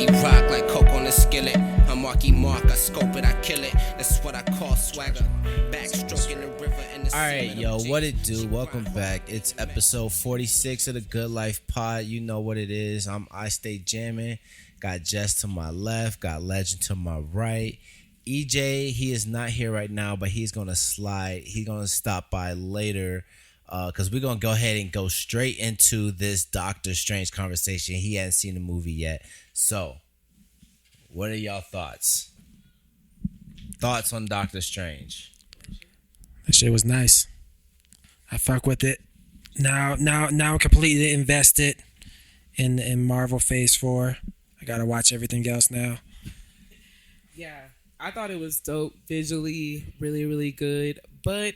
body rock like coke on a skillet. I'm Marky Mark, I scope it, I kill it. That's what I call swagger. Backstroking the river in the Alright, yo, what it do? Welcome back. It's episode 46 of the Good Life Pod. You know what it is. I Stay Jamming. Got Jess to my left, got Legend to my right. EJ, he is not here right now, but he's gonna slide. He's gonna stop by later. Because we're going to go ahead and go straight into this Doctor Strange conversation. He hasn't seen the movie yet. So, what are y'all thoughts? Thoughts on Doctor Strange? That shit was nice. I fuck with it. Now I'm completely invested in Marvel Phase 4. I got to watch everything else now. Yeah, I thought it was dope. Visually, really, really good. But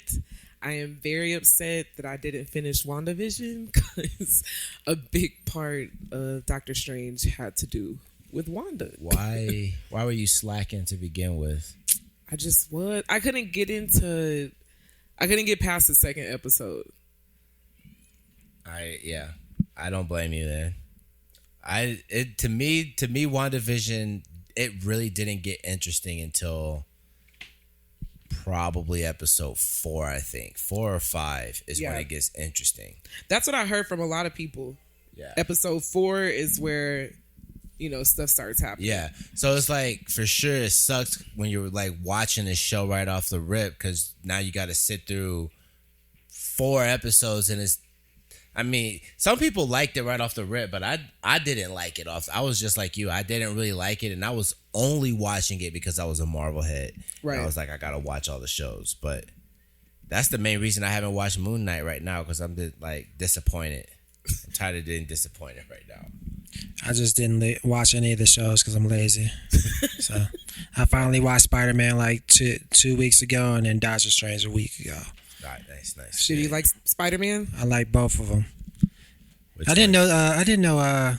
I am very upset that I didn't finish WandaVision because a big part of Doctor Strange had to do with Wanda. Why were you slacking to begin with? I couldn't get past the second episode. I don't blame you then. To me WandaVision, it really didn't get interesting until probably episode 4, I think. 4 or 5 is when it gets interesting. That's what I heard from a lot of people. Yeah. Episode 4 is where, stuff starts happening. Yeah. So it's like, for sure, it sucks when you're like watching a show right off the rip because now you got to sit through 4 episodes and some people liked it right off the rip, but I didn't like it off. I was just like you. I didn't really like it, and I was only watching it because I was a Marvel head. Right. And I was like, I gotta watch all the shows, but that's the main reason I haven't watched Moon Knight right now because I'm disappointed. I'm tired of being disappointed right now. I just didn't watch any of the shows because I'm lazy. So I finally watched Spider-Man like two weeks ago, and then Doctor Strange a week ago. All right, nice. Should you like Spider-Man? I like both of them. I didn't know.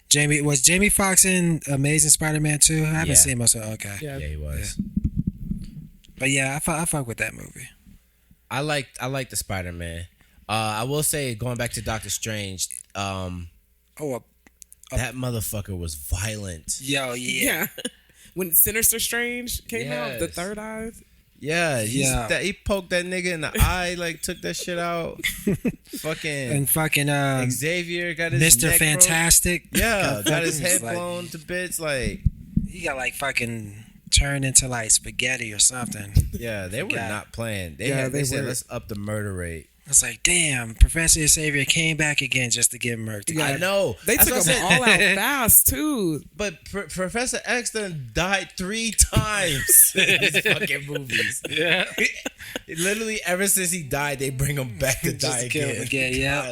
Jamie Foxx in Amazing Spider-Man 2? I haven't seen most of it. Okay. Yeah, he was. Yeah. But yeah, I fuck with that movie. I like the Spider-Man. I will say, going back to Doctor Strange, that motherfucker was violent. Yo, yeah. When Sinister Strange came out, the third eye. Yeah, he poked that nigga in the eye, like took that shit out. fucking Xavier got his Mr. neck Fantastic. got his head blown to bits. Like he got like fucking turned into like spaghetti or something. Yeah, they were not playing. They said let's up the murder rate. I was like, damn, Professor Xavier came back again just to get murked. Yeah, I know. They took him all out fast, too. But Professor X done died 3 times in these fucking movies. Yeah. Literally, ever since he died, they bring him back to die again. Yeah.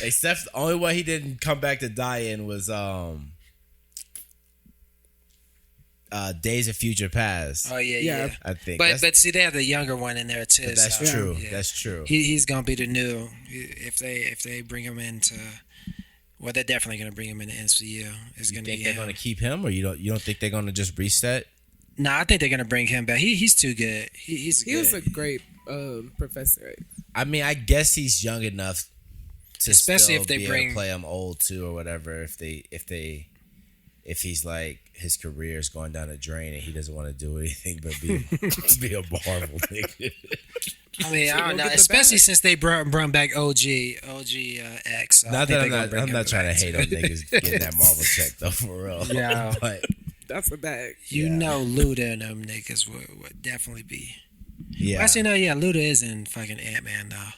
Except the only one he didn't come back to die in was Days of Future Past. Oh yeah. I think. But see, they have the younger one in there too. That's true. Yeah. That's true. He's gonna be the new if they bring him into. Well, they're definitely gonna bring him into MCU. It's You gonna think be they're him. gonna keep him, or you don't think they're gonna just reset? No, I think they're gonna bring him back. He's too good. He was a great Professor. I mean, I guess he's young enough to especially still if they be bring able to play him old too, or whatever. If he's like his career is going down the drain and he doesn't want to do anything but be a Marvel nigga. I mean, I don't know. Especially since they brought back OG X. Not that I'm not trying to hate on niggas getting that Marvel check though, for real. Yeah, but that's a bag. You know, Luda and them niggas would definitely be. Yeah. Actually, no, Luda is in fucking Ant-Man though.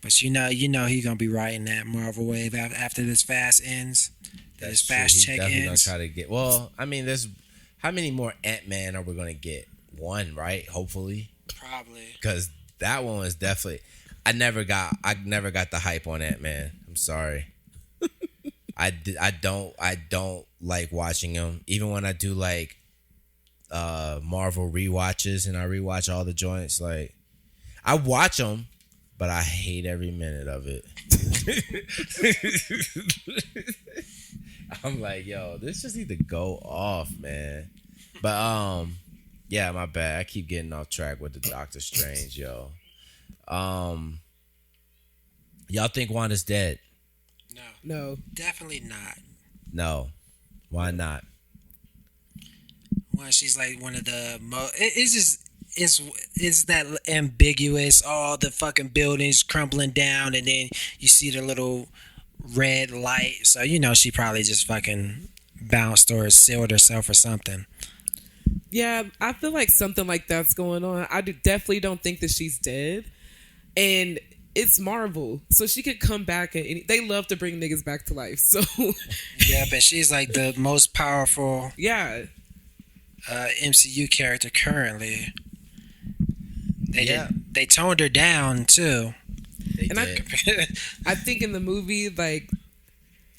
But you know he's gonna be riding that Marvel wave after this fast ends. That's true. Fast check definitely ends. gonna try to get. Well, I mean, there's how many more Ant-Man are we gonna get? 1, right? Hopefully. Probably. Because that one was definitely. I never got the hype on Ant-Man. I'm sorry. I don't like watching them. Even when I do like Marvel rewatches and I rewatch all the joints, like I watch them, but I hate every minute of it. I'm like, yo, this just need to go off, man. But yeah, my bad. I keep getting off track with the Doctor Strange, yo. Y'all think Wanda's dead? No, definitely not. No. Why not? Well, she's like one of the most. It's just it's that ambiguous. All the fucking buildings crumbling down, and then you see the little red light. So you know she probably just fucking bounced or sealed herself or something. Yeah, I feel like something like that's going on. Definitely don't think that she's dead. And it's Marvel, so she could come back and they love to bring niggas back to life. So Yeah, but she's like the most powerful yeah, MCU character currently. Yeah. They toned her down too. They and did. I think in the movie, like,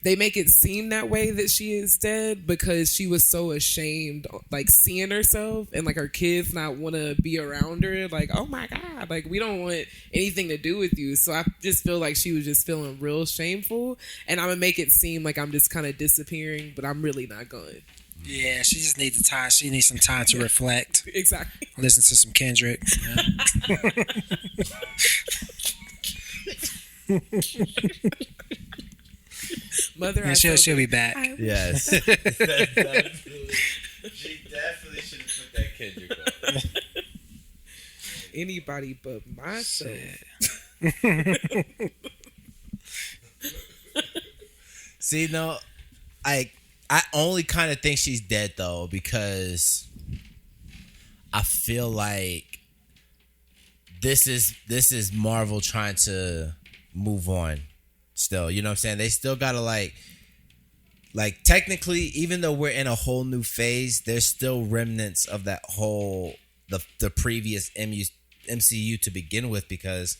they make it seem that way that she is dead because she was so ashamed, like, seeing herself and, like, her kids not want to be around her. Like, oh my God, like, we don't want anything to do with you. So I just feel like she was just feeling real shameful. And I'm going to make it seem like I'm just kind of disappearing, but I'm really not going. Yeah, she just needs the time. She needs some time to reflect. Exactly. Listen to some Kendrick. Mother, Yeah, she'll be back. Yes. She definitely should have put that Kendrick on. Anybody but myself. See, no, I only kind of think she's dead though because I feel like this is Marvel trying to move on. Still, you know what I'm saying? They still gotta like technically, even though we're in a whole new phase, there's still remnants of that whole the previous MCU to begin with because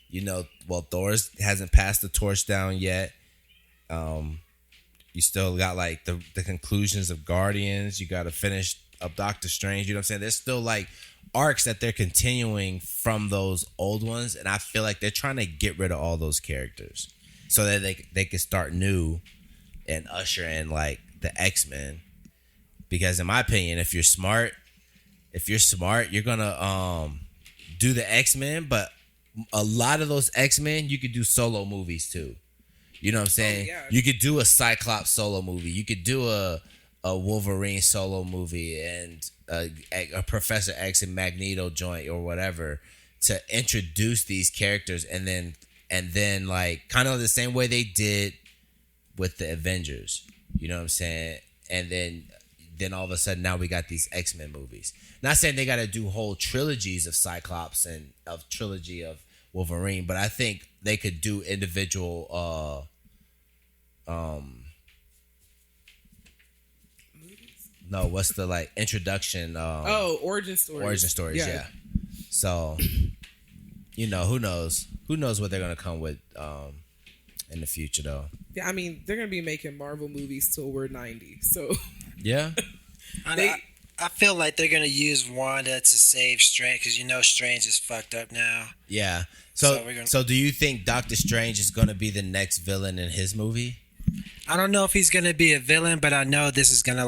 you know, well, Thor's hasn't passed the torch down yet. You still got like the conclusions of Guardians. You got to finish up Doctor Strange. You know what I'm saying? There's still like arcs that they're continuing from those old ones, and I feel like they're trying to get rid of all those characters so that they can start new and usher in like the X-Men. Because in my opinion, if you're smart, you're gonna do the X-Men, but a lot of those X-Men you could do solo movies too. You know what I'm saying? Oh, yeah. You could do a Cyclops solo movie. You could do a Wolverine solo movie and a Professor X and Magneto joint or whatever to introduce these characters and then like kind of the same way they did with the Avengers. You know what I'm saying? And then all of a sudden now we got these X-Men movies. Not saying they got to do whole trilogies of Cyclops and of trilogy of Wolverine, but I think they could do individual no, what's the like introduction Origin stories. Origin stories, yeah. So, you know, who knows what they're going to come with in the future though. Yeah, I mean, they're going to be making Marvel movies till we're 90. So Yeah. I feel like they're gonna use Wanda to save Strange because you know Strange is fucked up now. Yeah. So do you think Doctor Strange is going to be the next villain in his movie? I don't know if he's gonna be a villain, but I know this is gonna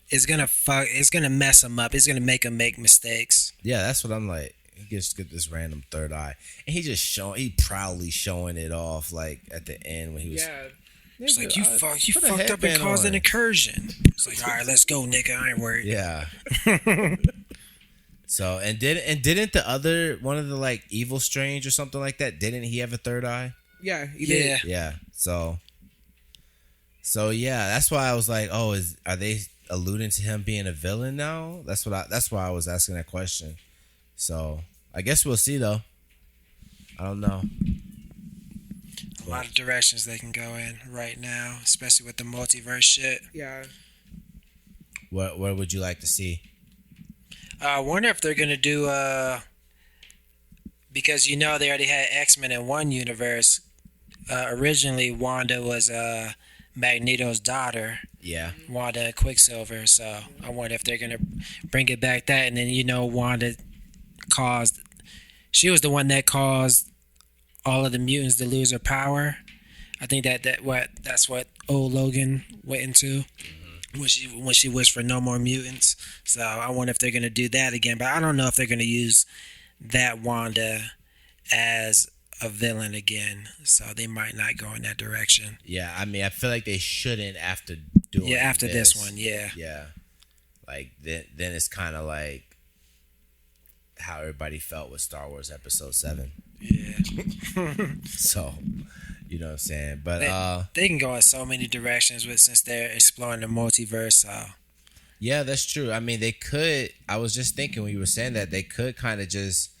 it's gonna mess him up. It's gonna make him make mistakes. Yeah, that's what I'm like. He gets get this random third eye, and he proudly showing it off like at the end when he was. yeah. It's like you put a fucked up and headband caused on. an incursion. It's like, all right, let's go, nigga. I ain't worried. Yeah. So didn't the other one of the like Evil Strange or something like that? Didn't he have a third eye? Yeah, he did. Yeah. So yeah, that's why I was like, oh, are they alluding to him being a villain now? That's why I was asking that question. So I guess we'll see though. I don't know. A lot of directions they can go in right now, especially with the multiverse shit. Yeah. What would you like to see? I wonder if they're gonna do because you know they already had X-Men in one universe. Originally, Wanda was Magneto's daughter. Yeah. Wanda and Quicksilver. So I wonder if they're gonna bring it back that, and then you know Wanda she was the one that caused all of the mutants to lose their power. I think that's what old Logan went into when she wished for no more mutants. So I wonder if they're gonna do that again. But I don't know if they're gonna use that Wanda as a villain again. So they might not go in that direction. Yeah, I mean, I feel like they shouldn't after doing. Yeah, after this one, yeah. Yeah. Like then it's kind of like how everybody felt with Star Wars Episode 7. Yeah. So, you know what I'm saying? But They can go in so many directions since they're exploring the multiverse. So yeah, that's true. I mean, they could. I was just thinking when you were saying that they could kind of just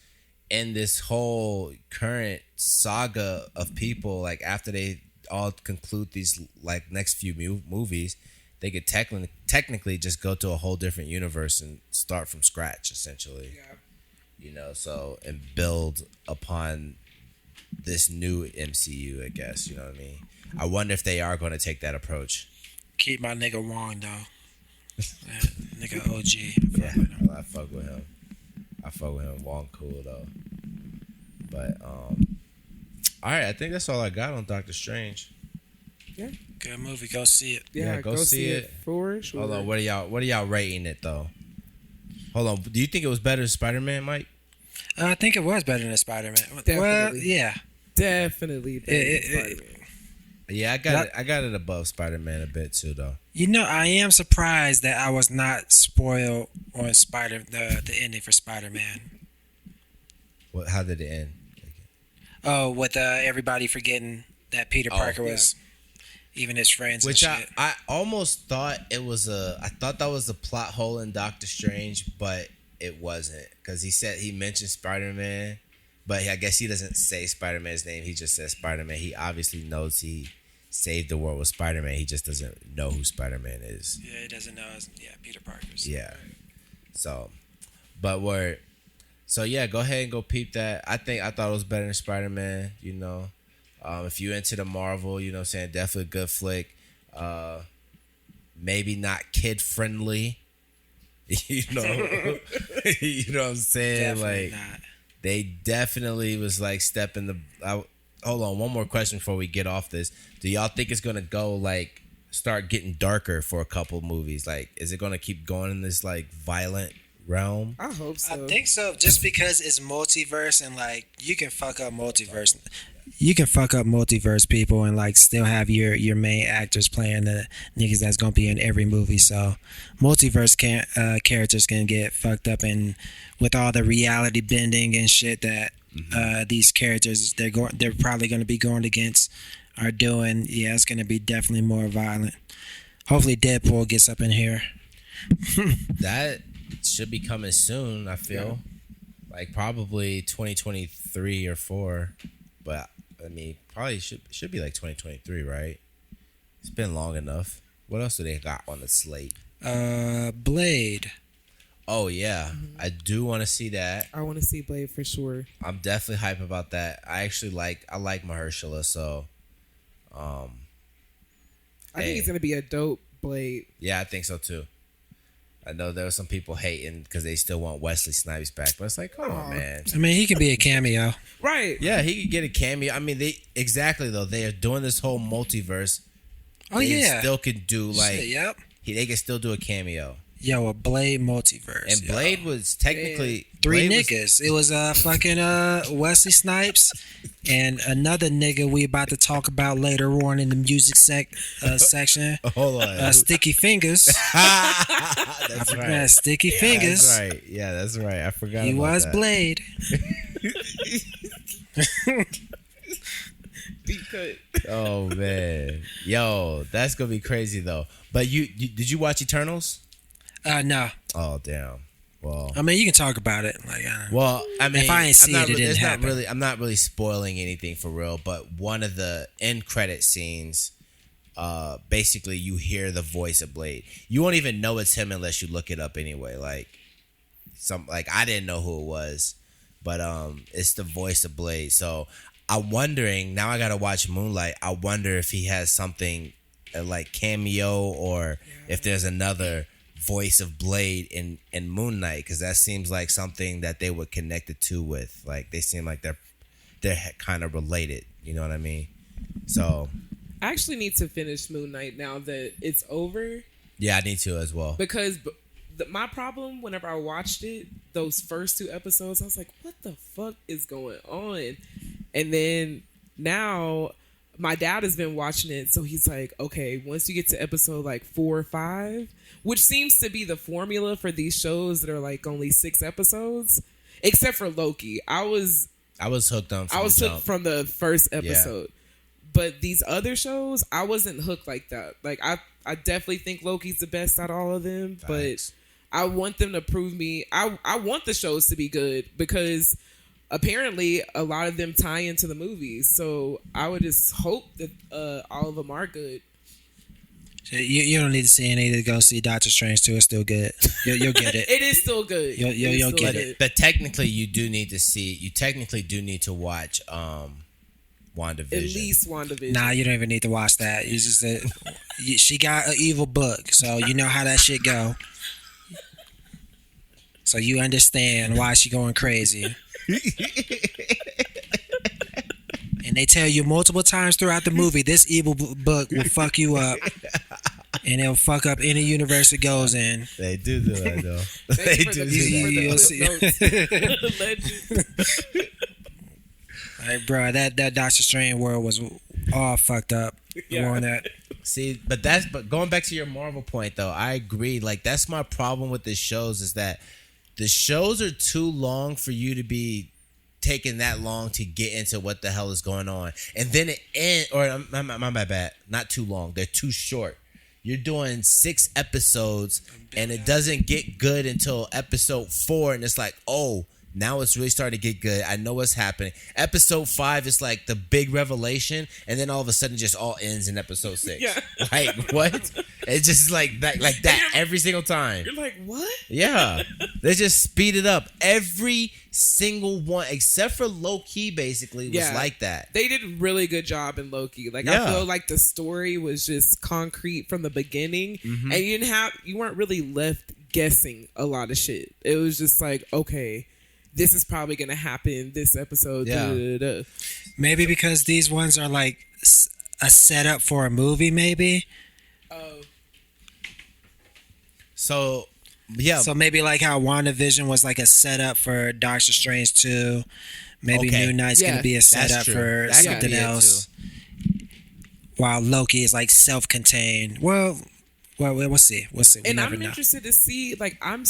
end this whole current saga of people. Like after they all conclude these like next few movies, they could technically just go to a whole different universe and start from scratch, essentially. Yeah. You know, so and build upon this new MCU, I guess. You know what I mean? I wonder if they are going to take that approach. keep my nigga Wong though. Nigga OG. Yeah, I fuck with him. Wong cool though. But all right, I think that's all I got on Doctor Strange. Yeah. Good movie. Go see it. Yeah, go see it. for sure. Hold on, what are y'all rating it though? Hold on, do you think it was better than Spider-Man, Mike? I think it was better than Spider-Man. Well, Definitely. yeah. Definitely better than Spider-Man. Yeah, I got it above Spider-Man a bit too though. You know, I am surprised that I was not spoiled on the ending for Spider-Man. How did it end? Oh, with everybody forgetting that Peter Parker was even his friends. Which and shit. I almost thought it was I thought that was a plot hole in Doctor Strange, but it wasn't because he mentioned Spider-Man, but I guess he doesn't say Spider-Man's name. He just says Spider-Man. He obviously knows he saved the world with Spider-Man. He just doesn't know who Spider-Man is. Yeah, he doesn't know. Peter Parker's. Yeah. So, but so yeah, go ahead and go peep that. I thought it was better than Spider-Man. You know, if you into the Marvel, you know what I'm saying, definitely a good flick. Maybe not kid friendly. You know, you know what I'm saying? Definitely like not. they definitely was like stepping the. Hold on, one more question before we get off this. Do y'all think it's gonna go like start getting darker for a couple movies? Like, is it gonna keep going in this like violent realm? I hope so. I think so, just because it's multiverse and like you can fuck up multiverse. You can fuck up multiverse people and like still have your main actors playing the niggas that's gonna be in every movie. So multiverse characters can get fucked up, and with all the reality bending and shit that these characters they're probably gonna be going against are doing. Yeah, it's gonna be definitely more violent. Hopefully Deadpool gets up in here. That should be coming soon. I feel like probably 2023 or 4, but I mean probably should be like 2023, right? It's been long enough. What else do they got on the slate? Blade. Oh yeah, I do want to see that. I want to see Blade for sure. I'm definitely hype about that. I like Mahershala, so I think it's gonna be a dope Blade. yeah, I think so too. I know there were some people hating because they still want Wesley Snipes back, but it's like, come on, man. I mean, he could be a cameo. Right. Yeah, he could get a cameo. I mean, they are doing this whole multiverse. Oh They yeah, still could do like shit, yep. they could still do a cameo. Yo, a Blade multiverse. And Blade was technically Three Blade niggas. It was fucking Wesley Snipes and another nigga we about to talk about later on in the music section. Hold on, Sticky Fingers. that's right. Sticky Fingers. That's right. Yeah, that's right. I forgot. He about was that. Blade. Deep cut. Oh man, yo, that's gonna be crazy though. But you did you watch Eternals? No. Oh damn. Well, I mean, you can talk about it. Like, well, I mean, if I ain't see I'm not, it, it didn't it's not happen. really. I'm not really spoiling anything for real. But one of the end credit scenes, basically, you hear the voice of Blade. You won't even know it's him unless you look it up anyway. Like I didn't know who it was, but it's the voice of Blade. So I'm wondering now. I gotta watch Moonlight. I wonder if he has something like cameo or if there's another voice of Blade in Moon Knight, because that seems like something that they would connect it to with. Like they seem like they're kind of related. You know what I mean? So I actually need to finish Moon Knight now that it's over. yeah, I need to as well. Because my problem whenever I watched it, those first 2 episodes, I was like, what the fuck is going on? And then now my dad has been watching it, so he's like, okay, once you get to episode like 4 or 5, which seems to be the formula for these shows that are like only 6 episodes, except for Loki. I was hooked on. I was hooked from the first episode, but these other shows, I wasn't hooked like that. Like I definitely think Loki's the best out of all of them, Facts. but I want them to prove me. I want the shows to be good because apparently a lot of them tie into the movies. So I would just hope that all of them are good. You don't need to see any to go see Doctor Strange 2. It's still good. You'll get it. It is still good. You'll get it. But technically, you technically do need to watch WandaVision. At least WandaVision. Nah, you don't even need to watch that. It's just that she got an evil book, so you know how that shit go. So you understand why she going crazy. And they tell you multiple times throughout the movie, this evil book will fuck you up. And it'll fuck up any universe it goes in. They do that, though. Thank you for the clip notes. Like, bro, that Doctor Strange world was all fucked up. Yeah. One that. See, but going back to your Marvel point, though, I agree. Like, that's my problem with the shows is that the shows are too long for you to be taking that long to get into what the hell is going on. And then it ends, or my bad, not too long. They're too short. You're doing 6 episodes and it doesn't get good until episode 4. And it's like, oh, now it's really starting to get good. I know what's happening. Episode 5 is like the big revelation. And then all of a sudden it just all ends in episode 6. Yeah. Like, what? It's just like that every single time. You're like, what? Yeah. They just speed it up. Every single one, except for Loki, basically, was like that. They did a really good job in Loki. Like, Yeah. I feel like the story was just concrete from the beginning. Mm-hmm. And you weren't really left guessing a lot of shit. It was just like, okay, this is probably going to happen this episode. Yeah. Da, da, da. Maybe because these ones are like a setup for a movie, maybe. Oh, So, yeah. So maybe like how WandaVision was like a setup for Doctor Strange 2. Maybe Okay. Moon Knight's going Yeah. to be a setup true. for That could something be it, else. While Loki is like self-contained. Well, we'll see. We'll see. We and never I'm know. interested to see, like, I've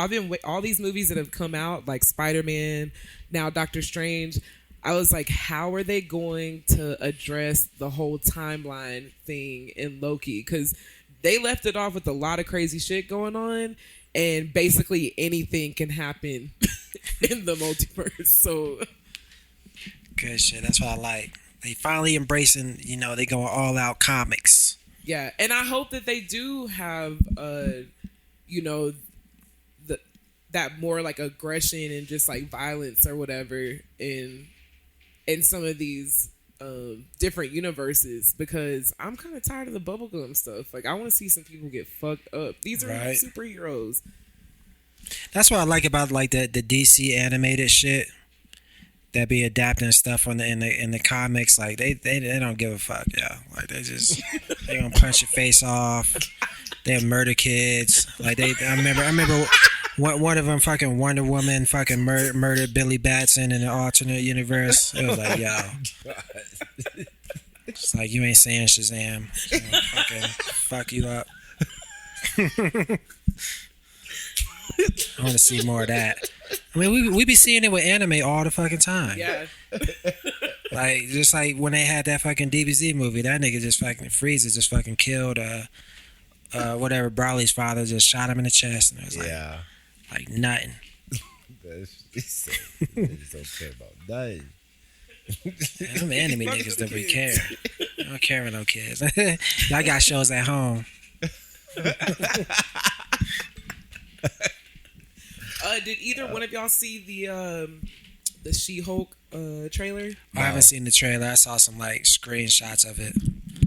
been all these movies that have come out, like Spider-Man, now Doctor Strange. I was like, how are they going to address the whole timeline thing in Loki? Because they left it off with a lot of crazy shit going on, and basically anything can happen in the multiverse. So Good shit. That's what I like. They finally embracing, they going all out comics. yeah, and I hope that they do have, that more like aggression and just like violence or whatever in some of these different universes, because I'm kind of tired of the bubblegum stuff. Like, I want to see some people get fucked up. These are Right. superheroes. That's what I like about like the DC animated shit that be adapting stuff from in the comics. Like they don't give a fuck, yeah. Like they gonna punch your face off. They murder kids. Like I remember one of them fucking Wonder Woman fucking murdered Billy Batson in an alternate universe. It was like, yo. It's like, you ain't saying Shazam. So fucking fuck you up. I want to see more of that. I mean, we be seeing it with anime all the fucking time. Yeah. Like, just like when they had that fucking DBZ movie, that nigga just fucking Frieza just fucking killed whatever Brawley's father, just shot him in the chest, and it was like nothing. Niggas don't care about nothing. Them anime niggas don't really care. They don't care about no kids. Y'all got shows at home. Did either one of y'all see the She-Hulk trailer? I haven't seen the trailer. I saw some like screenshots of it.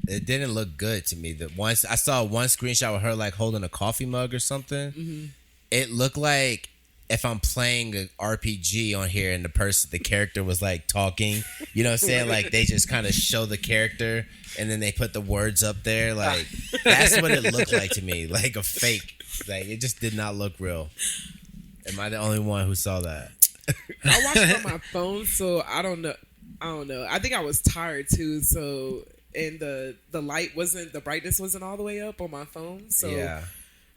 It didn't look good to me. I saw one screenshot with her like holding a coffee mug or something. Mm-hmm. It looked like if I'm playing an RPG on here and the character was like talking, you know what I'm saying? Like they just kind of show the character and then they put the words up there. Like that's what it looked like to me, like a fake. Like it just did not look real. Am I the only one who saw that? I watched it on my phone, so I don't know. I don't know. I think I was tired too, so and the brightness wasn't all the way up on my phone, so Yeah.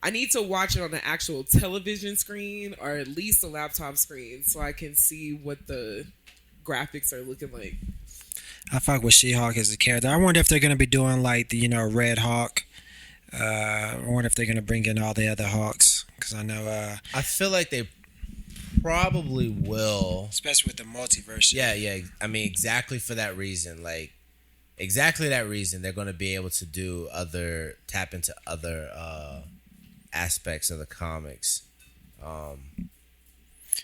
I need to watch it on the actual television screen or at least a laptop screen so I can see what the graphics are looking like. I fuck with She-Hulk as a character. I wonder if they're gonna be doing like the Red Hawk. I wonder if they're gonna bring in all the other Hawks because I know. I feel like they probably will, especially with the multiverse. Yeah. I mean, exactly for that reason. Like, exactly that reason, they're going to be able to tap into other aspects of the comics.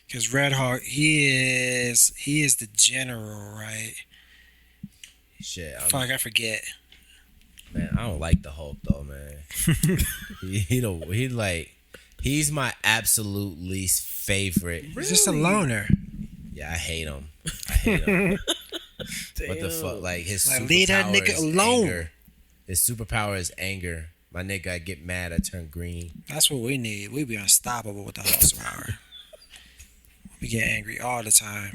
Because Red Hawk, he is the general, right? Shit, Fuck, I forget. Man, I don't like the Hulk though, man. He's my absolute least favorite. He's just a loner. Yeah, I hate him. What the fuck? Like, his like, leave that nigga is alone. Anger. His superpower is anger. My nigga, I get mad, I turn green. That's what we need. We be unstoppable with the Hulk's power. We get angry all the time.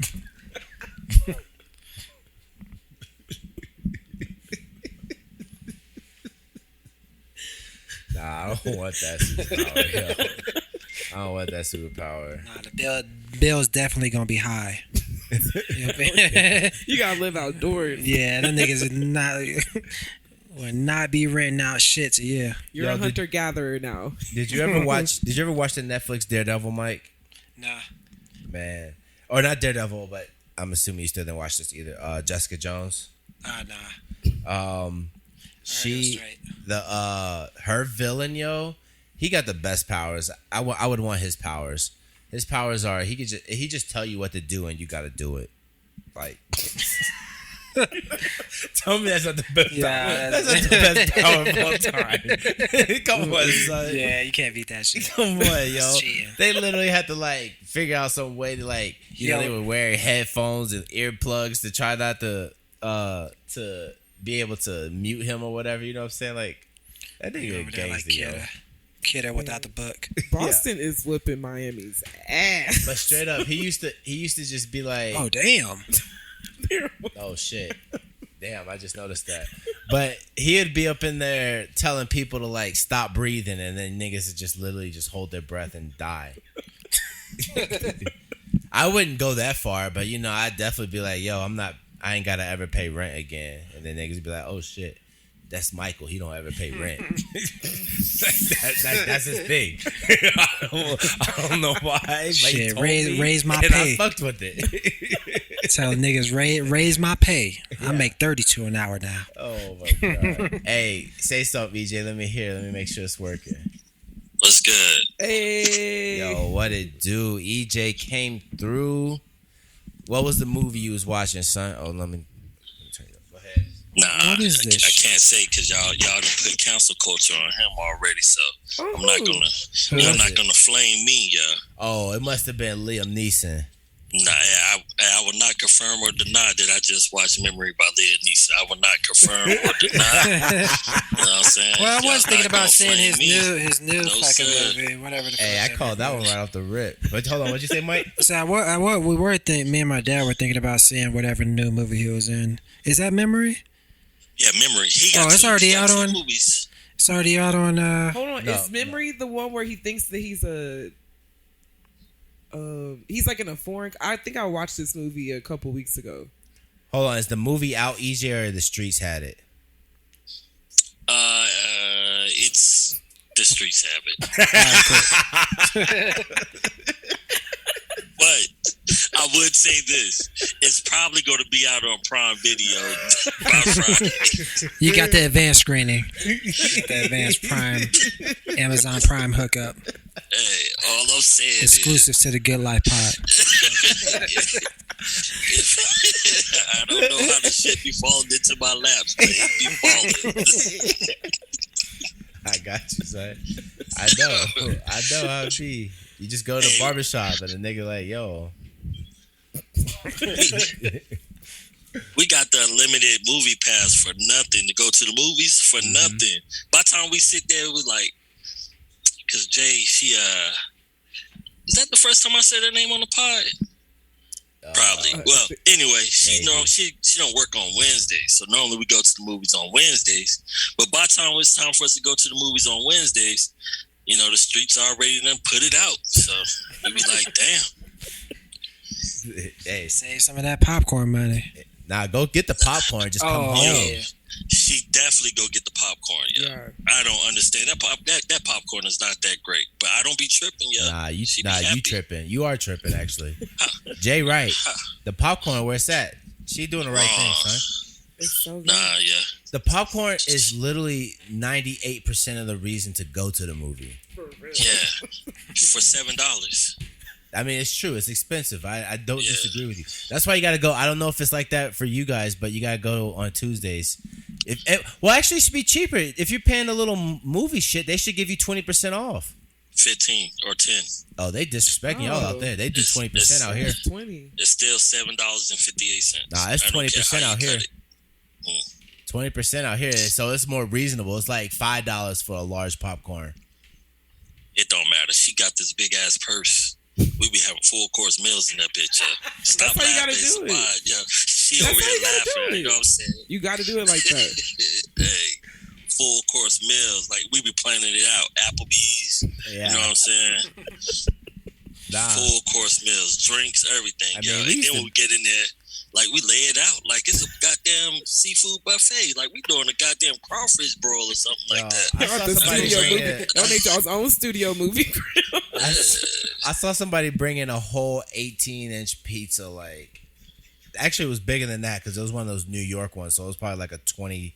Nah, I don't want that superpower, yo. I don't want that superpower. Nah, the bill's definitely gonna be high. You gotta live outdoors. Yeah, them niggas will not be renting out shit to you. You're a hunter gatherer now. Did you ever watch the Netflix Daredevil, Mike? Nah. Man. Or not Daredevil, but I'm assuming you still didn't watch this either. Jessica Jones. Nah. Her villain, yo, he got the best powers. I would want his powers. His powers are he just tell you what to do and you got to do it. Like, tell me that's not the best power. That's not the best power of all time. Come on, son. Yeah, you can't beat that shit. Come on, yo. They literally had to like figure out some way to like, they were wearing headphones and earplugs to try not to be able to mute him or whatever. You know what I'm saying? Like, that nigga gangster, yo. Kidder without the book. Boston is whipping Miami's ass. But straight up, he used to just be like, oh damn. Oh shit. Damn, I just noticed that. But he'd be up in there telling people to like stop breathing, and then niggas would just literally just hold their breath and die. I wouldn't go that far, but I'd definitely be like, yo, I ain't gotta ever pay rent again. And then niggas would be like, oh shit, that's Michael. He don't ever pay rent. That's his thing. I don't know why. Shit, raise my pay. I fucked with it. Tell niggas raise my pay. Yeah. I make $32 an hour now. Oh my god. Hey, say something, EJ. Let me hear. Let me make sure it's working. What's good? Hey. Yo, what it do? EJ came through. What was the movie you was watching, son? Oh, let me turn it up. Go ahead. Nah, I can't say because y'all done put cancel culture on him already, so I'm not gonna y'all not gonna flame me, yeah. Oh, it must have been Liam Neeson. Nah, I will not confirm or deny that I just watched Memory by Liam Neeson. I will not confirm or deny. You know what I'm saying? Well, I was thinking about seeing his new No, fucking sir. movie, whatever the fuck. Hey, I called that one right off the rip. But hold on, what'd you say, Mike? So me and my dad were thinking about seeing whatever new movie he was in. Is that Memory? Yeah, Memory. He got it's already out on movies. It's already out on. Hold on, is Memory the one where he thinks that he's he's like in a foreign? I think I watched this movie a couple weeks ago. Hold on, is the movie out easier or the streets had it? It's the streets have it. But I would say this: it's probably going to be out on Prime Video by Friday. You got the advanced screening, the advanced Prime, Amazon Prime hookup. Hey, all I'm saying exclusive to the Good Life pod. I don't know how the shit be falling into my laps, but it be falling. I got you, son. I know how it be. You just go to the barbershop and the nigga like, yo. We got the unlimited movie pass for nothing to go to the movies for nothing. By the time we sit there, we like, because Jay, she is that the first time I said her name on the pod? Probably. Well, anyway, she maybe. she don't work on Wednesdays, so normally we go to the movies on Wednesdays. But by the time it's time for us to go to the movies on Wednesdays, you know, the streets already done put it out. So we be like, damn. Hey, Save some of that popcorn money. nah, go get the popcorn. Just come home. yeah. She definitely go get the popcorn. Yeah. I don't understand that that popcorn is not that great, but I don't be tripping. Yeah, Nah, you She be happy. tripping. You are tripping, actually. Jay, right? The popcorn, where it's at? She doing the right thing, son. It's so good. Nah, yeah. The popcorn is literally 98% of the reason to go to the movie. For real. Yeah, for $7. I mean, it's true. It's expensive. I don't Yeah. disagree with you. That's why you got to go. I don't know if it's like that for you guys, but you got to go on Tuesdays. Well, actually, it should be cheaper. If you're paying a little movie shit, they should give you 20% off. 15 or 10. Oh, they disrespecting y'all out there. They do 20% out here. 20. It's still $7.58. Nah, it's I don't care 20% how you out here. cut it. 20% out here, so it's more reasonable. It's like $5 for a large popcorn. It don't matter. She got this big ass purse. We be having full course meals in that bitch. Stop That's how you laughing. gotta It's do it. fine, yo. She That's over how here you gotta laughing. do You it. know what I'm saying? You got to do it like that. Hey, full course meals. Like we be planning it out. Applebee's. Yeah. You know what I'm saying? Nah. Full course meals, drinks, everything. I Yo. mean, And we used then when to- we get in there, like we lay it out. Like it's a goddamn seafood buffet. Like we doing a goddamn crawfish broil or something like that. I saw The somebody studio bring movie. in, Y'all make y'all's own studio movie. I saw somebody bring in a whole 18-inch pizza. Like, actually, it was bigger than that because it was one of those New York ones. So it was probably like a 20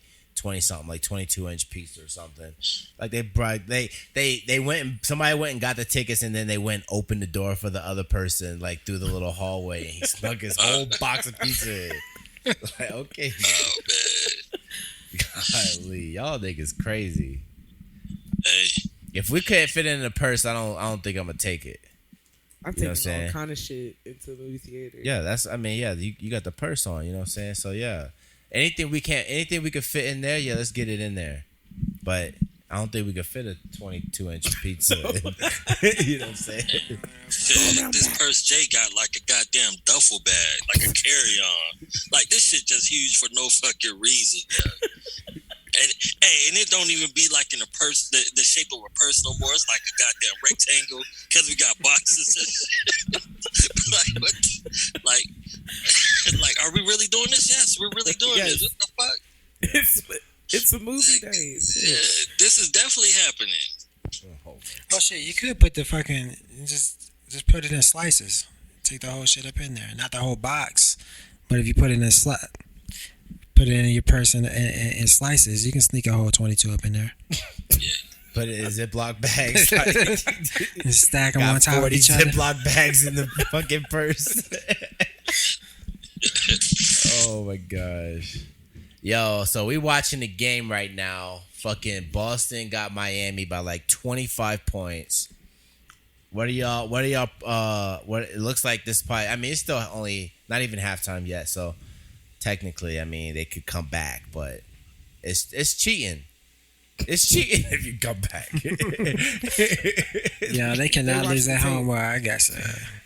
something, like 22-inch pizza or something. Like they went and somebody went and got the tickets, and then they went and opened the door for the other person, like through the little hallway, and he snuck his whole box of pizza in. Like, okay, Oh man. golly, y'all niggas crazy. Hey. If we couldn't fit it in a purse, I don't think I'm gonna take it. I'm You know what I'm taking saying? all kind of shit into the movie theater. Yeah, you got the purse on, you know what I'm saying? So yeah. Anything we could fit in there, yeah, let's get it in there. But I don't think we could fit a 22-inch pizza. You know what I'm saying? This purse Jay got like a goddamn duffel bag, like a carry-on. Like this shit just huge for no fucking reason. Yeah. And it don't even be like in a purse, the shape of a purse no more. It's like a goddamn rectangle because we got boxes. And shit. Like what? Like, are we really doing this? Yes, we're really doing Yes. this. What the fuck? It's a movie day. Yeah, this is definitely happening. Oh shit, you could put the fucking just put it in slices. Take the whole shit up in there, not the whole box. But if you put it in a put it in your purse in slices, you can sneak a whole 22 up in there. Yeah. Put it in Ziploc bags. And stack them Got on top of 40 each other. Ziploc bags in the fucking purse. Oh my gosh. Yo, so we watching the game right now. Fucking Boston got Miami by like 25 points. What it looks like this probably, I mean, it's still only not even halftime yet, so technically, I mean, they could come back, but it's cheating. It's cheating if you come back. Yeah, they cannot They lose watch at the home. tape. Well, I guess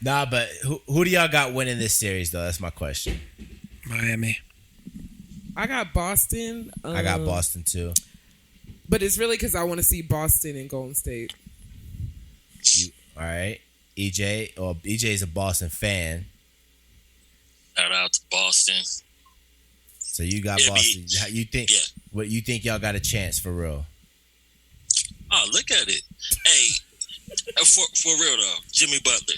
Nah, but who do y'all got winning this series though? That's my question. Miami. I got Boston. I got Boston too. But it's really because I want to see Boston and Golden State. All right, EJ's a Boston fan, Shout out to Boston. so you got Yeah, Boston. How you think? Yeah. What you think y'all got a chance for real? Oh, look at it. Hey, for real though, Jimmy Butler,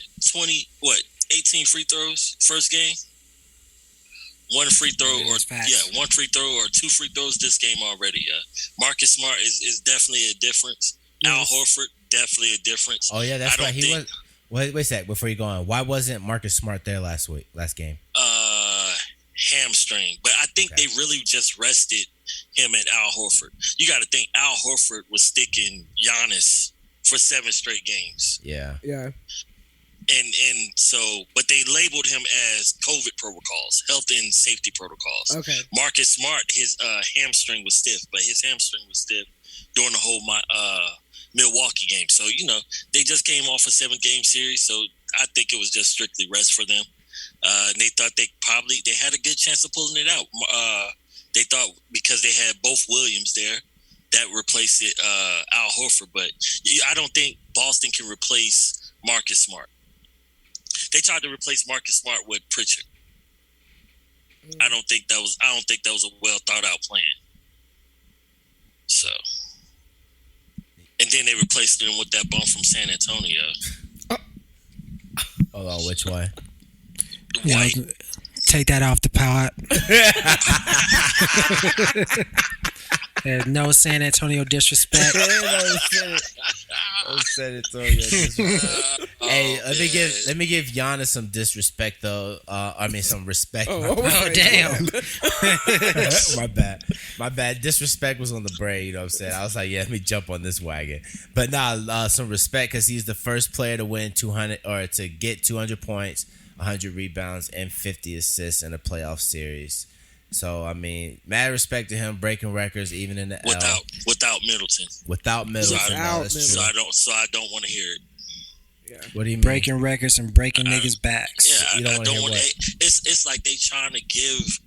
18 free throws first game. One free throw or one free throw or two free throws this game already. Marcus Smart is definitely a difference. Al Horford definitely a difference. Oh yeah, that's I why don't he think- was. Wait a sec before you go on. Why wasn't Marcus Smart there last game? Hamstring, but I think Okay. they really just rested him and Al Horford. You got to think Al Horford was sticking Giannis for 7 straight games. Yeah. Yeah. And so, but they labeled him as COVID protocols, health and safety protocols. Okay. Marcus Smart, his hamstring was stiff, but his hamstring was stiff during the whole Milwaukee game. So, they just came off a 7-game series, so I think it was just strictly rest for them. And they thought they had a good chance of pulling it out. They thought because they had both Williams there, that replaced it Al Horford. But I don't think Boston can replace Marcus Smart. They tried to replace Marcus Smart with Pritchard. I don't think that was a well thought out plan. So, and then they replaced him with that bum from San Antonio. Hold on, which one? White. Take that off the pod. There's no San Antonio disrespect. San Antonio disrespect. Hey, let me give Giannis some disrespect though. Some respect. Oh damn. My bad. Disrespect was on the brain. You know what I'm saying? I was like, yeah, let me jump on this wagon. But some respect because he's the first player to win 200 or to get 200 points, 100 rebounds, and 50 assists in a playoff series. So mad respect to him, breaking records even in the without Middleton. Without Middleton. So I don't want to hear it. Yeah. What do you mean? Breaking records and breaking niggas' backs. Yeah, You don't I don't wanna want. hear It's like they trying to give.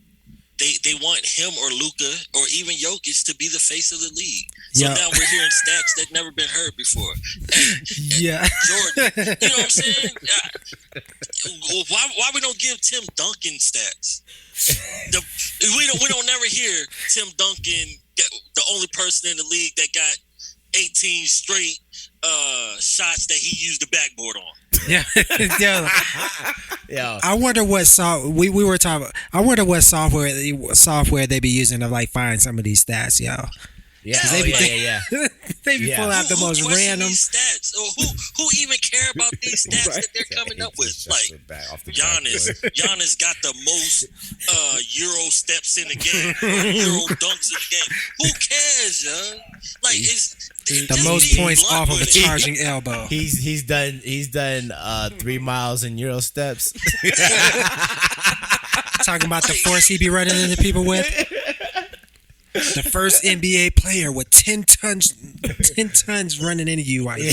They want him or Luka or even Jokic to be the face of the league. So now we're hearing stats that never been heard before. Hey, Yeah. Jordan, you know what I'm saying? Why we don't give Tim Duncan stats? We don't never hear Tim Duncan, the only person in the league that got 18 straight shots that he used the backboard on. Yeah. Yeah. I wonder what we were talking. I wonder what software they be using to like find some of these stats, yo. Yeah. Yeah. They be pulling out the most question random these stats. Or who even care about these stats that they're coming up with? Like Giannis got the most Euro steps in the game, Euro dunks in the game. Who cares, yo? Like it's the most points off of a charging elbow. He's done 3 miles in Euro steps. Talking about the force he be running into people with. The first NBA player with 10 tons running into you right now.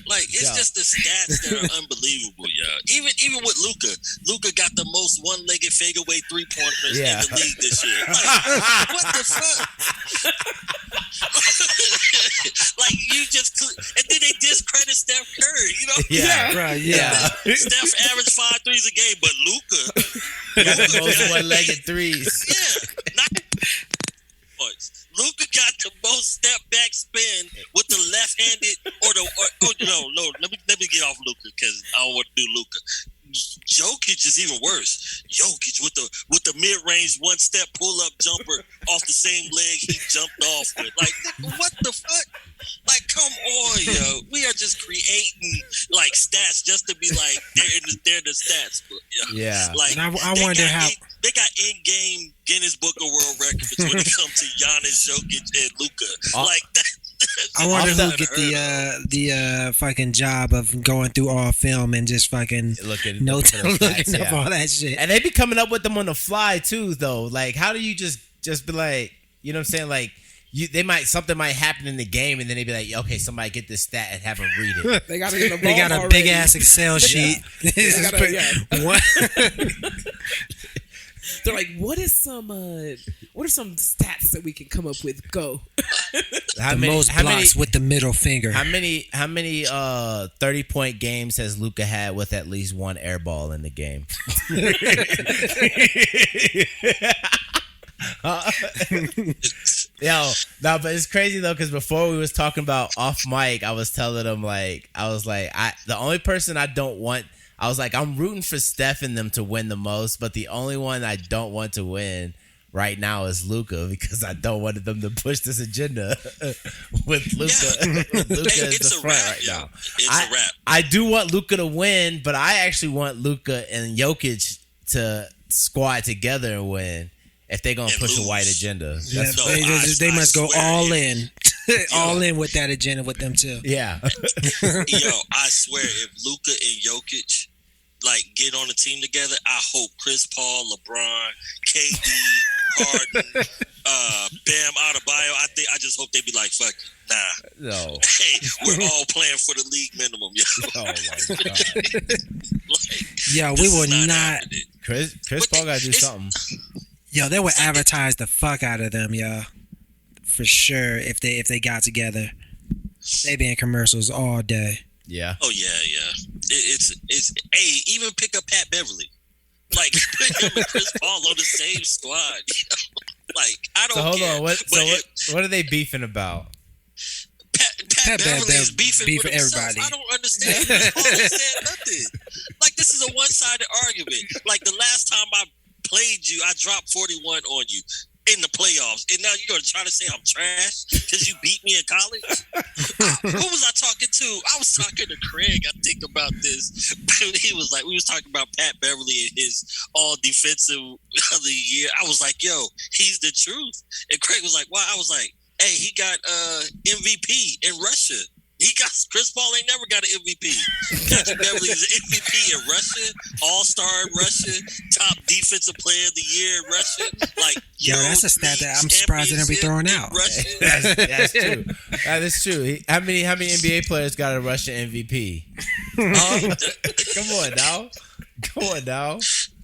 Like it's just the stats that are unbelievable, yo. Even with Luka got the most one-legged fadeaway three-pointers in the league this year. Like, what the fuck? Like you just and then they discredit Steph Curry, you know? Yeah, bro. Yeah. Steph averaged 5 threes a game, but Luka got the most one-legged threes. Yeah, Luka got the most step back spin with the left-handed no. Let me get off Luka because I don't want to do Luka. Jokic is even worse. Jokic with the mid-range one-step pull-up jumper off the same leg he jumped off with. Like, what the fuck? Like, come on, yo. We are just creating like stats just to be like they're the stats book. Yeah. Like, and I wonder how they got in-game Guinness Book of World Records when it comes to Giannis, Jokic, and Luka. Like that. I wonder who get the fucking job of going through all film and just fucking looking up all that shit. And they be coming up with them on the fly too, though. Like, how do you just be like, you know what I'm saying? Like, something might happen in the game, and then they be like, okay, somebody get this stat and have them read it. They got a big ass Excel sheet. They're like, what are some stats that we can come up with? Go. How many blocks with the middle finger? How many 30-point games has Luka had with at least one air ball in the game? But it's crazy though, because before we was talking about off mic, I was telling them the only person I don't want. I was like, I'm rooting for Steph and them to win the most, but the only one I don't want to win right now is Luka, because I don't want them to push this agenda with Luka. Yeah. Luka is the front right now. It's a wrap. I do want Luka to win, but I actually want Luka and Jokic to squad together and win if they're gonna push a white agenda. Yeah, they must go all in. All in with that agenda with them too. Yeah. Yo, I swear, if Luka and Jokic get on a team together, I hope Chris Paul, LeBron, KD, Harden, Bam Adebayo. I just hope they be like, fuck it. Nah. No. Hey, we're all playing for the league minimum, yo. Oh my god. Yo, This we is will not. happening. Chris But Paul got to do it's- something. Yo, they would advertise the fuck out of them, yo. For sure, if they got together, they be in commercials all day. Yeah. Oh yeah. It's hey, even pick up Pat Beverly. Like put him and Chris Paul on the same squad. Like I don't So hold care. on. What? But What are they beefing about? Pat Beverly is beefing with himself. everybody. I don't understand. Chris Paul ain't said nothing. Like this is a one-sided argument. Like the last time I played you, I dropped 41 on you in the playoffs, and now you're gonna try to say I'm trash because you beat me in college. Who was I talking to? I was talking to Craig. I think about this. He was like, we was talking about Pat Beverly and his all defensive of the year. I was like, yo, he's the truth. And Craig was like, why? I was like, hey, he got MVP in Russia. He got Chris Paul ain't never got an MVP. Patrick Beverly is an MVP in Russia, All-Star in Russia, top defensive player of the year in Russia. Like, Yo, that's a stat that I'm surprised they don't be throwing out. That's true. That is true. How many NBA players got a Russian MVP? Come on now.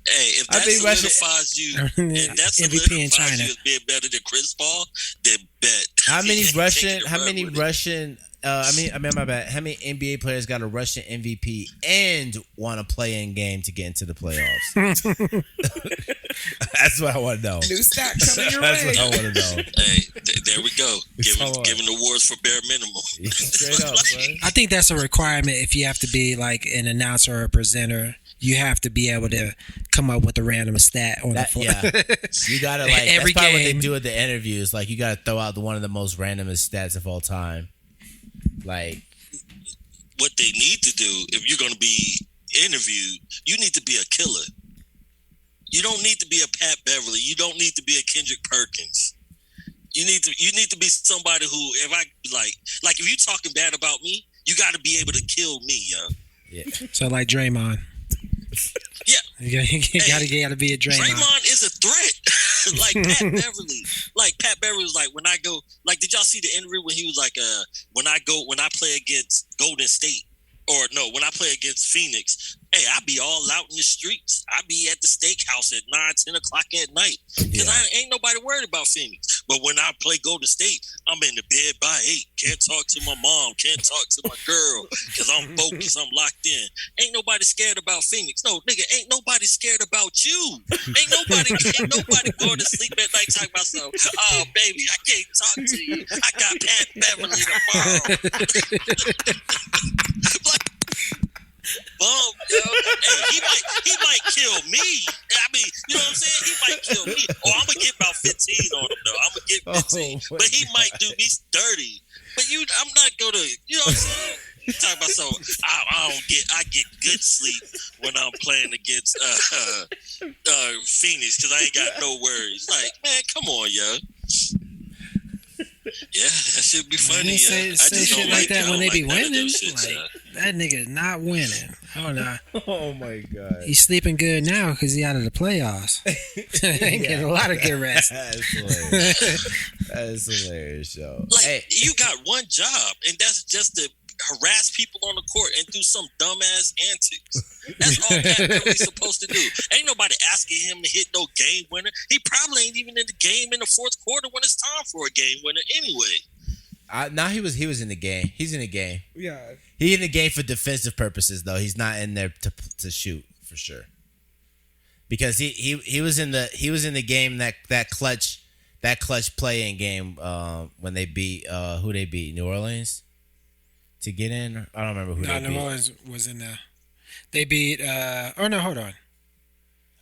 Hey, if I that think Russia- solidifies you, if that MVP in solidifies China. you as being better than Chris Paul, then bet. How many He ain't Russian? taking a How run many with it. Russian? My bad. How many NBA players got a Russian MVP and won a play-in game to get into the playoffs? That's what I want to know. New stat coming your That's way. what I want to know. Hey, there we go. Come on. Giving awards for bare minimum. Straight up, son. I think that's a requirement if you have to be like an announcer or a presenter. You have to be able to come up with a random stat on the floor. Yeah, you gotta like Every that's probably what they game. do at the interviews. Like you gotta throw out one of the most randomest stats of all time. Like What they need to do, if you're going to be interviewed, you need to be a killer. You don't need to be a Pat Beverly. You don't need to be a Kendrick Perkins. You need to be somebody who, if I like if you talking bad about me, you got to be able to kill me, yo. yeah, So like Draymond. Yeah. You gotta be a Draymond. Draymond is a threat. Like Pat Beverly. Like Pat Beverly was like, when I go, like, did y'all see the interview when he was like, when I play against Golden State, or no, when I play against Phoenix, hey, I be all out in the streets. I be at the steakhouse at 9, 10 o'clock at night. Because I ain't nobody worried about Phoenix. But when I play Golden State, I'm in the bed by 8. Can't talk to my mom. Can't talk to my girl. Because I'm focused. I'm locked in. Ain't nobody scared about Phoenix. No, nigga, ain't nobody scared about you. Ain't nobody going to sleep at night talking about something. Oh, baby, I can't talk to you. I got Pat Beverly tomorrow. Bum, yo. Hey, he might kill me. I mean, you know what I'm saying? He might kill me. Oh, I'm gonna get about 15 on him though. I'm gonna get 15. Oh, But he might do me 30. But I'm not gonna, you know what I'm saying? You talking about so I get good sleep when I'm playing against Phoenix because I ain't got no worries. Like, man, come on, yo. Yeah, that should be funny. They say, I say just shit don't like that I when don't they be like none of them winning. shits, Like, that nigga not winning. Oh no, oh my god, he's sleeping good now because he out of the playoffs. He getting a lot of good rest. That's hilarious. That is hilarious, yo. Like, Hey, you got one job, and that's just to harass people on the court and do some dumbass antics. That's all Pat Beverly's supposed to do. Ain't nobody asking him to hit no game winner. He probably ain't even in the game in the fourth quarter when it's time for a game winner anyway. now he was in the game. He's in the game. Yeah. He's in the game for defensive purposes, though. He's not in there to shoot for sure. Because he was in the game that clutch play-in game when they beat who they beat, New Orleans to get in. I don't remember who they No, beat. New Orleans was in there. They beat. Oh no, hold on.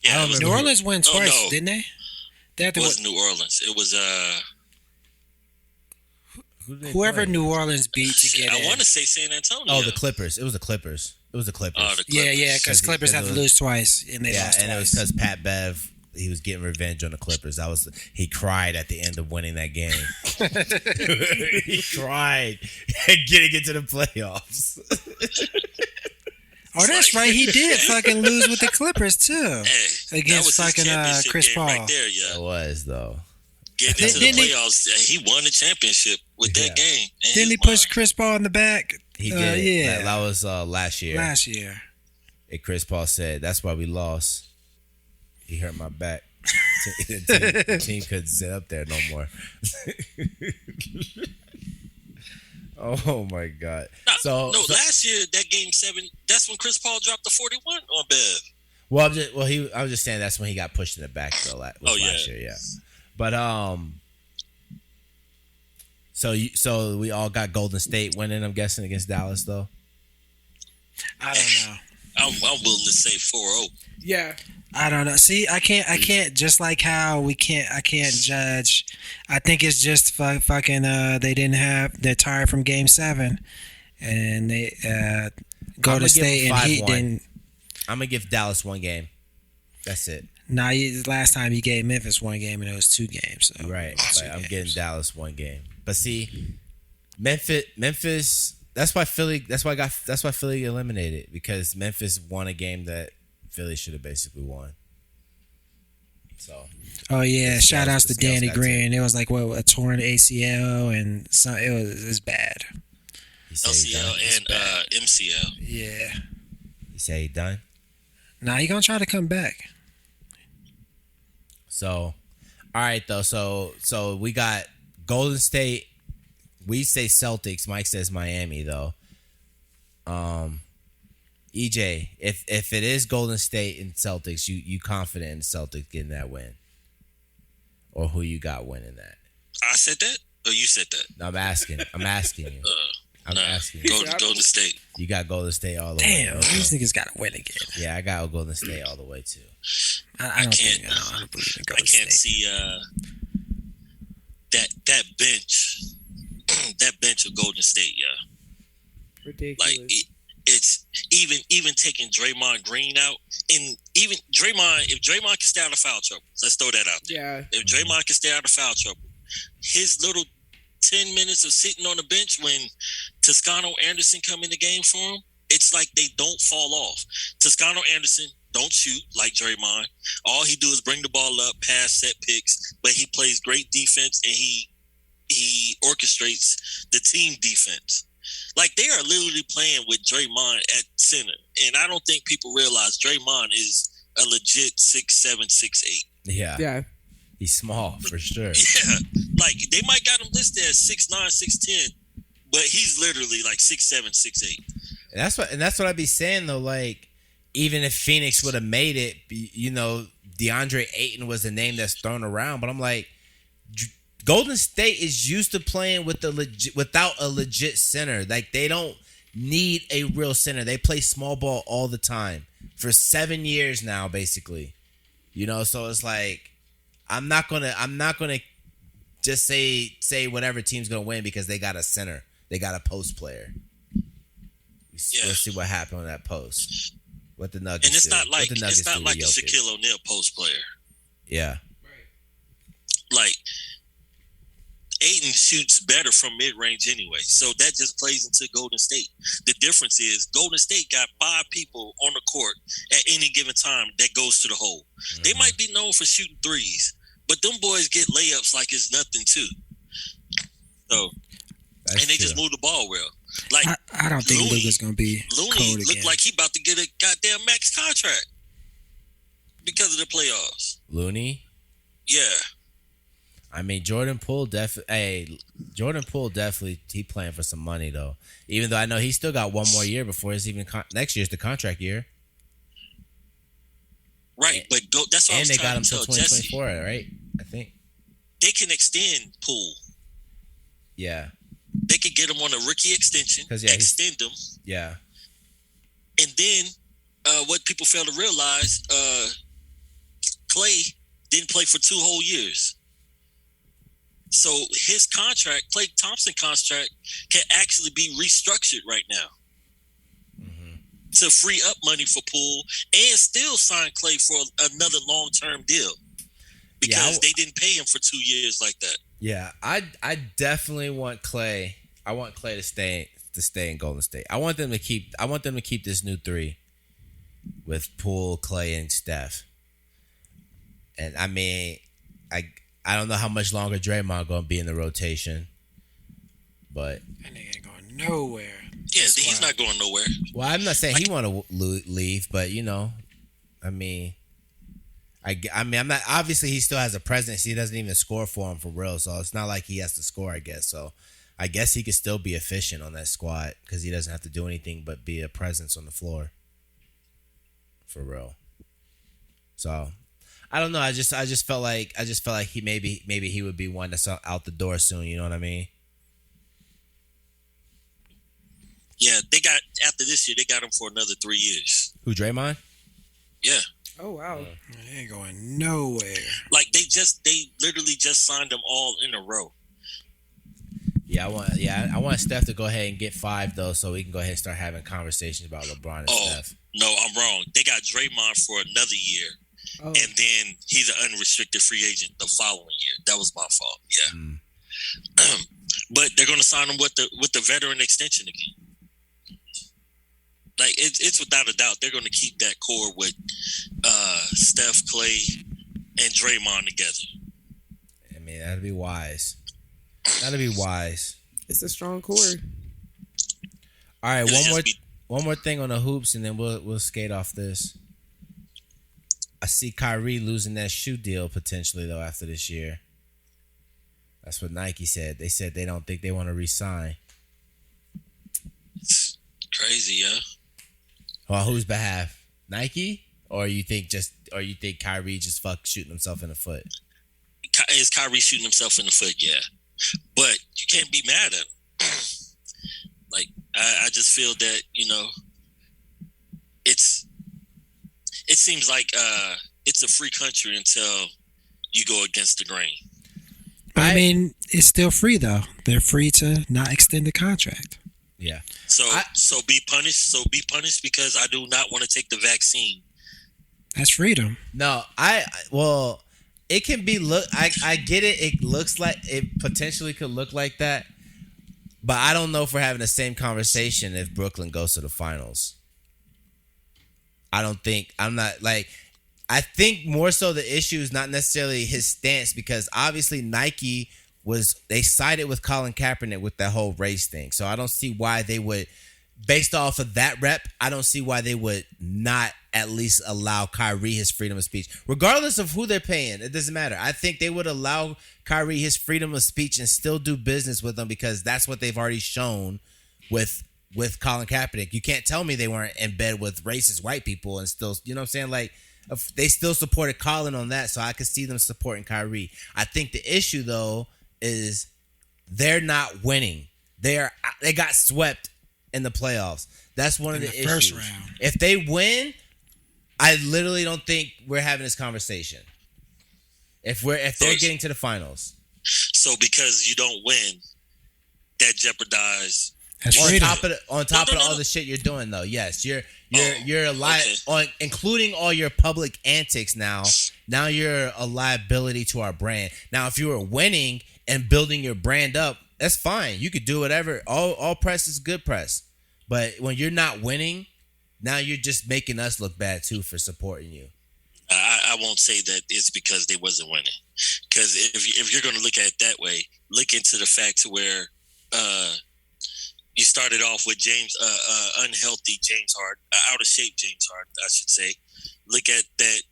Yeah, it was New Orleans won twice, no. didn't they? They had It to was New Orleans. It was Who did they whoever play? New Orleans beat to get I in. want to say San Antonio. Oh, the Clippers. It was the Clippers. Oh, the Clippers. Yeah, because Clippers had to Because it was- lose twice, and they lost and it was twice. because Pat Bev, he was getting revenge on the Clippers. He cried at the end of winning that game. He cried getting into the playoffs. Oh, that's right. He did fucking lose with the Clippers too Hey, against that was his fucking championship Chris game Paul. right there, It yeah. was though. Getting into the Didn't he- playoffs, he won the championship with that game. in Didn't he his push mind. Chris Paul in the back? He did. Yeah, That was last year. last year. And Chris Paul said, "That's why we lost. He hurt my back. The team couldn't sit up there no more." Oh my God! Last year that game 7, that's when Chris Paul dropped the 41 on Bev. Well, I was just saying that's when he got pushed in the back though. Last year, yeah. But so we all got Golden State winning. I'm guessing against Dallas though. I don't know. I'm willing to say 4-0. Yeah. I don't know. See, I can't. Just like how I can't judge. I think it's just fucking. They're tired from Game 7, and they go to State and Heat didn't. I'm gonna give Dallas 1 game. That's it. Nah, last time you gave Memphis 1 game, and it was 2 games. So right. I'm getting Dallas 1 game. But see, Memphis. That's why Philly eliminated, because Memphis won a game that Philly should have basically won. So. Oh yeah! Shout outs to Danny Green. It was like a torn ACL and it was bad. LCL and MCL. Yeah. You say he done? Nah, he gonna try to come back. So, all right though. So we got Golden State. We say Celtics. Mike says Miami though. EJ, if it is Golden State and Celtics, you confident in the Celtics getting that win, or who you got winning that? I said that, or you said that? No, I'm asking you. I'm asking you. Golden State. You got Golden State all the way. Damn, these niggas gotta win again. Yeah, I got Golden State all the way too. I don't believe in Golden State. I can't see that bench. That bench of Golden State, yeah. Ridiculous. Like it's even taking Draymond Green out, and even Draymond, if Draymond can stay out of foul trouble, let's throw that out there. Yeah. If Draymond can stay out of foul trouble, his little 10 minutes of sitting on the bench when Toscano Anderson come in the game for him, it's like they don't fall off. Toscano Anderson don't shoot like Draymond. All he do is bring the ball up, pass, set picks, but he plays great defense, and he orchestrates the team defense. Like, they are literally playing with Draymond at center, and I don't think people realize Draymond is a legit 6'7", 6'8". Yeah. He's small for sure. Yeah, like they might got him listed as 6'9", 6'10", but he's literally like 6'7", 6'8". And that's what I'd be saying though. Like, even if Phoenix would have made it, DeAndre Ayton was the name that's thrown around, but I'm like, Golden State is used to playing without a legit center. Like, they don't need a real center. They play small ball all the time for 7 years now, basically. So it's like, I'm not gonna just say whatever team's gonna win because they got a center. They got a post player. We'll see what happened on that post. What the Nuggets and it's do. not like the a Shaquille O'Neal post player. Yeah. Like, Ayton shoots better from mid-range anyway, so that just plays into Golden State. The difference is Golden State got 5 people on the court at any given time that goes to the hole. Mm-hmm. They might be known for shooting threes, but them boys get layups like it's nothing too. So, they just move the ball well. Like, I don't think Luka's gonna be Looney cold looked again. like he about to get a goddamn max contract because of the playoffs. Looney? Yeah. I mean, Jordan Poole definitely. He playing for some money though. Even though I know he still got 1 more year before it's even next year's the contract year. Right, but that's what I was they got trying him to till tell Jesse. 2024, right? I think They can extend Poole. Yeah. They could get him on a rookie extension, extend him. Yeah. And then what people fail to realize, Clay didn't play for 2 whole years. So his contract, Klay Thompson contract, can actually be restructured right now to free up money for Poole and still sign Klay for another long-term deal because they didn't pay him for 2 years like that. Yeah, I definitely want Klay. I want Klay to stay in Golden State. I want them to keep this new 3 with Poole, Klay, and Steph. And I mean, I don't know how much longer Draymond gonna be in the rotation, but that nigga ain't going nowhere. Yeah, he's He's not going nowhere. Well, I'm not saying he want to leave, but I mean, I'm not. Obviously, he still has a presence. He doesn't even score for him for real, so it's not like he has to score. I guess so. I guess he could still be efficient on that squad because he doesn't have to do anything but be a presence on the floor. For real. So, I don't know. I just felt like he maybe he would be one that's out the door soon. You know what I mean? Yeah, they got after this year. They got him for another 3 years. Who, Draymond? Yeah. Oh wow. They ain't going nowhere. Like they literally just signed them all in a row. Yeah, I want Steph to go ahead and get 5 though, so we can go ahead and start having conversations about LeBron and Steph. No, I'm wrong. They got Draymond for another year, and then he's an unrestricted free agent the following year. That was my fault. Yeah, but they're going to sign him with the veteran extension again. Like it's without a doubt they're going to keep that core with Steph, Clay, and Draymond together. I mean, that'd be wise. That'd be wise. It's a strong core. All right, one more thing on the hoops, and then we'll skate off this. I see Kyrie losing that shoe deal potentially though after this year. That's what Nike said. They said they don't think they want to re-sign. It's crazy, yeah. On whose behalf? Nike? Or you think Kyrie just shooting himself in the foot? Is Kyrie shooting himself in the foot? Yeah. But you can't be mad at him. Like, I just feel that, it seems like it's a free country until you go against the grain. I mean, it's still free, though. They're free to not extend the contract. Yeah. So be punished. So be punished because I do not want to take the vaccine. That's freedom. No, it can be I get it. It looks like it potentially could look like that, but I don't know if we're having the same conversation if Brooklyn goes to the finals. I think more so the issue is not necessarily his stance because obviously Nike they sided with Colin Kaepernick with that whole race thing. So I don't see why they would, based off of that rep, I don't see why they would not at least allow Kyrie his freedom of speech. Regardless of who they're paying, it doesn't matter. I think they would allow Kyrie his freedom of speech and still do business with him because that's what they've already shown with Colin Kaepernick. You can't tell me they weren't in bed with racist white people and still, you know what I'm saying? Like, they still supported Colin on that, so I could see them supporting Kyrie. I think the issue, though, is they're not winning. They got swept in the playoffs. That's one of the issues. First round. If they win, I literally don't think we're having this conversation. If they're getting to the finals. So because you don't win, that jeopardizes. On top of all the shit you're doing, though, yes, you're a including all your public antics now. Now you're a liability to our brand. Now, if you were winning and building your brand up, that's fine. You could do whatever. All press is good press. But when you're not winning, now you're just making us look bad too for supporting you. I won't say that it's because they wasn't winning. Because if you're going to look at it that way, look into the fact to where you started off with unhealthy James Harden, out of shape James Harden, I should say. Look at that.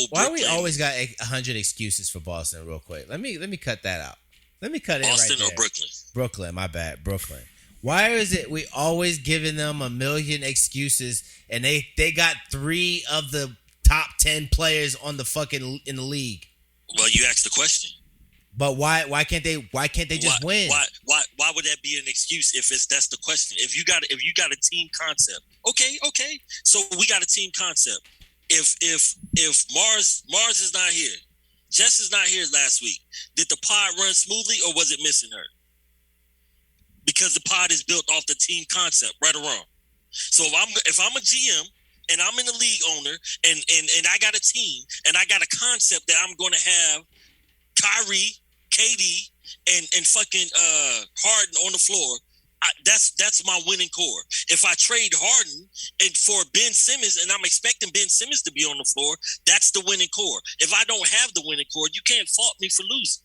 Why we always got 100 excuses for Boston? Real quick, let me cut that out. Let me cut it right there. Boston or Brooklyn? Brooklyn, my bad, Brooklyn. Why is it we always giving them a million excuses and they got 3 of the top 10 players on the fucking in the league? Well, you asked the question. But why can't they just win? Why would that be an excuse if that's the question? If you got a team concept, okay. So we got a team concept. If Mars is not here, Jess is not here last week. Did the pod run smoothly or was it missing her? Because the pod is built off the team concept, right or wrong. So if I'm a GM and I'm in the league owner and I got a team and I got a concept that I'm going to have Kyrie, KD, and fucking Harden on the floor, that's my winning core. If I trade Harden and for Ben Simmons and I'm expecting Ben Simmons to be on the floor, that's the winning core. If I don't have the winning core, you can't fault me for losing.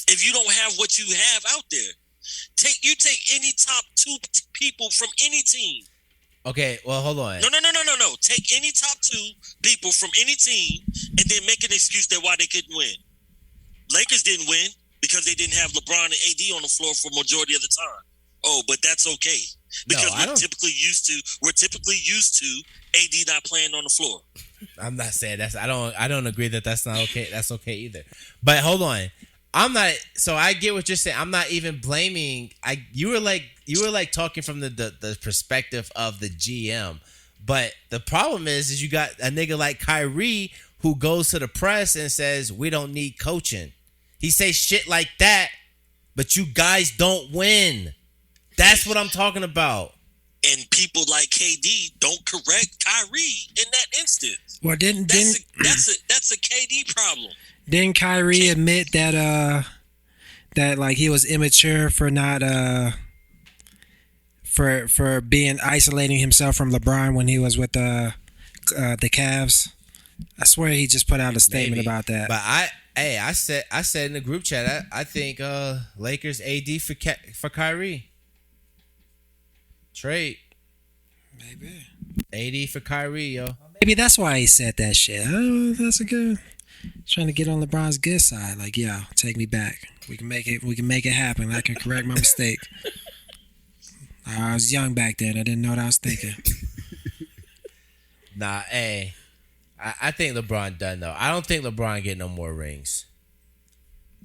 If you don't have what you have out there, take any top two people from any team. Okay, well, hold on. No. Take any top two people from any team and then make an excuse that why they couldn't win. Lakers didn't win because they didn't have LeBron and AD on the floor for majority of the time. Oh, but that's okay because we're typically used to AD not playing on the floor. I'm not saying that's. I don't agree that that's not okay. That's okay either. But hold on. I'm not. So I get what you're saying. I'm not even blaming. You were like talking from the perspective of the GM. But the problem is you got a nigga like Kyrie who goes to the press and says we don't need coaching. He says shit like that, but you guys don't win. That's what I'm talking about. And people like KD don't correct Kyrie in that instance. Well, that's a KD problem. Didn't Kyrie admit that like he was immature for not for being isolating himself from LeBron when he was with the Cavs? I swear he just put out a statement about that. But I said in the group chat I think Lakers AD for Kyrie. Trade. Maybe. AD for Kyrie, yo. Maybe that's why he said that shit. Oh, that's a good. Trying to get on LeBron's good side. Like, yeah, take me back. We can make it happen. I can correct my mistake. I was young back then. I didn't know what I was thinking. Nah, hey. I think LeBron done though. I don't think LeBron get no more rings.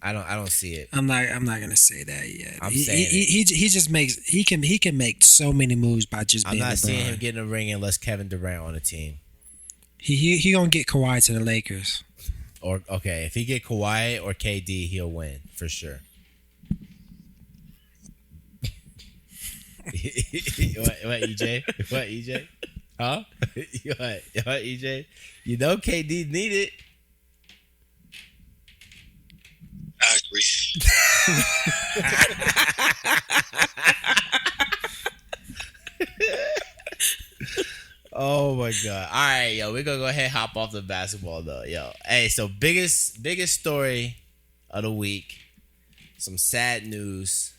I don't see it. I'm not gonna say that yet. He just makes he can make so many moves by just being LeBron. I'm not seeing him getting a ring unless Kevin Durant on the team. He gonna get Kawhi to the Lakers. Or okay, if he get Kawhi or KD, he'll win for sure. What EJ? What EJ? Huh? What EJ? You know KD need it. I agree. Oh my god! All right, yo, we're gonna go ahead and hop off the basketball though, yo. Hey, so biggest story of the week, some sad news.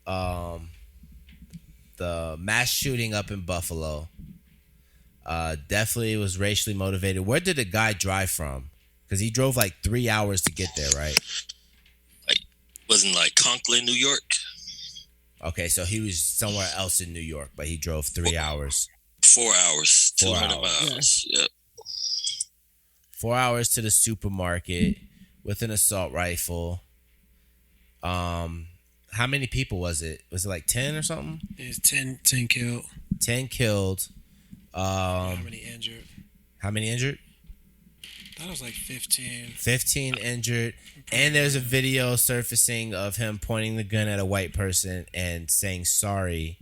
The mass shooting up in Buffalo. Definitely was racially motivated. Where did the guy drive from? Because he drove like 3 hours to get there, right? Like, wasn't like Conklin, New York? Okay, so he was somewhere else in New York, but he drove 3 hours. 4 hours, 200 miles. Yeah. Yep. 4 hours to the supermarket with an assault rifle. How many people was it? Was it like 10 or something? It's 10 killed. 10 killed. How many injured? How many injured? That was like 15. 15 injured. And there's a video surfacing of him pointing the gun at a white person and saying sorry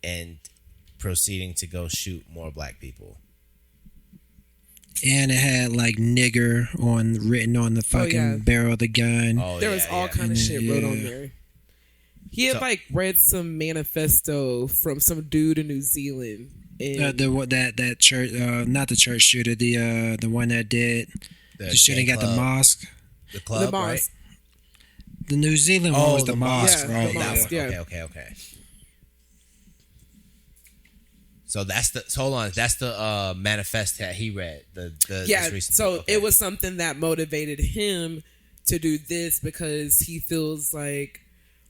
and proceeding to go shoot more black people. And it had like nigger written on the fucking barrel of the gun. Oh, there was all kind of shit wrote on there. He had read some manifesto from some dude in New Zealand. That church, not the church shooter, the one that did the shooting at the mosque. The club, the mosque. Right? The New Zealand one was the mosque, yeah, right? The mosque, yeah. Okay. So hold on. That's the manifest that he read. It was something that motivated him to do this because he feels like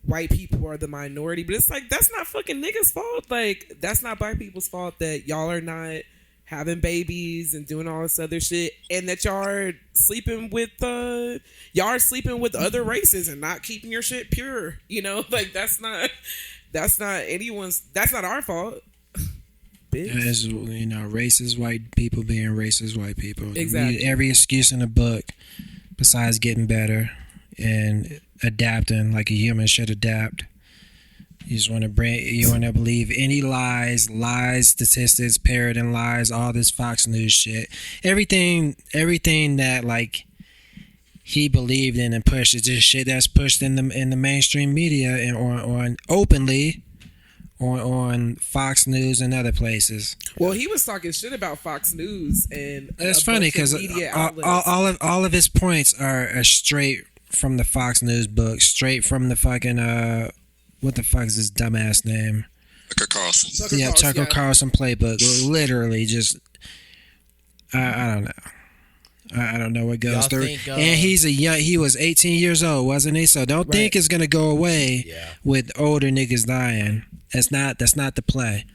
white people are the minority, but it's like that's not fucking niggas' fault. Like that's not black people's fault that y'all are not having babies and doing all this other shit, and that y'all are sleeping with other races and not keeping your shit pure. You know, like that's not our fault. As you know, racist white people being racist white people. Exactly. Every excuse in the book, besides getting better and adapting like a human should adapt. You want to believe any lies, statistics, parroting lies, all this Fox News shit. Everything that like he believed in and pushed is just shit that's pushed in the mainstream media and on openly on Fox News and other places. Well, he was talking shit about Fox News and it's funny because all of his points are straight from the Fox News book, straight from the fucking what the fuck is his dumbass name? Tucker Carlson. Tucker Carlson playbook. Literally, just I don't know. I don't know what goes Y'all through. think, And he was 18 years old, wasn't he? So don't think it's gonna go away with older niggas dying. That's not the play.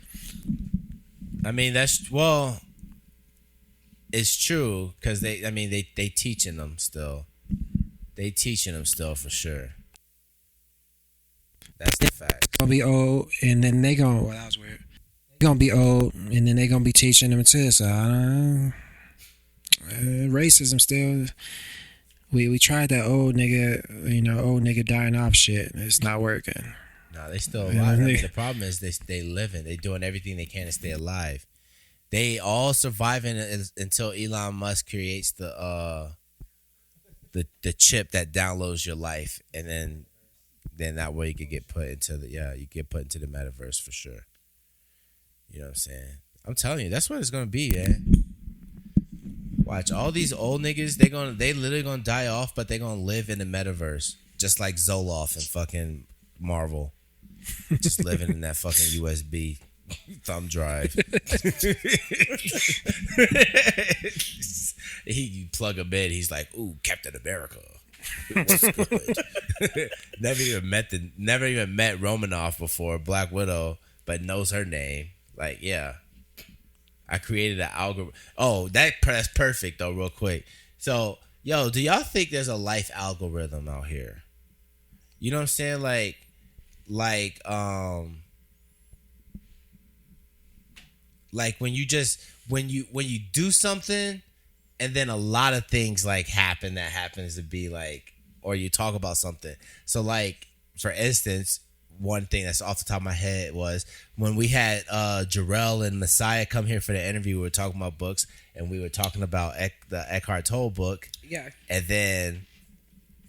I mean, it's true because they teaching them still. They teaching them still for sure. That's the fact. Gonna be old, and then they gonna. Well, that was weird. They gonna be old, and then they gonna be teaching them too. So I don't know. Racism still. We tried that old nigga dying off shit. It's not working. No, they still alive. I mean, the problem is they living. They doing everything they can to stay alive. They all surviving until Elon Musk creates the chip that downloads your life, and then that way you could get put into the metaverse for sure. You know what I'm saying? I'm telling you, that's what it's gonna be, man. Watch all these old niggas. They literally gonna die off, but they gonna live in the metaverse, just like Zoloft and fucking Marvel, just living in that fucking USB thumb drive. He plug him in. He's like, "Ooh, Captain America, what's good?" never even met Romanoff before, Black Widow, but knows her name. Like, yeah. I created an algorithm. Oh, that's perfect though. Real quick. So, yo, do y'all think there's a life algorithm out here? You know what I'm saying? Like when you do something, and then a lot of things like happen that happens to be like, or you talk about something. So, like for instance, one thing that's off the top of my head was when we had Jarrell and Messiah come here for the interview. We were talking about books, and we were talking about the Eckhart Tolle book. Yeah. And then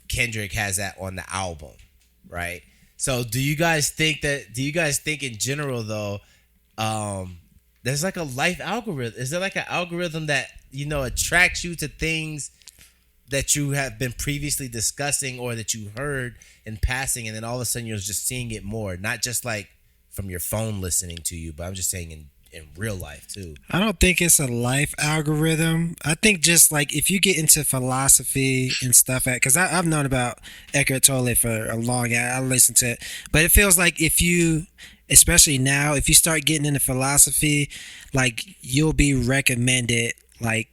Kendrick has that on the album, right? So do you guys think in general though, there's like a life algorithm? Is there like an algorithm that, attracts you to things that you have been previously discussing or that you heard in passing, and then all of a sudden you're just seeing it more, not just like from your phone listening to you, but I'm just saying in real life too? I don't think it's a life algorithm. I think just like if you get into philosophy and stuff, because I've known about Eckhart Tolle for a long time. I listen to it, but it feels like if you, especially now, if you start getting into philosophy, like you'll be recommended like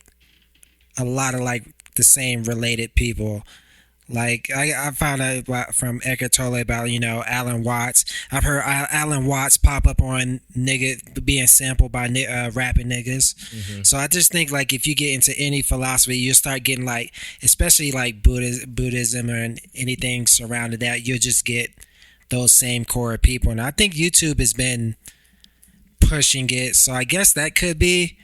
a lot of like the same related people. Like I found out from Eckhart Tolle about Alan Watts. I've heard Alan Watts pop up on nigga being sampled by rapping niggas. Mm-hmm. So I just think like if you get into any philosophy, you start getting like, especially like Buddhism or anything surrounding that, you'll just get those same core people. And I think YouTube has been pushing it. So I guess that could be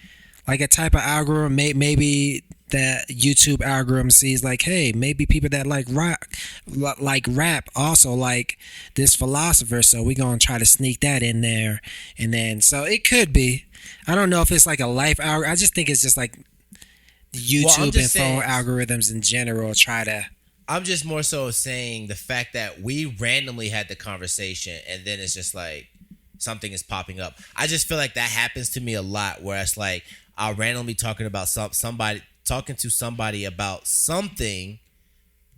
like a type of algorithm. Maybe that YouTube algorithm sees like, hey, maybe people that like rap also like this philosopher, so we're gonna try to sneak that in there. And then so it could be, I don't know if it's like a life algorithm. I just think it's just like YouTube and phone algorithms in general try to. I'm just more so saying the fact that we randomly had the conversation and then it's just like something is popping up. I just feel like that happens to me a lot, where it's like I'll randomly talking to somebody about something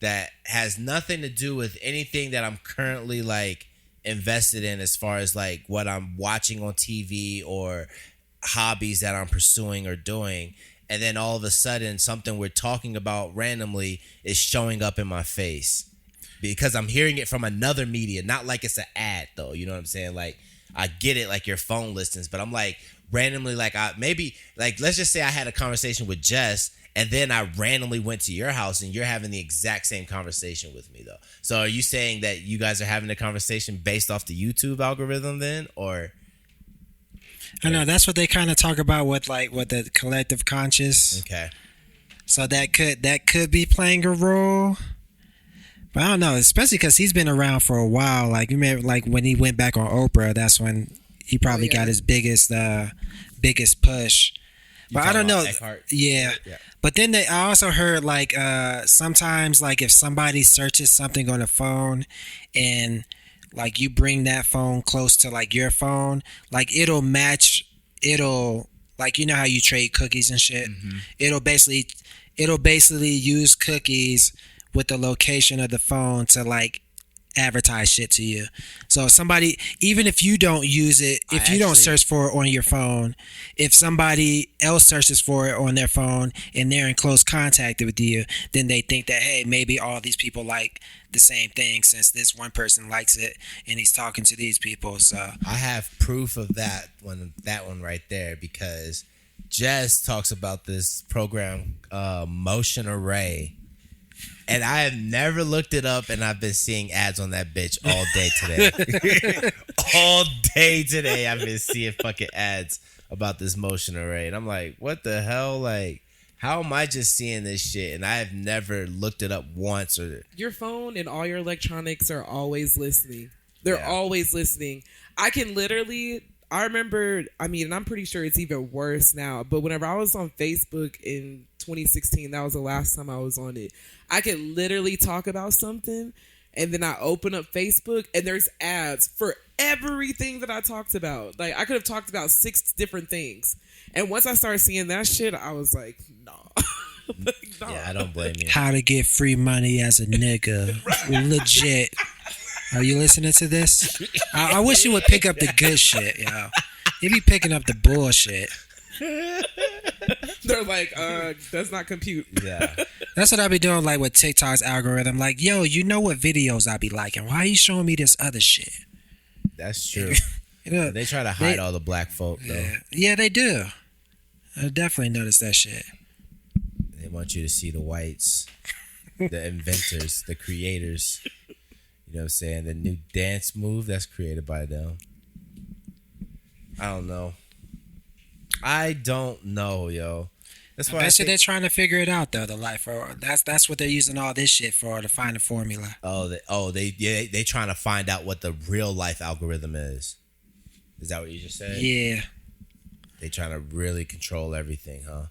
that has nothing to do with anything that I'm currently like invested in, as far as like what I'm watching on TV or hobbies that I'm pursuing or doing. And then all of a sudden something we're talking about randomly is showing up in my face because I'm hearing it from another media. Not like it's an ad though. You know what I'm saying? Like I get it, like your phone listens, but I'm like randomly, like let's just say I had a conversation with Jess, and then I randomly went to your house and you're having the exact same conversation with me though. So are you saying that you guys are having a conversation based off the YouTube algorithm then, or? I know that's what they kind of talk about with the collective conscious. Okay. So that could be playing a role. But I don't know, especially because he's been around for a while. Like, you remember, like when he went back on Oprah, that's when he probably got his biggest push. But I don't know. Yeah. But then I also heard like sometimes like if somebody searches something on the phone and like you bring that phone close to like your phone, like it'll match. It'll like you know how you trade cookies and shit. It'll basically use cookies with the location of the phone to like advertise shit to you. So somebody, even if you don't use it, if you don't search for it on your phone, if somebody else searches for it on their phone and they're in close contact with you, then they think that, hey, maybe all these people like the same thing since this one person likes it and he's talking to these people. So I have proof of that one right there, because Jess talks about this program, Motion Array. And I have never looked it up, and I've been seeing ads on that bitch all day today. All day today, I've been seeing fucking ads about this Motion Array. And I'm like, what the hell? Like, how am I just seeing this shit? And I have never looked it up once. Or Your phone and all your electronics are always listening. They're always listening. I remember, and I'm pretty sure it's even worse now, but whenever I was on Facebook in 2016, that was the last time I was on it, I could literally talk about something, and then I open up Facebook, and there's ads for everything that I talked about. Like, I could have talked about 6 different things. And once I started seeing that shit, I was like, no. Nah. yeah, I don't blame you. how to get free money as a nigga. Legit. Are you listening to this? I wish you would pick up the good shit, yo. You be picking up the bullshit. They're like, does not compute. Yeah. That's what I be doing, like with TikTok's algorithm. Like, yo, you know what videos I be liking? Why are you showing me this other shit? That's true. You know, They try to hide all the black folk, though. yeah, they do. I definitely noticed that shit. They want you to see the whites, the inventors, the creators. You know what I'm saying? The new dance move that's created by them. I don't know, yo. That's why I bet you they're trying to figure it out though. The life, or that's what they're using all this shit for, to find a formula. They trying to find out what the real life algorithm is. Is that what you just said? Yeah. They trying to really control everything, huh?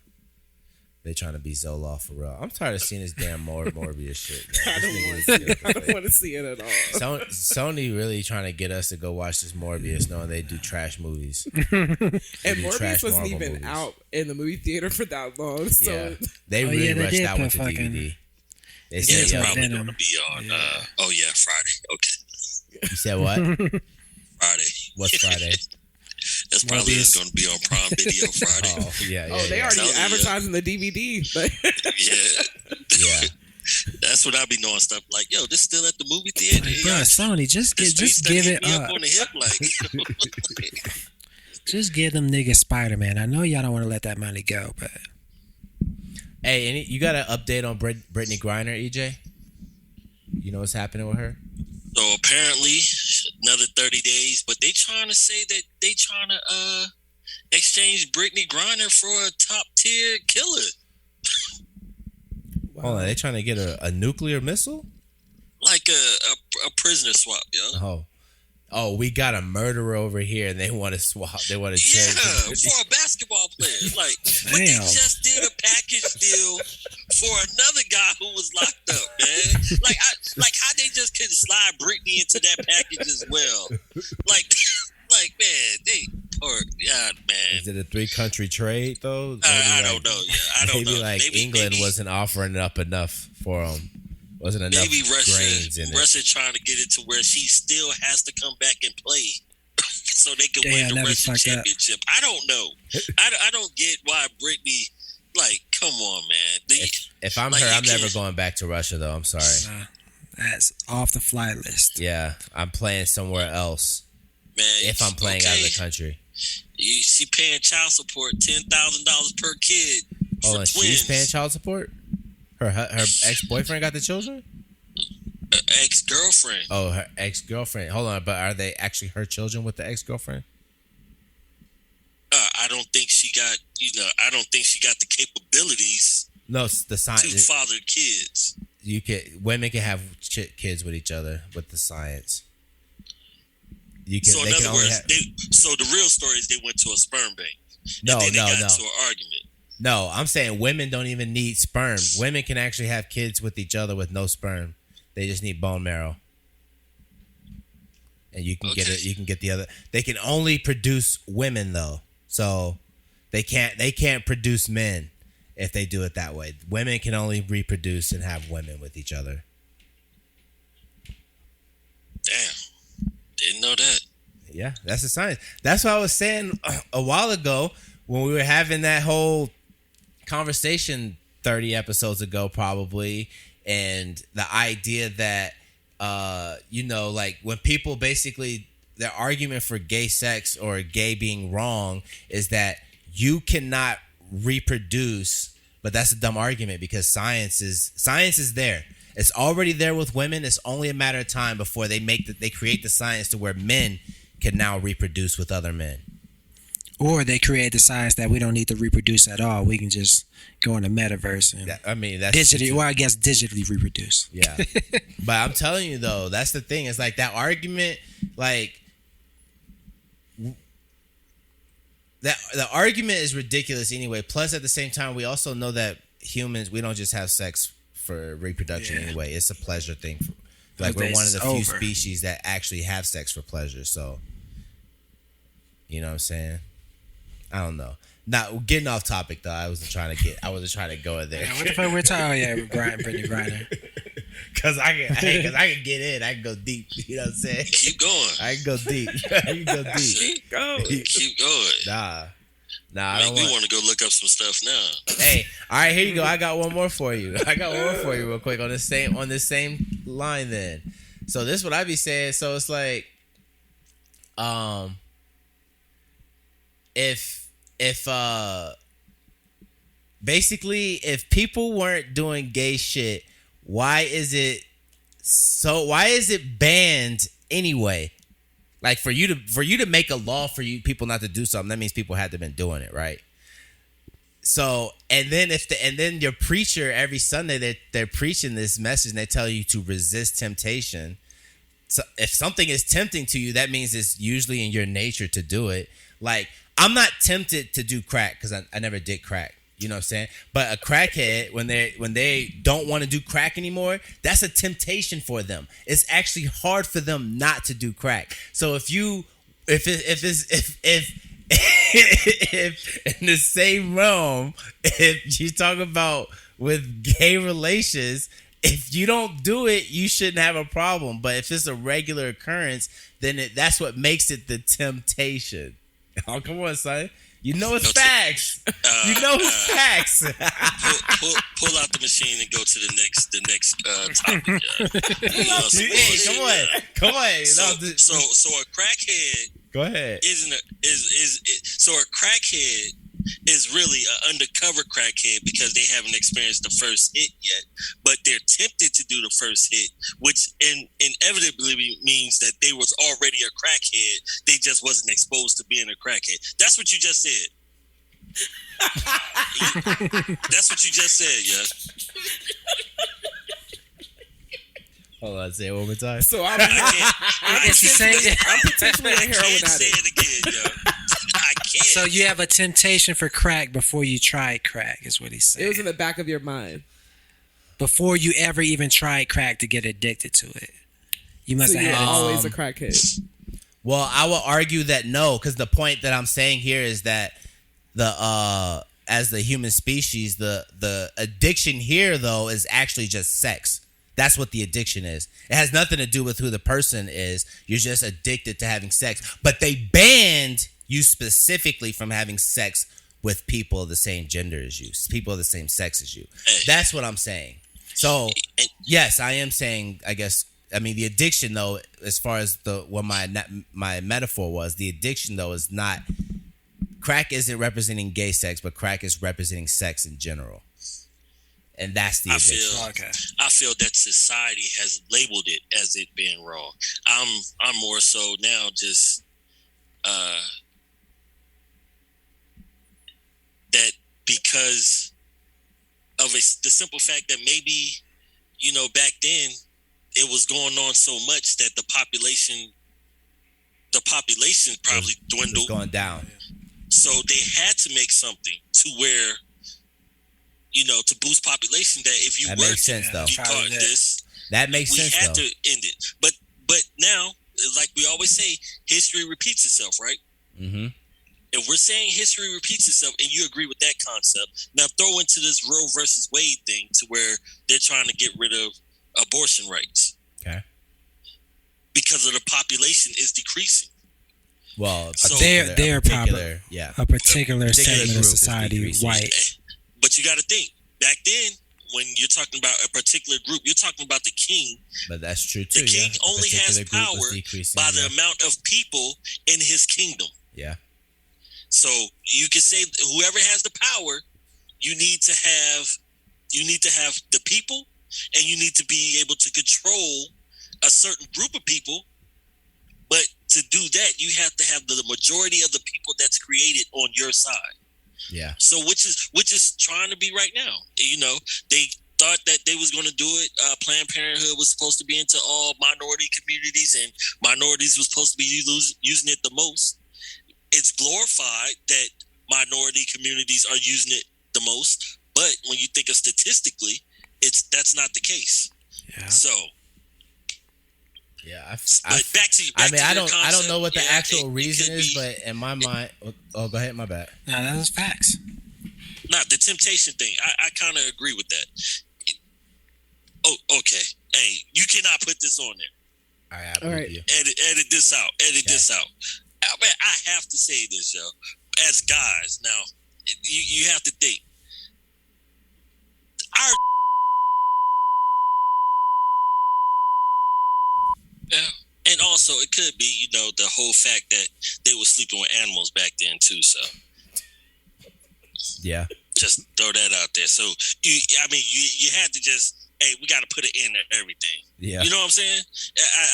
They trying to be Zoloft for real. I'm tired of seeing this damn Morbius shit. I don't want to see it at all. Sony really trying to get us to go watch this Morbius, knowing they do trash movies. And Morbius wasn't even movies. out in the movie theater for that long. So Yeah, they really rushed that one to DVD. They Yeah, said, it's yo, probably Venom. going to be on. Friday. Okay, you said what? Friday. What's Friday? That's probably Morbius. going to be on Prime Video Friday. Oh, yeah. they already Telling you. advertising the DVD. Yeah, Yeah. that's what I be knowing stuff like. Yo, this still at the movie theater. Like, bro, Sony, just give it me up. on the hip, like. Just give them niggas Spider-Man. I know y'all don't want to let that money go, but Hey, you got an update on Brittany Griner, EJ? You know what's happening with her? So apparently, another 30 days, but they trying to say that they trying to exchange Brittany Griner for a top tier killer. Hold on, they trying to get a nuclear missile? Like a prisoner swap, yo. Oh, we got a murderer over here, and they want to swap. They want to Yeah, trade. for a basketball player. Like, but they Damn. just did a package deal for another guy who was locked up, man. Like how they just couldn't slide Brittany into that package as well. Like, man. Is it a 3-country trade though? I don't know. Yeah, I don't know. Maybe like England wasn't offering up enough for them. Wasn't enough Maybe grains in it. Russia trying to get it to where she still has to come back and play, so they can win the that'd be Russian fucked up. championship. I don't know. I don't get why Brittany. Like, come on, man. If I'm like, her, you I'm never can't- going back to Russia though. I'm sorry. that's off the fly list. Yeah, I'm playing somewhere else. Man, If I'm playing out of okay. the country. She paying child support $10,000 per kid. Hold for on, twins. she's paying child support? Her ex-boyfriend got the children? Ex-girlfriend. Oh, her ex-girlfriend. Hold on, but are they actually her children with the ex-girlfriend? I don't think she got. I don't think she got the capabilities No, it's the to science. father kids. Women can have kids with each other with the science. You can. So in They can other only words, have, so the real story is they went to a sperm bank. No, and then they no, got no. into an argument. No, I'm saying women don't even need sperm. Women can actually have kids with each other with no sperm. They just need bone marrow. and you can get it. You can get the other. They can only produce women though, so they can't produce men if they do it that way. Women can only reproduce and have women with each other. Damn, didn't know that. Yeah, that's the science. That's what I was saying a while ago when we were having that whole conversation 30 episodes ago, probably, and the idea that, like when people basically, their argument for gay sex or gay being wrong is that you cannot reproduce, but that's a dumb argument because science is there. It's already there with women. It's only a matter of time before they create the science to where men can now reproduce with other men. Or they create the science that we don't need to reproduce at all. We can just go in the metaverse and That's digitally, well, I guess digitally reproduce. Yeah. But I'm telling you though, that's the thing. It's like that argument, like that the argument is ridiculous anyway. Plus at the same time, we also know that humans, we don't just have sex for reproduction anyway. It's a pleasure thing. Like we're one of the few species that actually have sex for pleasure. So, you know what I'm saying? I don't know. Not getting off topic though. I wasn't trying to go in there. Yeah, what the fuck we're talking? Oh yeah, Brittany Griner. Cause I can get in. I can go deep. You know what I'm saying? Keep going. I can go deep. You can go deep. Keep going. Keep going. Nah. I Make don't me want to go look up some stuff now. Hey, all right, here you go. I got one more for you. Real quick on this same line. Then, so this is what I be saying. So it's like, if basically if people weren't doing gay shit, why is it banned anyway? Like for you to make a law for you people not to do something, that means people had to been doing it, right? So and then your preacher every Sunday they're preaching this message and they tell you to resist temptation. So if something is tempting to you, that means it's usually in your nature to do it. Like I'm not tempted to do crack because I never did crack. You know what I'm saying? But a crackhead, when they don't want to do crack anymore, that's a temptation for them. It's actually hard for them not to do crack. So if in the same realm, if you talk about with gay relations, if you don't do it, you shouldn't have a problem. But if it's a regular occurrence, then that's what makes it the temptation. Oh, come on, son. You know it's facts. Facts. Pull out the machine and go to the next topic. Come on. So a crackhead. Go ahead. So a crackhead is really an undercover crackhead because they haven't experienced the first hit yet, but they're tempted to do the first hit, which inevitably means that they was already a crackhead. They just wasn't exposed to being a crackhead. That's what you just said. That's what you just said, yeah. Hold on, say it one more time. So I'm It's the same. I'm potentially a heroin Say addict. it again, yo. I can't. So you have a temptation for crack before you tried crack, is what he's saying. It was in the back of your mind. Before you ever even tried crack to get addicted to it. You must So have you're had always a crackhead. Well, I will argue that no, because the point that I'm saying here is that as the human species, the addiction here though is actually just sex. That's what the addiction is. It has nothing to do with who the person is. You're just addicted to having sex. But they banned you specifically from having sex with people of the same gender as you, people of the same sex as you. That's what I'm saying. So, yes, I am saying, I guess, I mean, the addiction, though, as far as what my metaphor was, the addiction, though, is not, crack isn't representing gay sex, but crack is representing sex in general. And that's the addiction. I feel that society has labeled it as it being wrong. I'm more so now just that because of the simple fact that maybe, back then it was going on so much that the population probably dwindled. It's going down. So they had to make something to where, to boost population, that if you that were makes sense, to though. be caught in this, that makes sense, we had though. to end it. But now, like we always say, history repeats itself, right? Mm-hmm. If we're saying history repeats itself, and you agree with that concept, now throw into this Roe versus Wade thing to where they're trying to get rid of abortion rights. Okay. Because of the population is decreasing. Well, So they're a particular, yeah, a particular segment group of is society, decreasing. white. But you got to think, back then, when you're talking about a particular group, you're talking about the king. But that's true too. The king yeah. only has power by the yeah. amount of people in his kingdom. Yeah. So you can say whoever has the power, you need to have the people, and you need to be able to control a certain group of people. But to do that, you have to have the majority of the people that's created on your side. Yeah. So which is trying to be right now. You know, they thought that they was going to do it. Planned Parenthood was supposed to be into all minority communities, and minorities was supposed to be using it the most. It's glorified that minority communities are using it the most, but when you think of statistically, that's not the case. Yeah. So. Yeah, but back to I your don't concept, know what the actual it reason could is, be, but in my mind, go ahead, my bad. No, that's facts. Not the temptation thing. I kind of agree with that. Oh, okay. Hey, you cannot put this on there. All right, you. Edit this out. This out. I have to say this, yo. As guys, now you have to think. Our and also it could be, you know, the whole fact that they were sleeping with animals back then too. So yeah, just throw that out there. So you had to just, hey, we got to put it in everything. Yeah, you know what I'm saying?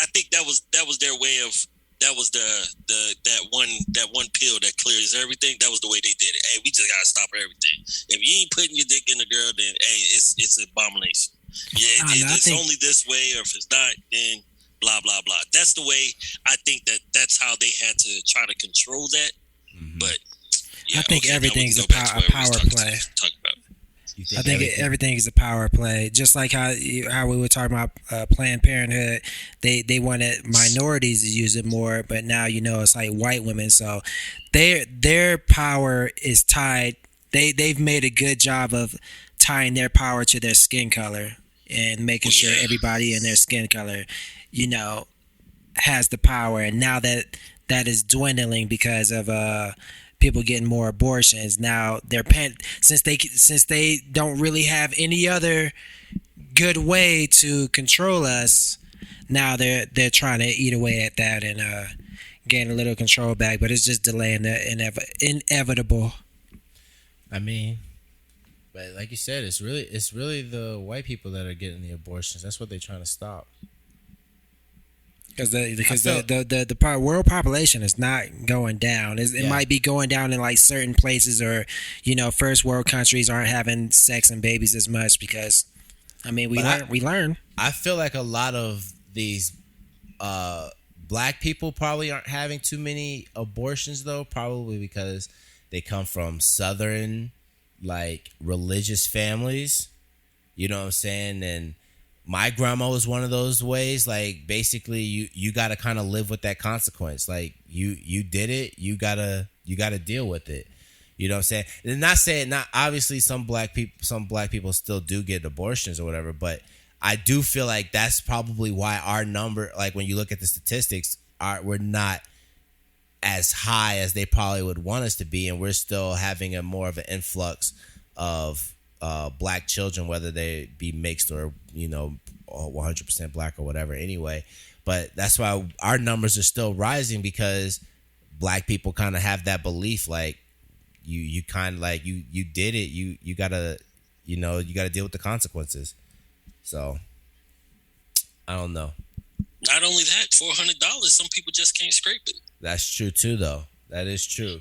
I think that was their way of. That was that one pill that clears everything. That was the way they did it. Hey, we just gotta stop everything. If you ain't putting your dick in the girl, then hey, it's an abomination. Yeah, it's only this way, or if it's not, then blah blah blah. That's the way I think that's how they had to try to control that. Mm-hmm. But yeah, I think everything's a power play. Talk about. I think everything is a power play. Just like how we were talking about Planned Parenthood, they wanted minorities to use it more, but now it's like white women. So their power is tied. They've made a good job of tying their power to their skin color and making sure everybody in their skin color, has the power. And now that is dwindling because of people getting more abortions. Now since they don't really have any other good way to control us. Now they're trying to eat away at that and gain a little control back, but it's just delaying the inevitable. I mean, but like you said, it's really the white people that are getting the abortions. That's what they're trying to stop. Because the world population is not going down. It might be going down in like certain places, or first world countries aren't having sex and babies as much because, we learn. I feel like a lot of these black people probably aren't having too many abortions though, probably because they come from southern like religious families. You know what I'm saying? And my grandma was one of those ways. Like basically, you got to kind of live with that consequence. Like you did it, you gotta deal with it. You know what I'm saying? And not obviously some black people still do get abortions or whatever. But I do feel like that's probably why our number, like when you look at the statistics, we're not as high as they probably would want us to be, and we're still having a more of an influx of black children, whether they be mixed or 100% black or whatever anyway. But that's why our numbers are still rising, because black people kind of have that belief, like you kind of like you did it, you gotta deal with the consequences. So I don't know. Not only that, $400, some people just can't scrape it. That's true too, though. That is true.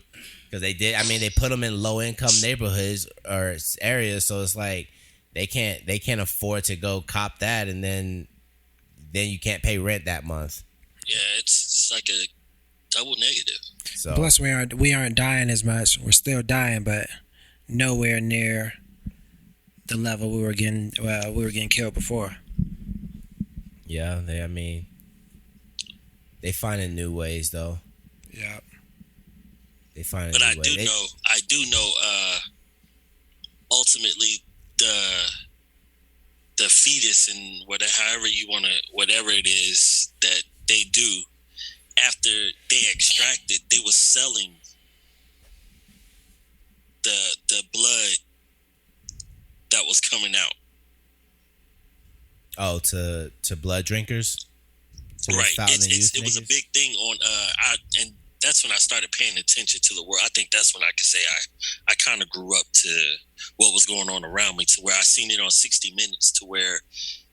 Because they put them in low income neighborhoods or areas, so it's like they can't afford to go cop that, and then you can't pay rent that month. Yeah, it's like a double negative. So plus we aren't dying as much. We're still dying, but nowhere near the level we were getting killed before. Yeah, they They finding new ways though. Yeah. They finding But new I ways. do know. Ultimately, the fetus and whatever, however you want to, whatever it is that they do after they extract it, they was selling the blood that was coming out. Oh, to blood drinkers. To Right. Youth It was a niggas? big thing on and that's when I started paying attention to the world. I think that's when I could say I kind of grew up to what was going on around me, to where I seen it on 60 Minutes, to where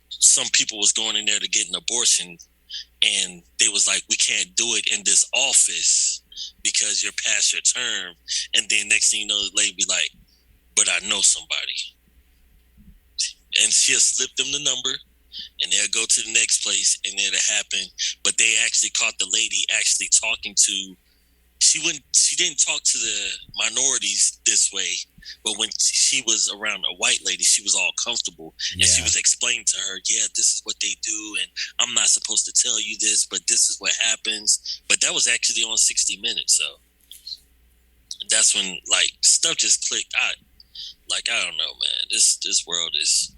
some people was going in there to get an abortion, and they was like, we can't do it in this office because you're past your term. And then next thing you know, the lady be like, but I know somebody. And she'll slip them the number, and they'll go to the next place, and it'll happen. But they actually caught the lady actually talking to. She didn't talk to the minorities this way, but when she was around a white lady, she was all comfortable, and she was explaining to her, yeah, this is what they do, and I'm not supposed to tell you this, but this is what happens. But that was actually on 60 Minutes, so that's when like stuff just clicked. I don't know, man. This world is.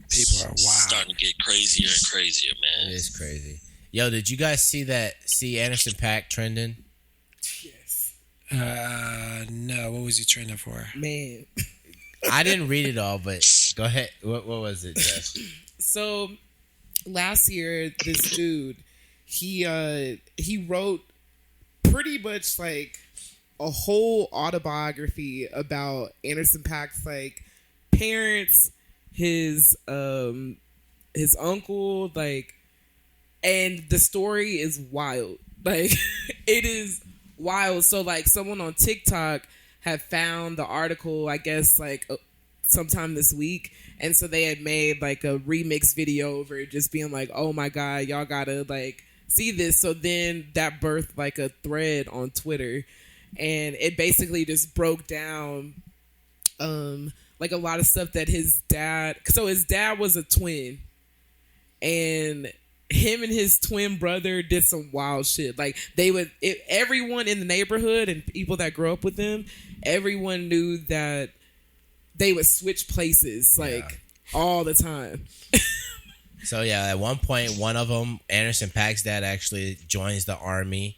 People are wild. Starting to get crazier and crazier, man. It is crazy. Yo, did you guys see Anderson .Paak trending? Yes. No. What was he trending for? Man. I didn't read it all, but go ahead. What was it, Jess? So last year, this dude, he wrote pretty much like a whole autobiography about Anderson .Paak's like parents, his uncle, like, and the story is wild. Like, it is wild. So like someone on TikTok had found the article, I guess like sometime this week, and so they had made like a remix video over it, just being like, oh my god, y'all gotta like see this. So then that birthed like a thread on Twitter, and it basically just broke down like a lot of stuff that his dad was a twin, and him and his twin brother did some wild shit. Like everyone in the neighborhood and people that grew up with them, everyone knew that they would switch places like all the time. So yeah, at one point, one of them, Anderson .Paak's dad, actually joins the army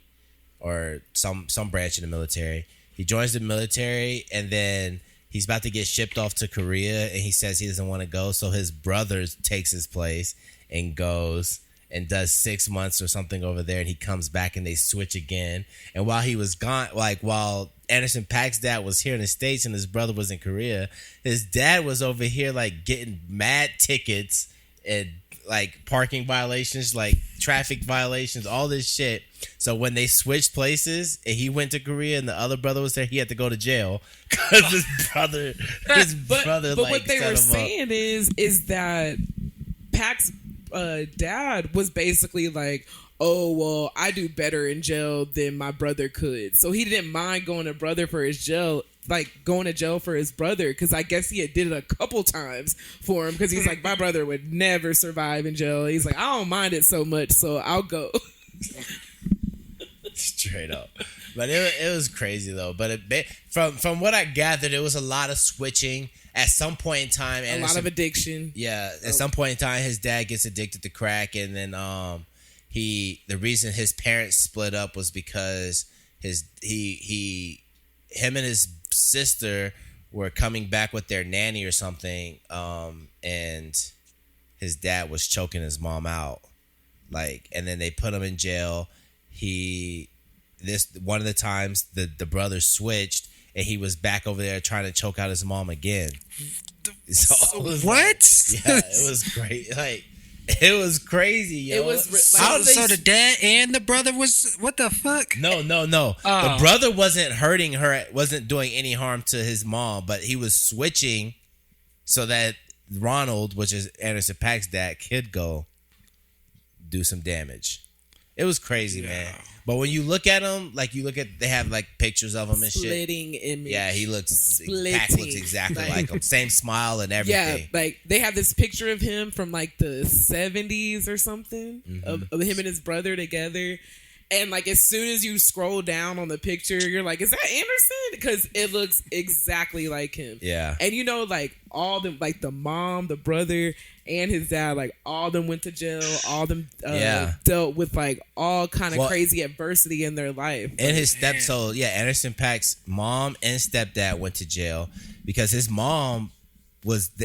or some branch in the military. He joins the military, and then he's about to get shipped off to Korea, and he says he doesn't want to go. So his brother takes his place and goes and does 6 months or something over there, and he comes back and they switch again. And while he was gone, like while Anderson .Paak's dad was here in the States and his brother was in Korea, his dad was over here like getting mad tickets and like parking violations, like traffic violations, all this shit. So when they switched places and he went to Korea and the other brother was there, he had to go to jail because his brother, But like, what they set were him saying is that Pax's dad was basically like, oh, well, I do better in jail than my brother could. So he didn't mind going to jail for his brother, because I guess he had did it a couple times for him, because he's like, my brother would never survive in jail. He's like, I don't mind it so much, so I'll go. Straight up. But it was crazy though. But from what I gathered, it was a lot of switching. At some point in time, a lot of addiction. Yeah, at some point in time, his dad gets addicted to crack, and then the reason his parents split up was because him and his sister were coming back with their nanny or something, and his dad was choking his mom out, like, and then they put him in jail. One of the times the brother switched, and he was back over there trying to choke out his mom again. So What? Yeah, it was great. Like, it was crazy, yo. It was So the dad and the brother was, what the fuck? No. The brother wasn't hurting her, wasn't doing any harm to his mom, but he was switching so that Ronald, which is Anderson .Paak's dad, could go do some damage. It was crazy, man. But when you look at him, like they have like pictures of him and shit. Splitting image. Yeah, he looks. Splitting. Pac looks exactly like him. Same smile and everything. Yeah, like they have this picture of him from like the 70s or something of him and his brother together. And like as soon as you scroll down on the picture, you're like, "Is that Anderson?" Because it looks exactly like him. Yeah. And you know, like all them, like the mom, the brother, and his dad, like all them went to jail. All them dealt with like all kind of crazy adversity in their life. And his Anderson Paak's mom and stepdad went to jail because his mom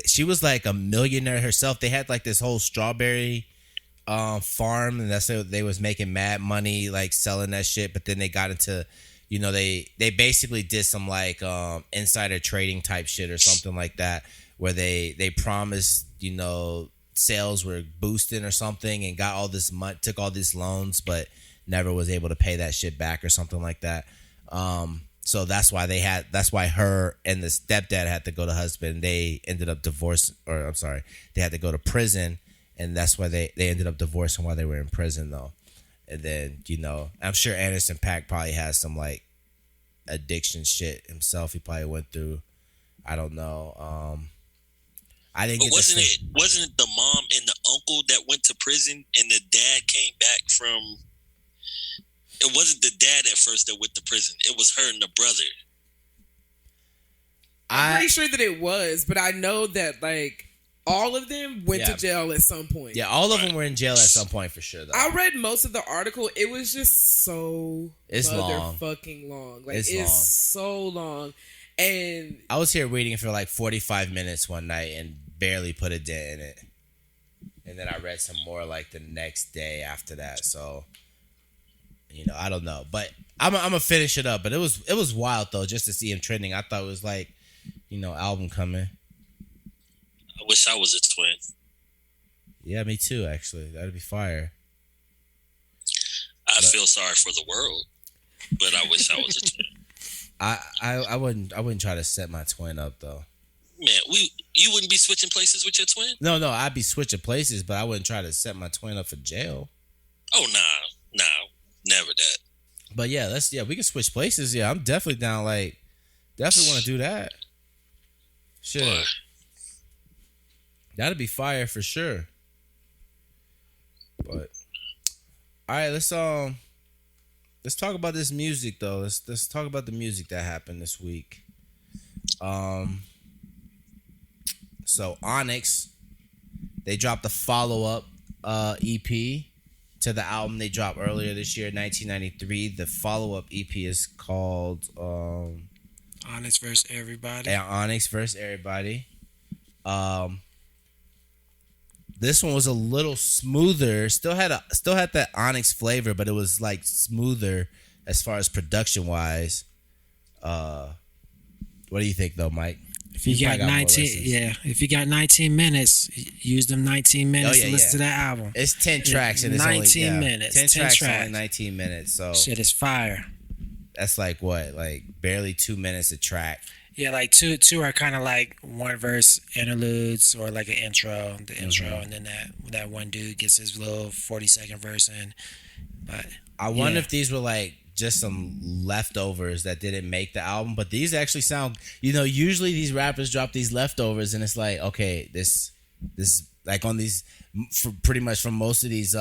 she was like a millionaire herself. They had like this whole strawberry farm, and that's how they was making mad money like selling that shit. But then they got into, they basically did some like insider trading type shit or something like that, where they promised sales were boosting or something, and got all this money, took all these loans, but never was able to pay that shit back or something like that. So that's why her and the stepdad had to go to husband. They ended up divorced, or I'm sorry, they had to go to prison. And that's why they ended up divorcing while they were in prison, though. And then, I'm sure Anderson .Paak probably has some, like, addiction shit himself he probably went through. I don't know. I didn't. But wasn't it the mom and the uncle that went to prison, and the dad came back from? It wasn't the dad at first that went to prison. It was her and the brother. I'm pretty sure that it was, but I know that like. All of them went to jail at some point. Yeah, all of them were in jail at some point for sure, though. I read most of the article. It was just so motherfucking long. Like, it's so long. And I was here waiting for like 45 minutes one night and barely put a dent in it. And then I read some more like the next day after that. So, I don't know. But I'm going to finish it up. But it was wild, though, just to see him trending. I thought it was like, album coming. I wish I was a twin. Yeah, me too, actually. That'd be fire. I feel sorry for the world, but I wish I was a twin. I wouldn't try to set my twin up, though. Man, you wouldn't be switching places with your twin? No, I'd be switching places, but I wouldn't try to set my twin up for jail. Oh, nah, never that. But yeah, we can switch places. Yeah, I'm definitely down, like, definitely want to do that. Shit. Boy. That'd be fire for sure. But all right, let's talk about this music though. Let's talk about the music that happened this week. So Onyx, they dropped a follow-up EP to the album they dropped earlier this year, 1993. The follow-up EP is called Onyx vs. Everybody. Yeah, Onyx vs. Everybody. This one was a little smoother. Still had that Onyx flavor, but it was like smoother as far as production wise. What do you think though, Mike? If you got 19 minutes, use them 19 minutes to listen to that album. It's 10 tracks and it's 19 only, minutes. 10 tracks, only 19 minutes. So shit is fire. That's like what? Like barely 2 minutes a track. Yeah, like two are kind of like one verse interludes or like an intro, and then that one dude gets his little 40-second verse in. But I wonder if these were like just some leftovers that didn't make the album, but these actually sound. Usually these rappers drop these leftovers, and it's like, okay, this like on these, pretty much from most of these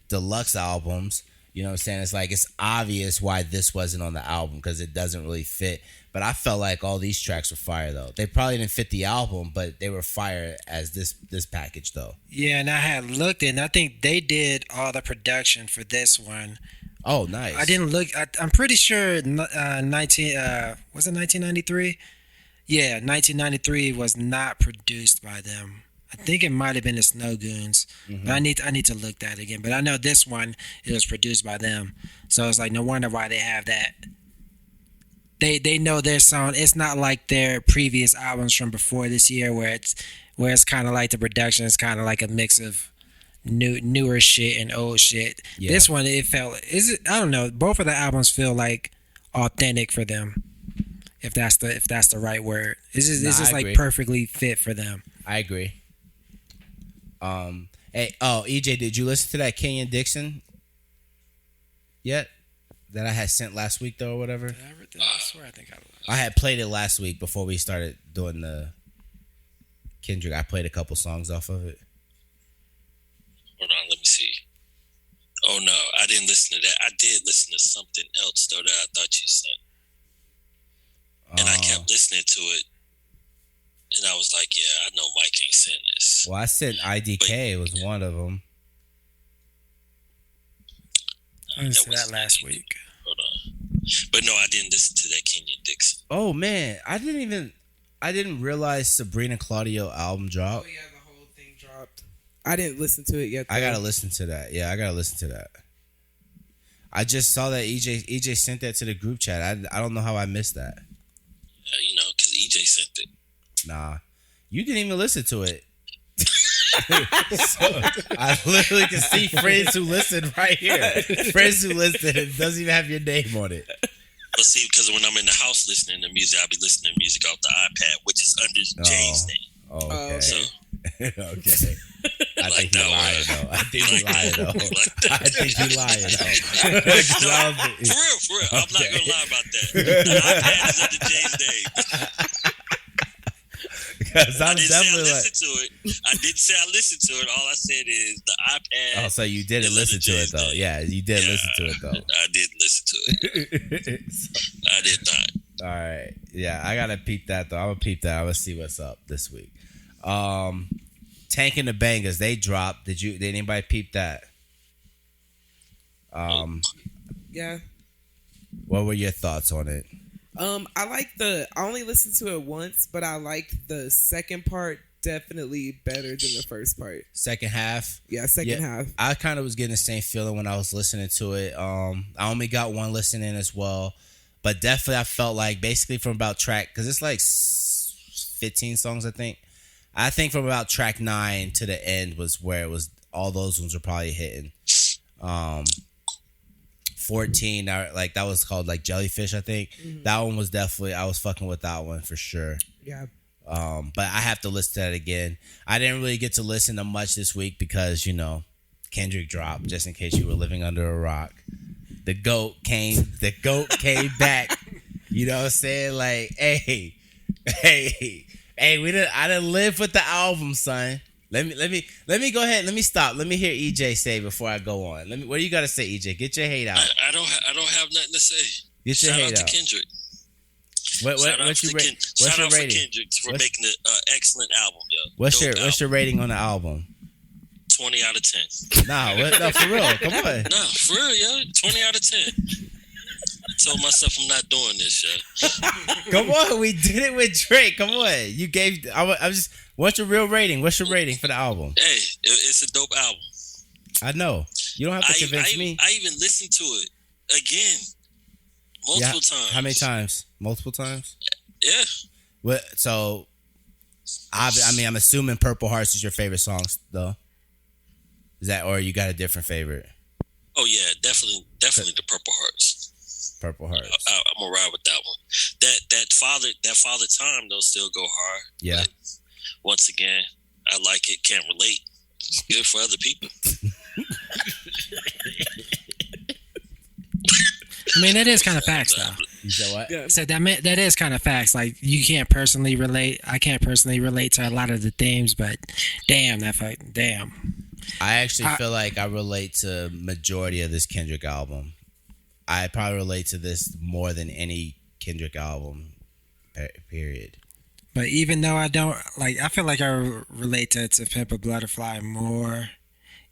deluxe albums. You know what I'm saying? It's like it's obvious why this wasn't on the album because it doesn't really fit. But I felt like all these tracks were fire though. They probably didn't fit the album, but they were fire as this package though. Yeah, and I had looked and I think they did all the production for this one. Oh, nice. I didn't look. I'm pretty sure was it 1993? Yeah, 1993 was not produced by them. I think it might have been the Snow Goons. Mm-hmm. But I need to look that again. But I know this one, it was produced by them. So it's like no wonder why they have that. They know their sound. It's not like their previous albums from before this year where it's kind of like the production is kind of like a mix of newer shit and old shit. Yeah. This one, I don't know. Both of the albums feel like authentic for them. If that's the right word. It's just like perfectly fit for them. I agree. EJ, did you listen to that Kenyon Dixon yet that I had sent last week though or whatever. Did I ever did? I swear I think I had played it last week before we started doing the Kendrick. I played a couple songs off of it. Hold on, let me see. Oh no, I didn't listen to that. I did listen to something else though that I thought you sent, and I kept listening to it, and I was like, "Yeah, I know Mike ain't sent this." Well, I sent IDK. It was one of them. I listened to that last week. Hold on, but no, I didn't listen to that Kenyon Dixon. Oh man, I didn't realize Sabrina Claudio album dropped. Oh yeah, the whole thing dropped. I didn't listen to it yet. I gotta listen to that. Yeah, I gotta listen to that. I just saw that EJ sent that to the group chat. I don't know how I missed that. Because EJ sent it. Nah, you didn't even listen to it. So, I literally can see friends who listen right here. Friends who listen, it doesn't even have your name on it. Let's see, because when I'm in the house listening to music, I'll be listening to music off the iPad, which is under Jay's name. Oh, okay. So, okay. I think you're lying, though. I think you're lying, though. For real. I'm not going to lie about that. The iPad is under Jay's name. Because I'm definitely I didn't say I listened to it. All I said is the iPad. Oh, so you didn't listen to it, though. Yeah, you did listen to it, though. I didn't listen to it. I did not. All right. Yeah, I got to peep that, though. I'm going to peep that. I'm going to see what's up this week. Tank and the Bangers, they dropped. Did anybody peep that? Yeah. What were your thoughts on it? I only listened to it once, but I liked the second part definitely better than the first part. Second half? Yeah, second half. I kind of was getting the same feeling when I was listening to it. I only got one listen in as well, but definitely I felt like basically from about track, because it's like 15 songs, I think. I think from about track 9 to the end was where it was, all those ones were probably hitting. 14, like that was called like Jellyfish, I think. Mm-hmm. That one was definitely, I was fucking with that one for sure. Yeah. But I have to listen to that again. I didn't really get to listen to much this week because, Kendrick dropped, just in case you were living under a rock. The GOAT came back. You know what I'm saying? Like, hey, I didn't live with the album, son. Let me go ahead. Let me stop. Let me hear EJ say before I go on. What do you got to say, EJ? Get your hate out. I don't have nothing to say. Get your hate out. Shout out to Kendrick. What's your rating? For Kendrick for making an excellent album, yo. What's your rating on the album? 20 out of 10. Nah, no, for real. Come on. Nah, for real, yo. 20 out of 10. I told myself I'm not doing this, yo. Come on, we did it with Drake. Come on, you gave. I'm just. What's your real rating? What's your rating for the album? Hey, it's a dope album. I know. You don't have to convince me. I even listened to it again multiple times. How many times? Multiple times? Yeah. What? So, I'm assuming Purple Hearts is your favorite song, though. Is that, or you got a different favorite? Oh yeah, definitely the Purple Hearts. Purple Hearts. I'm gonna ride with that one. That father time though still go hard. Yeah. But once again, I like it. Can't relate. It's good for other people. I mean, that is kind of facts, though. You said what? Yeah. So that is kind of facts. Like, you can't personally relate. I can't personally relate to a lot of the themes, but damn. I actually feel like I relate to majority of this Kendrick album. I probably relate to this more than any Kendrick album. Period. But even though I don't, like, I feel like I relate to Pimp a Butterfly more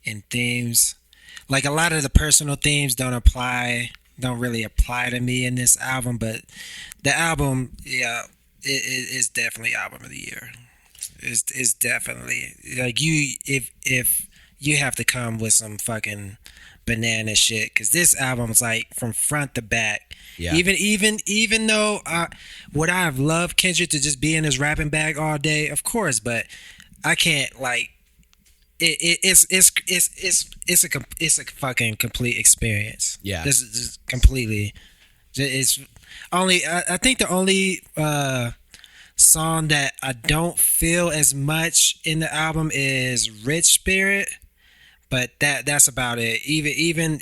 in themes. Like, a lot of the personal themes don't really apply to me in this album, but the album, yeah, it is definitely album of the year. It's definitely, like, if you have to come with some fucking banana shit, because this album's like from front to back. Yeah. Even though would I have loved Kendrick to just be in his rapping bag all day? Of course, but I can't, like, it's a fucking complete experience. Yeah, this is completely. It's only I think the only song that I don't feel as much in the album is Rich Spirit, but that's about it. Even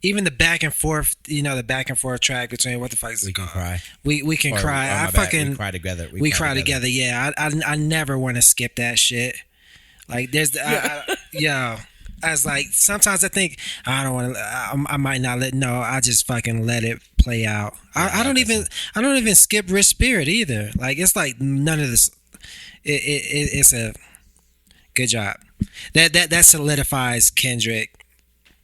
even the back and forth, the back and forth track between what the fuck is it We Can called? Cry. We can cry. My I bad. fucking We cry together. we cry together. Yeah, I never want to skip that shit. Like there's I was like, sometimes I think I don't want to. I might not let. No, I just fucking let it play out. I don't even skip Rich Spirit either. Like it's like none of this. It's a good job. That solidifies Kendrick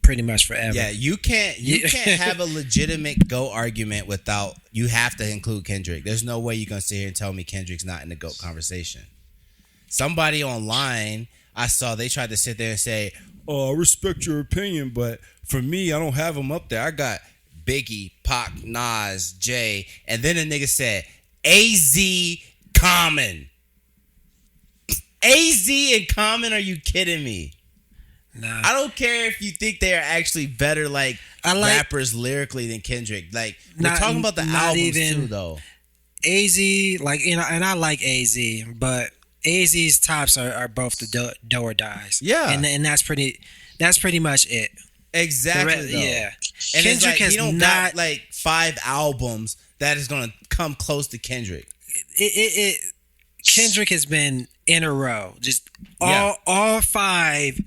pretty much forever. Yeah, you can't have a legitimate GOAT argument without, you have to include Kendrick. There's no way you're gonna sit here and tell me Kendrick's not in the GOAT conversation. Somebody online I saw, they tried to sit there and say, "Oh, I respect your opinion, but for me, I don't have him up there. I got Biggie, Pac, Nas, Jay," and then a nigga said, "AZ, Common." AZ and Common? Are you kidding me? Nah. I don't care if you think they are actually better rappers lyrically than Kendrick. Like, we're talking about the albums too, though. AZ, and I like AZ, but AZ's tops are both the do or dies. Yeah, and that's pretty much it. Exactly. Yeah, and Kendrick has he don't not got like 5 albums that is gonna come close to Kendrick. Kendrick has been in a row, just all 5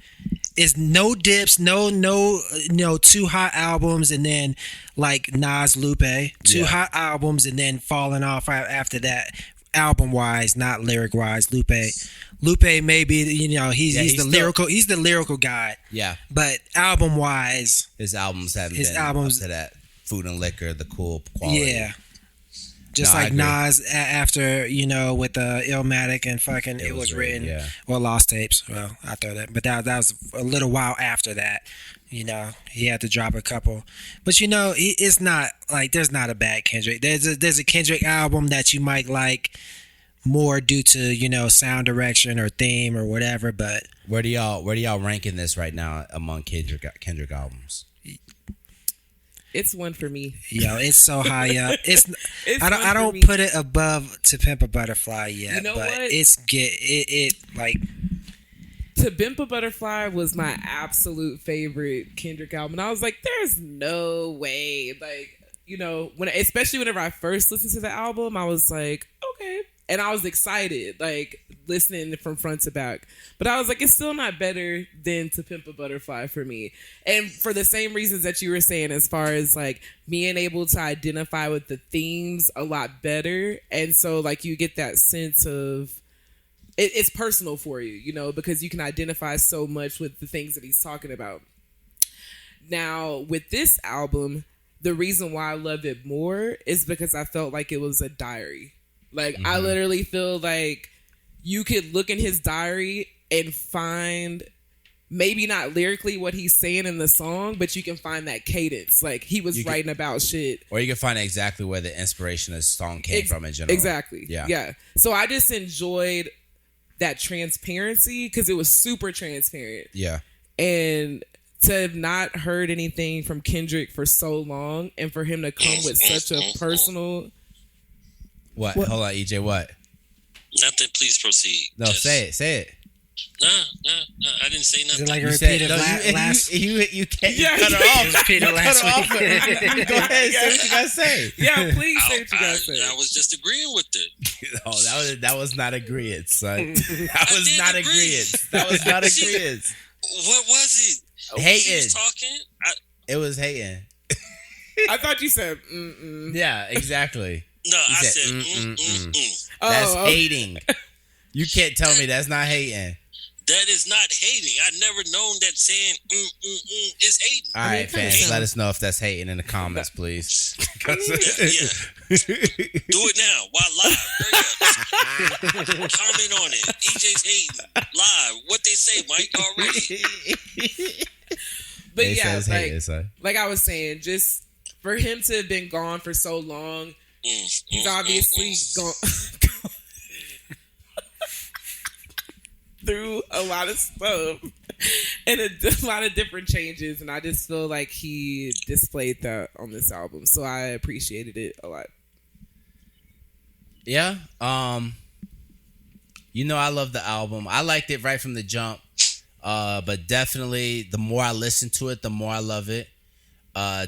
is no dips, no 2 hot albums, and then like Nas, Lupe, 2 hot albums, and then falling off after that. Album wise, not lyric wise. Lupe maybe he's the lyrical guy. Yeah, but album wise, his albums haven't been up to that. Food and Liquor, the cool quality. Yeah, just like Nas after with Illmatic and fucking it was written. Yeah. Well, Lost Tapes. Well, I thought that, but that was a little while after that. He had to drop a couple, but it's not like there's not a bad Kendrick. There's a Kendrick album that you might like more due to sound direction or theme or whatever. But where do y'all ranking this right now among Kendrick albums? It's one for me. It's so high up. I don't put it above To Pimp a Butterfly yet, but what? It To Pimp a Butterfly was my absolute favorite Kendrick album. And I was like, there's no way. Like, especially whenever I first listened to the album, I was like, okay. And I was excited, like, listening from front to back. But I was like, it's still not better than To Pimp a Butterfly for me. And for the same reasons that you were saying, as far as, like, being able to identify with the themes a lot better. And so, like, you get that sense of, it's personal for you, because you can identify so much with the things that he's talking about. Now, with this album, the reason why I love it more is because I felt like it was a diary. Like, I literally feel like you could look in his diary and find maybe not lyrically what he's saying in the song, but you can find that cadence. Like, he was writing about shit. Or you can find exactly where the inspiration of the song came from in general. Exactly. Yeah. So I just enjoyed that transparency because it was super transparent. Yeah. And to have not heard anything from Kendrick for so long and for him to come with such a personal... What? Hold on, EJ, what? Nothing, please proceed. No, say it. No, I didn't say nothing. Is it like You repeated said, last? You can't cut her off. Repeated last week. Go ahead, say what you gotta say. Yeah, please say what you gotta say. I was just agreeing with it. Oh, that was not agreeant, son. That I was did not agree. agreeant. That was not agreeant. What was it? Hating. She was talking. It was hating. I thought you said, Yeah, exactly. No, I said, said, That's hating. You can't tell me that's not hating. That is not hating. I never known that saying is hating. All right, fans, let us know if that's hating in the comments, please. Yeah. Do it now while live. Hurry up. Comment on it. EJ's hating live. What they say, Mike, already. but They yeah, says hating, son. like I was saying, just for him to have been gone for so long, he's obviously gone through a lot of stuff and a lot of different changes, and I just feel like he displayed that on this album, so I appreciated it a lot. Yeah, I love the album. I liked it right from the jump, but definitely the more I listen to it, the more I love it. Uh,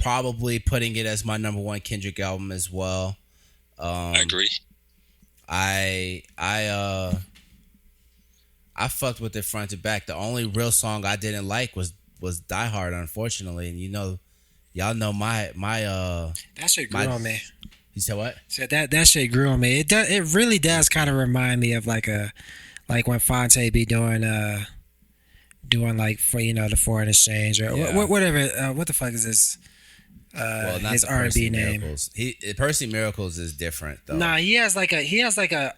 Probably putting it as my number one Kendrick album as well. I agree. I fucked with it front to back. The only real song I didn't like was Die Hard, unfortunately. And y'all know my That shit grew my. on me. You said what? So that shit grew on me. It really does kind of remind me of like when Fonte be doing like for the foreign exchange or whatever. What the fuck is this? Well, not his the R&B Percy name. Miracles. Percy Miracles is different though. Nah, he has like a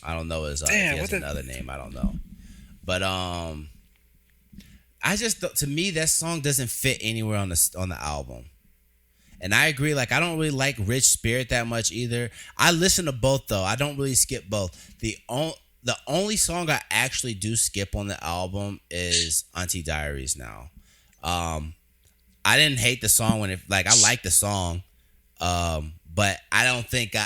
I don't know his. If Damn, he has another name, I don't know. But I just to me that song doesn't fit anywhere on the album. And I agree. Like I don't really like Rich Spirit that much either. I listen to both though. I don't really skip both. The only song I actually do skip on the album is Auntie Diaries now. I didn't hate the song I like the song. But I don't think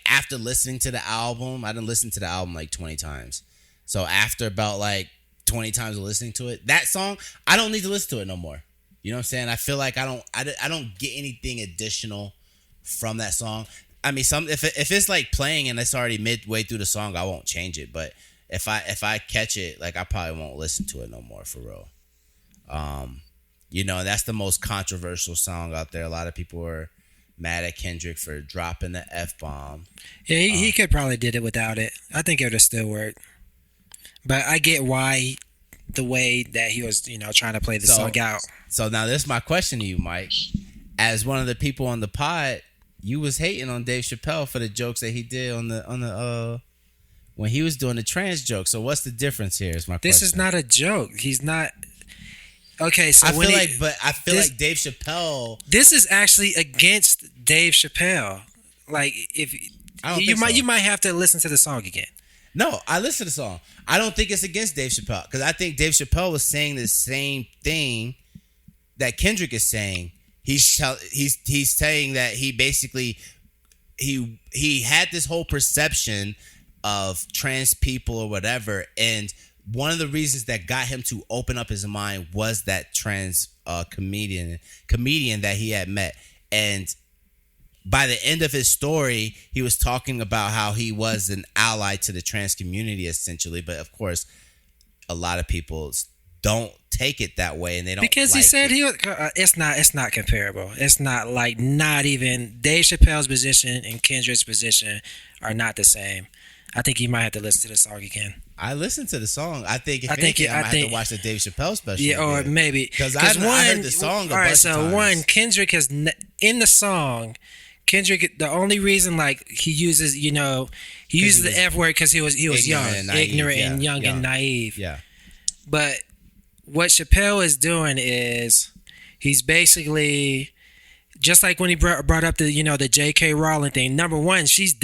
after listening to the album, I didn't listen to the album like 20 times. So after about like 20 times of listening to it, that song, I don't need to listen to it no more. You know what I'm saying? I feel like I don't get anything additional from that song. I mean, if it's like playing and it's already midway through the song, I won't change it. But if I catch it, like I probably won't listen to it no more for real. That's the most controversial song out there. A lot of people are mad at Kendrick for dropping the F-bomb. Yeah, he could probably did it without it. I think it would have still worked. But I get why the way that he was, trying to play the song out. So now this is my question to you, Mike. As one of the people on the pod, you was hating on Dave Chappelle for the jokes that he did on the when he was doing the trans joke. So what's the difference here? Is my question. This is not a joke. He's not. Okay, so I feel like Dave Chappelle. This is actually against Dave Chappelle. Like if you might have to listen to the song again. No, I listened to the song. I don't think it's against Dave Chappelle because I think Dave Chappelle was saying the same thing that Kendrick is saying. He's saying that he basically he had this whole perception of trans people or whatever, and one of the reasons that got him to open up his mind was that trans comedian that he had met. And by the end of his story, he was talking about how he was an ally to the trans community, essentially. But of course, a lot of people don't take it that way, and they don't because he said he was. It's not comparable. It's not even Dave Chappelle's position and Kendrick's position are not the same. I think you might have to listen to the song again. I listened to the song. I think I might have to watch the Dave Chappelle special. Yeah, or maybe because I heard the song. All right, so one, Kendrick has in the song. Kendrick, the only reason he uses, he uses the F word because he was young, ignorant and young and naive. Yeah. But what Chappelle is doing is he's basically just like when he brought up the the J.K. Rowling thing. Number one, she's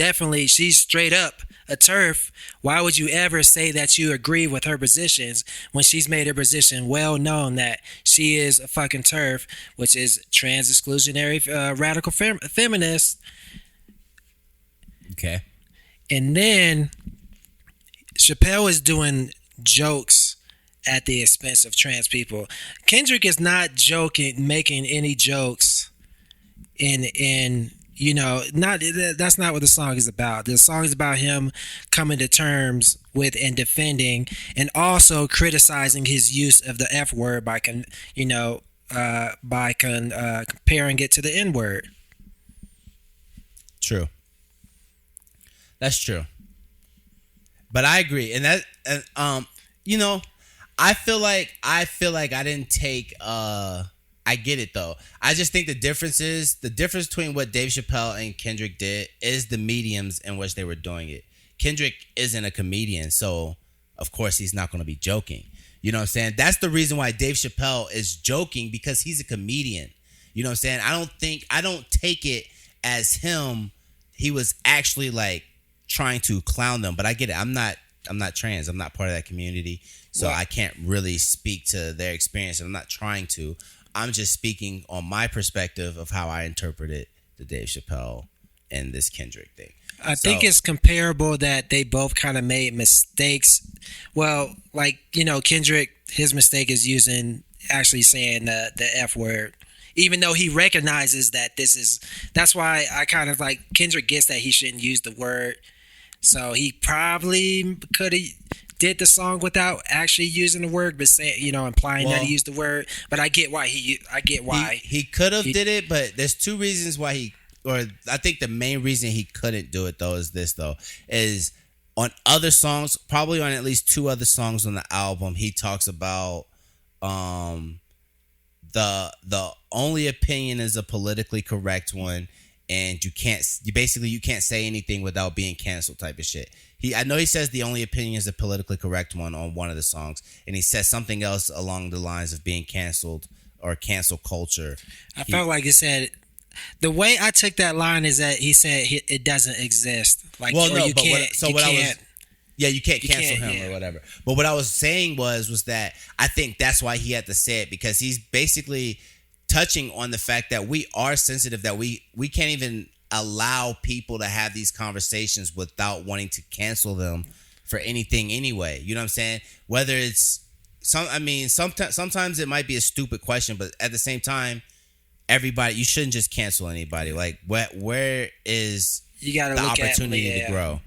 straight up a TERF. Why would you ever say that you agree with her positions when she's made her position well known that she is a fucking TERF, which is trans exclusionary radical feminist? Okay. And then Chappelle is doing jokes at the expense of trans people. Kendrick is not making any jokes in that's not what the song is about. The song is about him coming to terms with and defending and also criticizing his use of the F word by comparing it to the N word. True. That's true. But I agree. And that I feel like I didn't take I get it though. I just think the difference between what Dave Chappelle and Kendrick did is the mediums in which they were doing it. Kendrick isn't a comedian, so of course he's not going to be joking. You know what I'm saying? That's the reason why Dave Chappelle is joking, because he's a comedian. You know what I'm saying? I don't take it as him. He was actually trying to clown them, but I get it. I'm not trans. I'm not part of that community, so I can't really speak to their experience, and I'm not trying to. I'm just speaking on my perspective of how I interpreted the Dave Chappelle and this Kendrick thing. I think it's comparable that they both kind of made mistakes. Well, Kendrick, his mistake is using actually saying the F word. Even though he recognizes that that's why I kind of like Kendrick gets that he shouldn't use the word. So he probably could have did the song without actually using the word, but saying, implying that he used the word. But I get why he could have did it, but there's two reasons why I think the main reason he couldn't do it though is on other songs, probably on at least two other songs on the album, he talks about the only opinion is a politically correct one, and you can't say anything without being canceled type of shit. I know he says the only opinion is a politically correct one on one of the songs, and he says something else along the lines of being canceled or cancel culture. I felt like it said. The way I took that line is that he said it doesn't exist. Like, you can't cancel him or whatever. But what I was saying was that I think that's why he had to say it, because he's basically touching on the fact that we are sensitive, that we can't even allow people to have these conversations without wanting to cancel them for anything anyway. You know what I'm saying? Whether it's sometimes it might be a stupid question, but at the same time, everybody, you shouldn't just cancel anybody. Like, where is the opportunity to grow?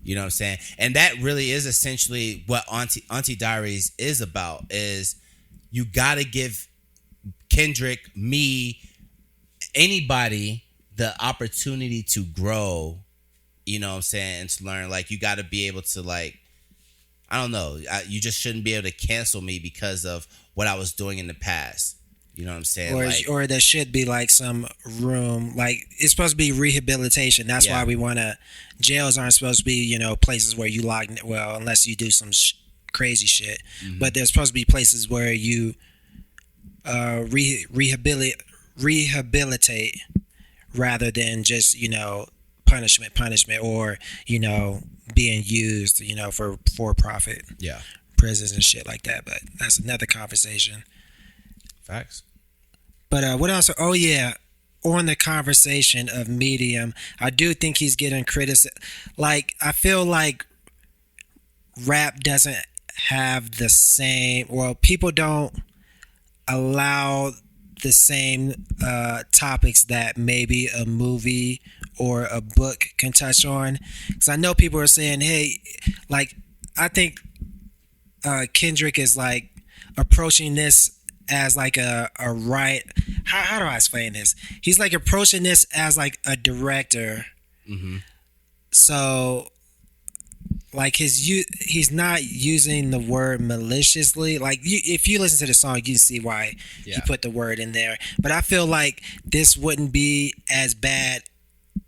You know what I'm saying? And that really is essentially what Auntie Diaries is about, is you got to give Kendrick, me, anybody the opportunity to grow, you know what I'm saying, and to learn. Like, you got to be able to, like, I don't know, you just shouldn't be able to cancel me because of what I was doing in the past. You know what I'm saying? Or there should be like some room, like it's supposed to be rehabilitation. That's why we want to. Jails aren't supposed to be, places where you lock. Well, unless you do some crazy shit. Mm-hmm. But there's supposed to be places where you rehabilitate rather than just punishment or being used for profit. Yeah, prisons and shit like that. But that's another conversation. Facts. But what else? Oh yeah, on the conversation of Medium, I do think he's getting criticism. Like, I feel like rap doesn't have the same. Well, people don't allow the same topics that maybe a movie or a book can touch on. Because I know people are saying, hey, like, I think Kendrick is like approaching this as like a right. How do I explain this? He's like approaching this as like a director. Mm-hmm. So like he's not using the word maliciously. Like, if you listen to the song, you can see why he put the word in there. But I feel like this wouldn't be as bad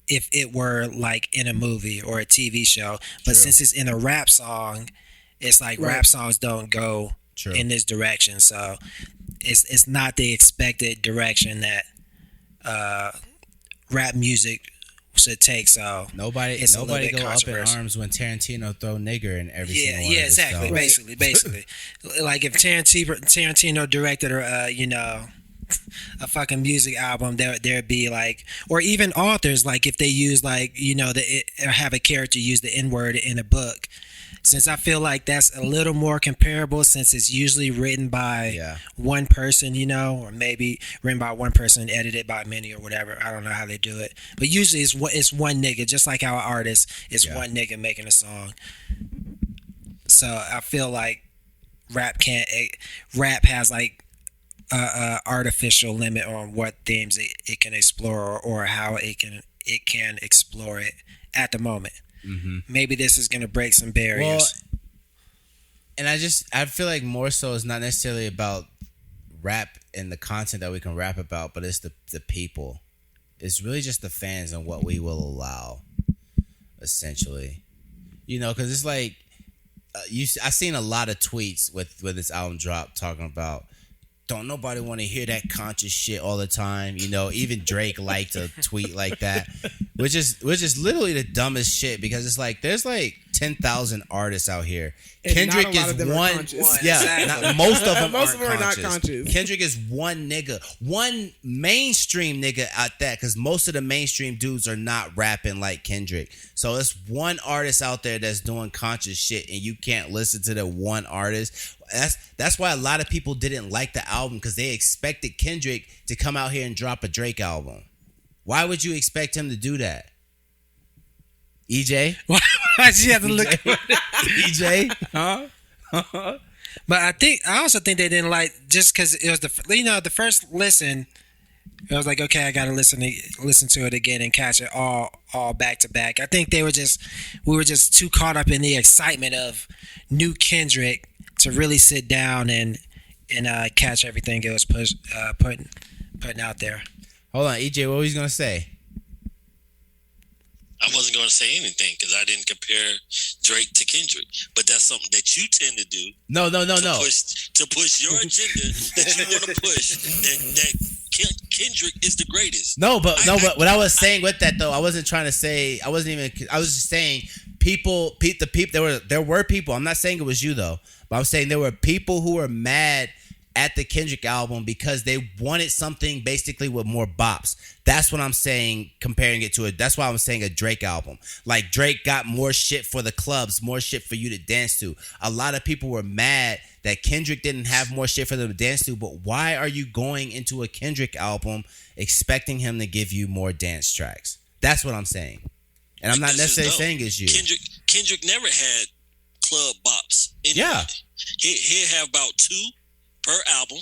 if it were like in a movie or a TV show. But since it's in a rap song, it's like rap songs don't go in this direction. So it's not the expected direction that rap music should take. So nobody go up in arms when Tarantino throw nigger in every single one. Yeah, exactly. Basically, like if Tarantino directed a fucking music album, there'd be like, or even authors, like if they use like have a character use the N-word in a book. Since I feel like that's a little more comparable, since it's usually written by one person, or maybe written by one person, edited by many or whatever. I don't know how they do it, but usually it's one nigga, just like our artist, it's one nigga making a song. So I feel like rap has like a artificial limit on what themes it can explore or how it can explore it at the moment. Mm-hmm. Maybe this is going to break some barriers. Well, and I feel like more so it's not necessarily about rap and the content that we can rap about, but it's the people. It's really just the fans and what we will allow, essentially. Because it's like I've seen a lot of tweets with this album drop talking about, don't nobody want to hear that conscious shit all the time. Even Drake liked to tweet like that, which is literally the dumbest shit, because it's like there's like 10,000 artists out here. And Kendrick is one. Most of them are not conscious. Kendrick is one nigga, one mainstream nigga at that, because most of the mainstream dudes are not rapping like Kendrick. So it's one artist out there that's doing conscious shit, and you can't listen to the one artist. that's why a lot of people didn't like the album because they expected Kendrick to come out here and drop a Drake album. Why would you expect him to do that? EJ? Why'd you have to look? EJ? Huh? But I also think they didn't like just because it was the first listen. It was like, okay, I gotta listen to it again and catch it all back to back. I think we were just too caught up in the excitement of new Kendrick to really sit down and catch everything it was putting out there. Hold on, EJ, what was you gonna say? I wasn't going to say anything because I didn't compare Drake to Kendrick, but that's something that you tend to do. No. To push your agenda that you want to push. That Kendrick is the greatest. But what I was saying with that though, I wasn't trying to say. I was just saying people. There were people. I'm not saying it was you though, but I'm saying there were people who were mad at the Kendrick album because they wanted something basically with more bops. That's what I'm saying, comparing it to it. That's why I'm saying a Drake album. Like Drake got more shit for the clubs, more shit for you to dance to. A lot of people were mad that Kendrick didn't have more shit for them to dance to, but why are you going into a Kendrick album expecting him to give you more dance tracks? That's what I'm saying. And I'm not necessarily saying it's you. Kendrick never had club bops. Anyway. Yeah. He'll have about 2 per album,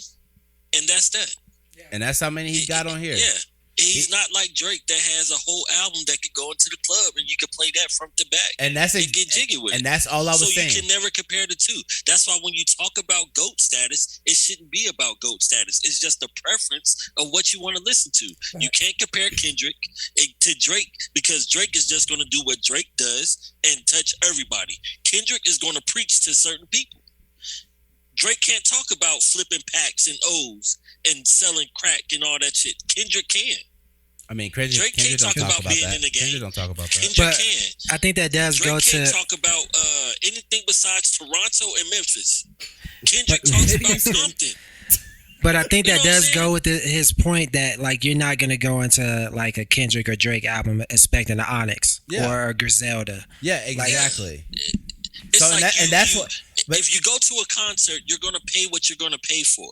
and that's that. Yeah. And that's how many he got on here. Yeah. He's not like Drake that has a whole album that could go into the club and you can play that front to back and get jiggy with it. And that's all I was saying. So you can never compare the two. That's why when you talk about GOAT status, it shouldn't be about GOAT status. It's just a preference of what you want to listen to. Right. You can't compare Kendrick to Drake because Drake is just going to do what Drake does and touch everybody. Kendrick is going to preach to certain people. Drake can't talk about flipping packs and O's and selling crack and all that shit. Kendrick can. I mean, Drake can't talk about being in the game. Kendrick don't talk about that. Kendrick can. I think that does Drake go to. Drake can't talk about anything besides Toronto and Memphis. Kendrick talks about Compton. But I think that does go with his point that like you're not gonna go into like a Kendrick or Drake album expecting an Onyx or a Griselda. Yeah, exactly. It's so like that's what. If you go to a concert, you're gonna pay what you're gonna pay for.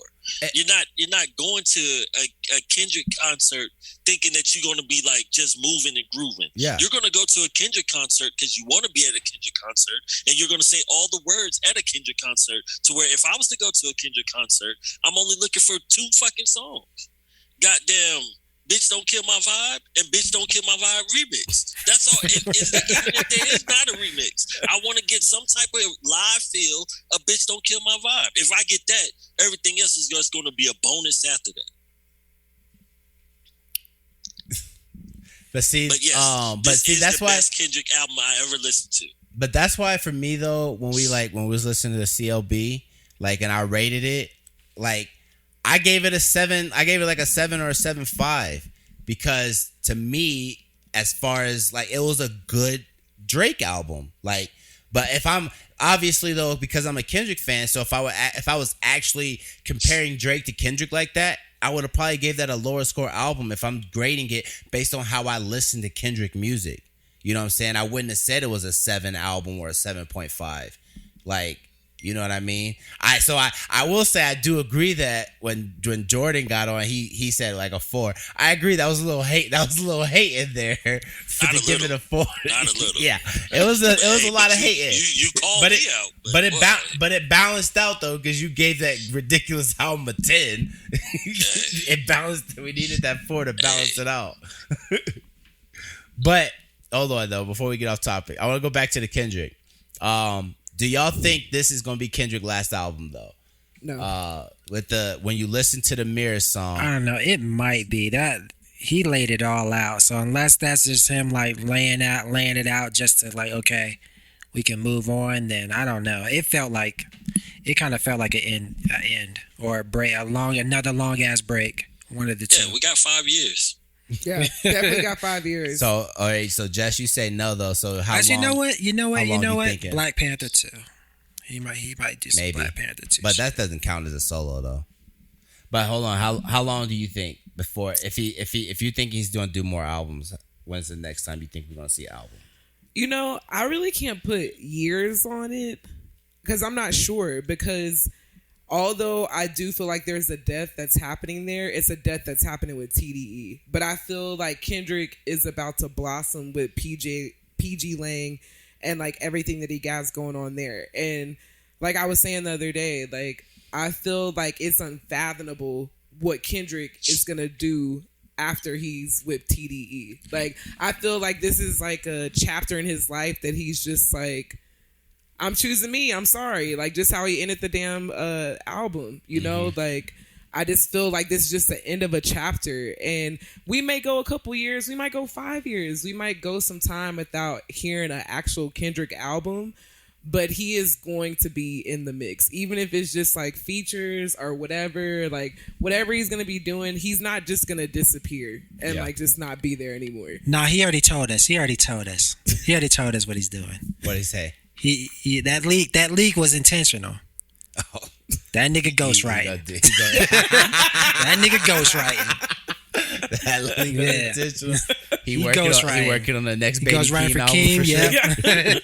You're not going to a Kendrick concert thinking that you're gonna be like just moving and grooving. Yeah. You're gonna go to a Kendrick concert because you want to be at a Kendrick concert, and you're gonna say all the words at a Kendrick concert. To where if I was to go to a Kendrick concert, I'm only looking for 2 fucking songs. Goddamn. Bitch Don't Kill My Vibe and Bitch Don't Kill My Vibe remix. That's all. Even if there is not a remix, I want to get some type of live feel of Bitch Don't Kill My Vibe. If I get that, everything else is just going to be a bonus after that. But yes, that's the best Kendrick album I ever listened to. But that's why for me though, when we was listening to the CLB, like, and I rated it, like. I gave it a 7. I gave it like a 7 or a 7.5 because to me, as far as like it was a good Drake album. Like, but if I'm obviously though because I'm a Kendrick fan, so if I was actually comparing Drake to Kendrick like that, I would have probably gave that a lower score album if I'm grading it based on how I listen to Kendrick music. You know what I'm saying? I wouldn't have said it was a 7 album or a 7.5. Like. You know what I mean? I will say I do agree that when Jordan got on, he said like a 4. I agree that was a little hate. That was a little hate in there to give it a 4. Not a little. Yeah, it was a lot of hate. You called me out, but it balanced out though because you gave that ridiculous album a 10. It balanced. We needed that 4 to balance it out. But hold on though, before we get off topic, I want to go back to the Kendrick. Do y'all think this is gonna be Kendrick's last album though? No. When you listen to the Mirror song, I don't know. It might be that he laid it all out. So unless that's just him like laying it out just to like, okay, we can move on. Then I don't know. It kind of felt like an end or a break, another long ass break. One of the two. Yeah, we got 5 years. Yeah, definitely got 5 years. So, all right. So, Jess, you say no though. So, how long? You know what? Thinking? Black Panther 2. He might do some Black Panther 2. But that doesn't count as a solo though. But hold on. How long do you think before if you think he's going to do more albums? When's the next time you think we're going to see an album? You know, I really can't put years on it because I'm not sure because although I do feel like there's a death that's happening there, it's a death that's happening with TDE. But I feel like Kendrick is about to blossom with PG Lang and like everything that he got going on there. And like I was saying the other day, like I feel like it's unfathomable what Kendrick is gonna do after he's with TDE. Like I feel like this is like a chapter in his life that he's just like, I'm choosing me. I'm sorry. Like just how he ended the damn album, you know, like I just feel like this is just the end of a chapter, and we may go a couple years, we might go 5 years, we might go some time without hearing an actual Kendrick album, but he is going to be in the mix, even if it's just like features or whatever, like whatever he's going to be doing, he's not just going to disappear and like just not be there anymore. Nah, he already told us. He already told us what he's doing. What'd he say? He that leak was intentional. Oh. That nigga ghostwriting. That nigga ghostwriting. That leak was intentional. He working on the next Baby Keem album Keem, for sure. yeah.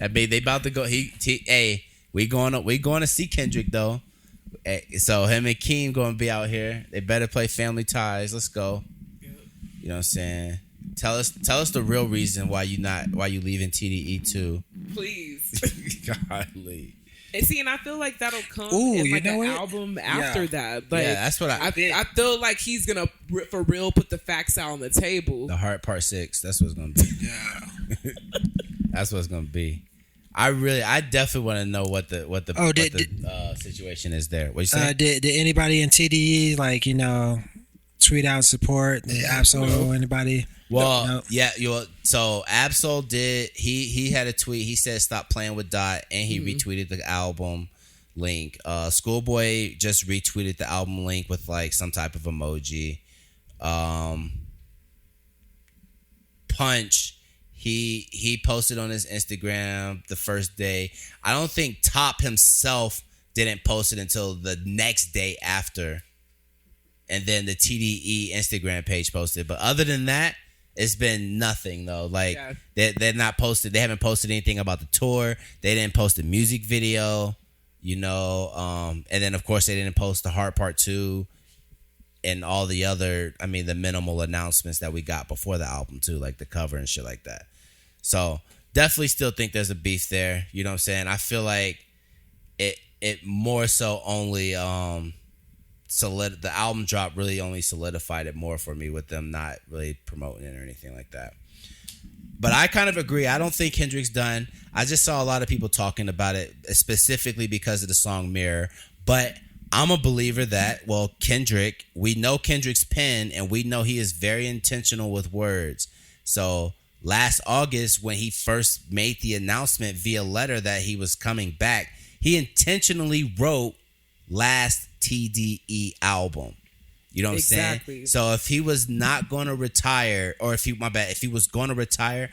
I mean, they about to go. Hey, we going to see Kendrick though. So him and Keem going to be out here. They better play Family Ties. Let's go. You know what I'm saying? Tell us the real reason why you leaving TDE too. Please. Godly. And see, and I feel like that'll come Ooh, in like an what? album after that. Like, yeah, that's what I feel like he's gonna for real put the facts out on the table. The Heart Part 6. That's what it's gonna be. Yeah. That's what it's gonna be. I definitely want to know what the situation is there. What you say? Did anybody in TDE like tweet out support? Did Absol anybody? Well, no. Yeah. So Absol did. He had a tweet. He said stop playing with Dot, and he retweeted the album link. Schoolboy just retweeted the album link with like some type of emoji. Punch. He posted on his Instagram the first day. I don't think Top himself didn't post it until the next day after. And then the TDE Instagram page posted. But other than that, it's been nothing though. Like they're not posted. They haven't posted anything about the tour. They didn't post a music video, and then of course they didn't post the Heart Part 2 and all the other, the minimal announcements that we got before the album too, like the cover and shit like that. So definitely still think there's a beef there. You know what I'm saying? I feel like it more so only the album drop really only solidified it more for me with them not really promoting it or anything like that. But I kind of agree. I don't think Kendrick's done. I just saw a lot of people talking about it specifically because of the song Mirror. But I'm a believer that, Kendrick, we know Kendrick's pen and we know he is very intentional with words. So last August, when he first made the announcement via letter that he was coming back, he intentionally wrote last TDE album. You know what I'm saying? So if he was not going to retire, or if he was going to retire,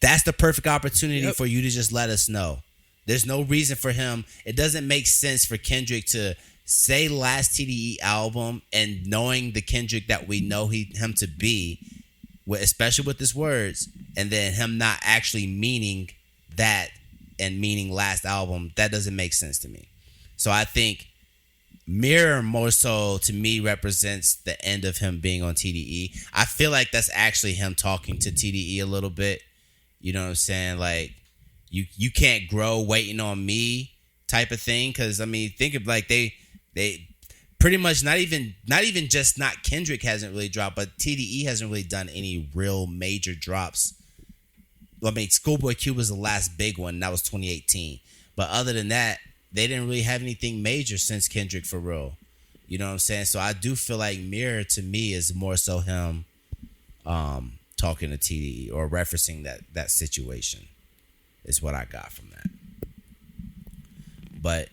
that's the perfect opportunity for you to just let us know. There's no reason for him. It doesn't make sense for Kendrick to say last TDE album and knowing the Kendrick that we know him to be, especially with his words, and then him not actually meaning that and meaning last album. That doesn't make sense to me. So I think Mirror more so to me represents the end of him being on TDE. I feel like that's actually him talking to TDE a little bit. You know what I'm saying? Like you can't grow waiting on me type of thing. Because think of like they pretty much not even just not Kendrick hasn't really dropped, but TDE hasn't really done any real major drops. Schoolboy Q was the last big one. That was 2018. But other than that, they didn't really have anything major since Kendrick for real. You know what I'm saying? So I do feel like Mirror to me is more so him talking to TDE or referencing that situation is what I got from that. But,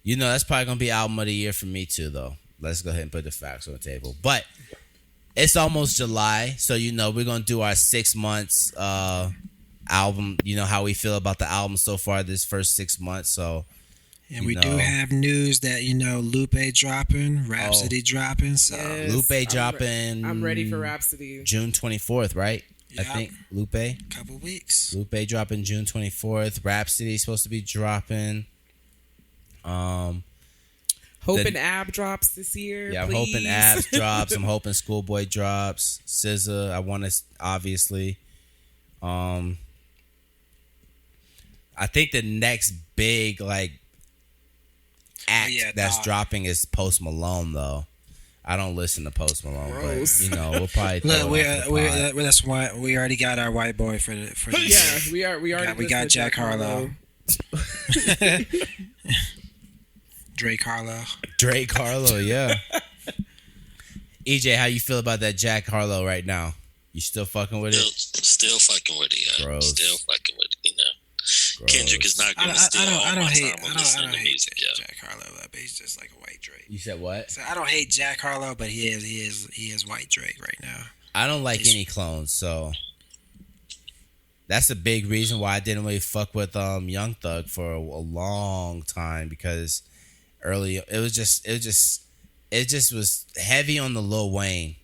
that's probably going to be album of the year for me too, though. Let's go ahead and put the facts on the table. But it's almost July, so, we're going to do our 6 months album, how we feel about the album so far this first 6 months. So, and we do have news that Lupe dropping, Rhapsody dropping. So yes, Lupe dropping. I'm ready for Rhapsody. June 24th, right? Yep. I think Lupe. Couple weeks. Lupe dropping June 24th. Rhapsody supposed to be dropping. Hoping Ab drops this year. Yeah, I'm please. hoping Abs drops. I'm hoping Schoolboy drops. SZA, I want to obviously. I think the next big like act that's dropping is Post Malone though. I don't listen to Post Malone, Gross. but we'll probably. Look, that's why we already got our white boy for the. Yeah, we already. We got Jack Harlow. Drake Harlow, yeah. EJ, how you feel about that Jack Harlow right now? You still fucking with it? Still fucking with it, yeah. Gross. Still fucking with it, you know. Kendrick is not going to steal all my time on listening to music, yeah. Jack Harlow, but he's just like a white Drake. You said what? So I don't hate Jack Harlow, but he is white Drake right now. I don't like any clones, so that's a big reason why I didn't really fuck with Young Thug for a long time, because early it just was heavy on the Lil Wayne.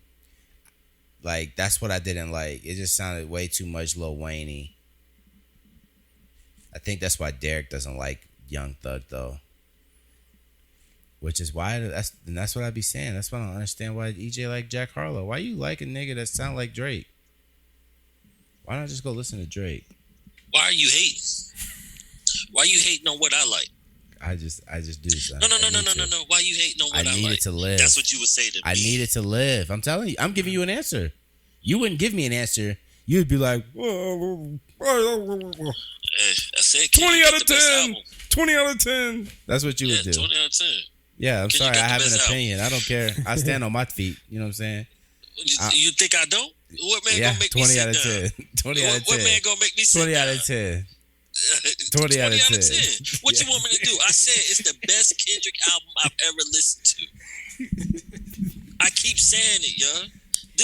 Like that's what I didn't like. It just sounded way too much Lil Wayne-y. I think that's why Derek doesn't like Young Thug though. Which is why that's what I be saying. That's why I don't understand why EJ like Jack Harlow. Why you like a nigga that sound like Drake? Why not just go listen to Drake? Why are you hating? Why you hating on what I like? I just do this. No. Why you hating on what I like? I need it to live. That's what you would say to me. I need it to live. I'm telling you. I'm giving you an answer. You wouldn't give me an answer. You'd be like, I said 20 out of 10. 20 out of 10. That's what you would do. 20 out of 10. Yeah, I'm sorry. I have an opinion. Album? I don't care. I stand on my feet. You know what I'm saying? You think I don't? What man gonna make me sit down? 20 out of 10. 20 out of 10. What man gonna make me sit 20 down? out of 10. 20 out of 10. What you want me to do? I said it's the best Kendrick album I've ever listened to. I keep saying it, yo.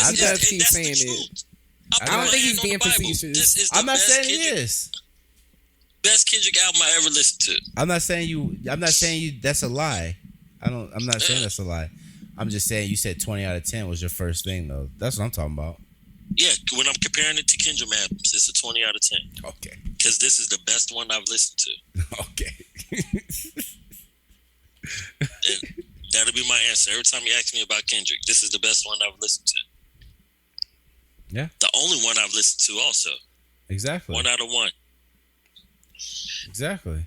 I'm gonna keep saying it. I don't think he's being facetious. I'm not saying he is. Best Kendrick album I ever listened to. I'm not saying you. That's a lie. I'm not saying that's a lie. I'm just saying you said 20 out of 10 was your first thing though. That's what I'm talking about. Yeah, when I'm comparing it to Kendrick albums, it's a 20 out of 10. Okay. Because this is the best one I've listened to. Okay. And that'll be my answer. Every time you ask me about Kendrick, this is the best one I've listened to. Yeah. The only one I've listened to also. Exactly. 1 out of 1. Exactly.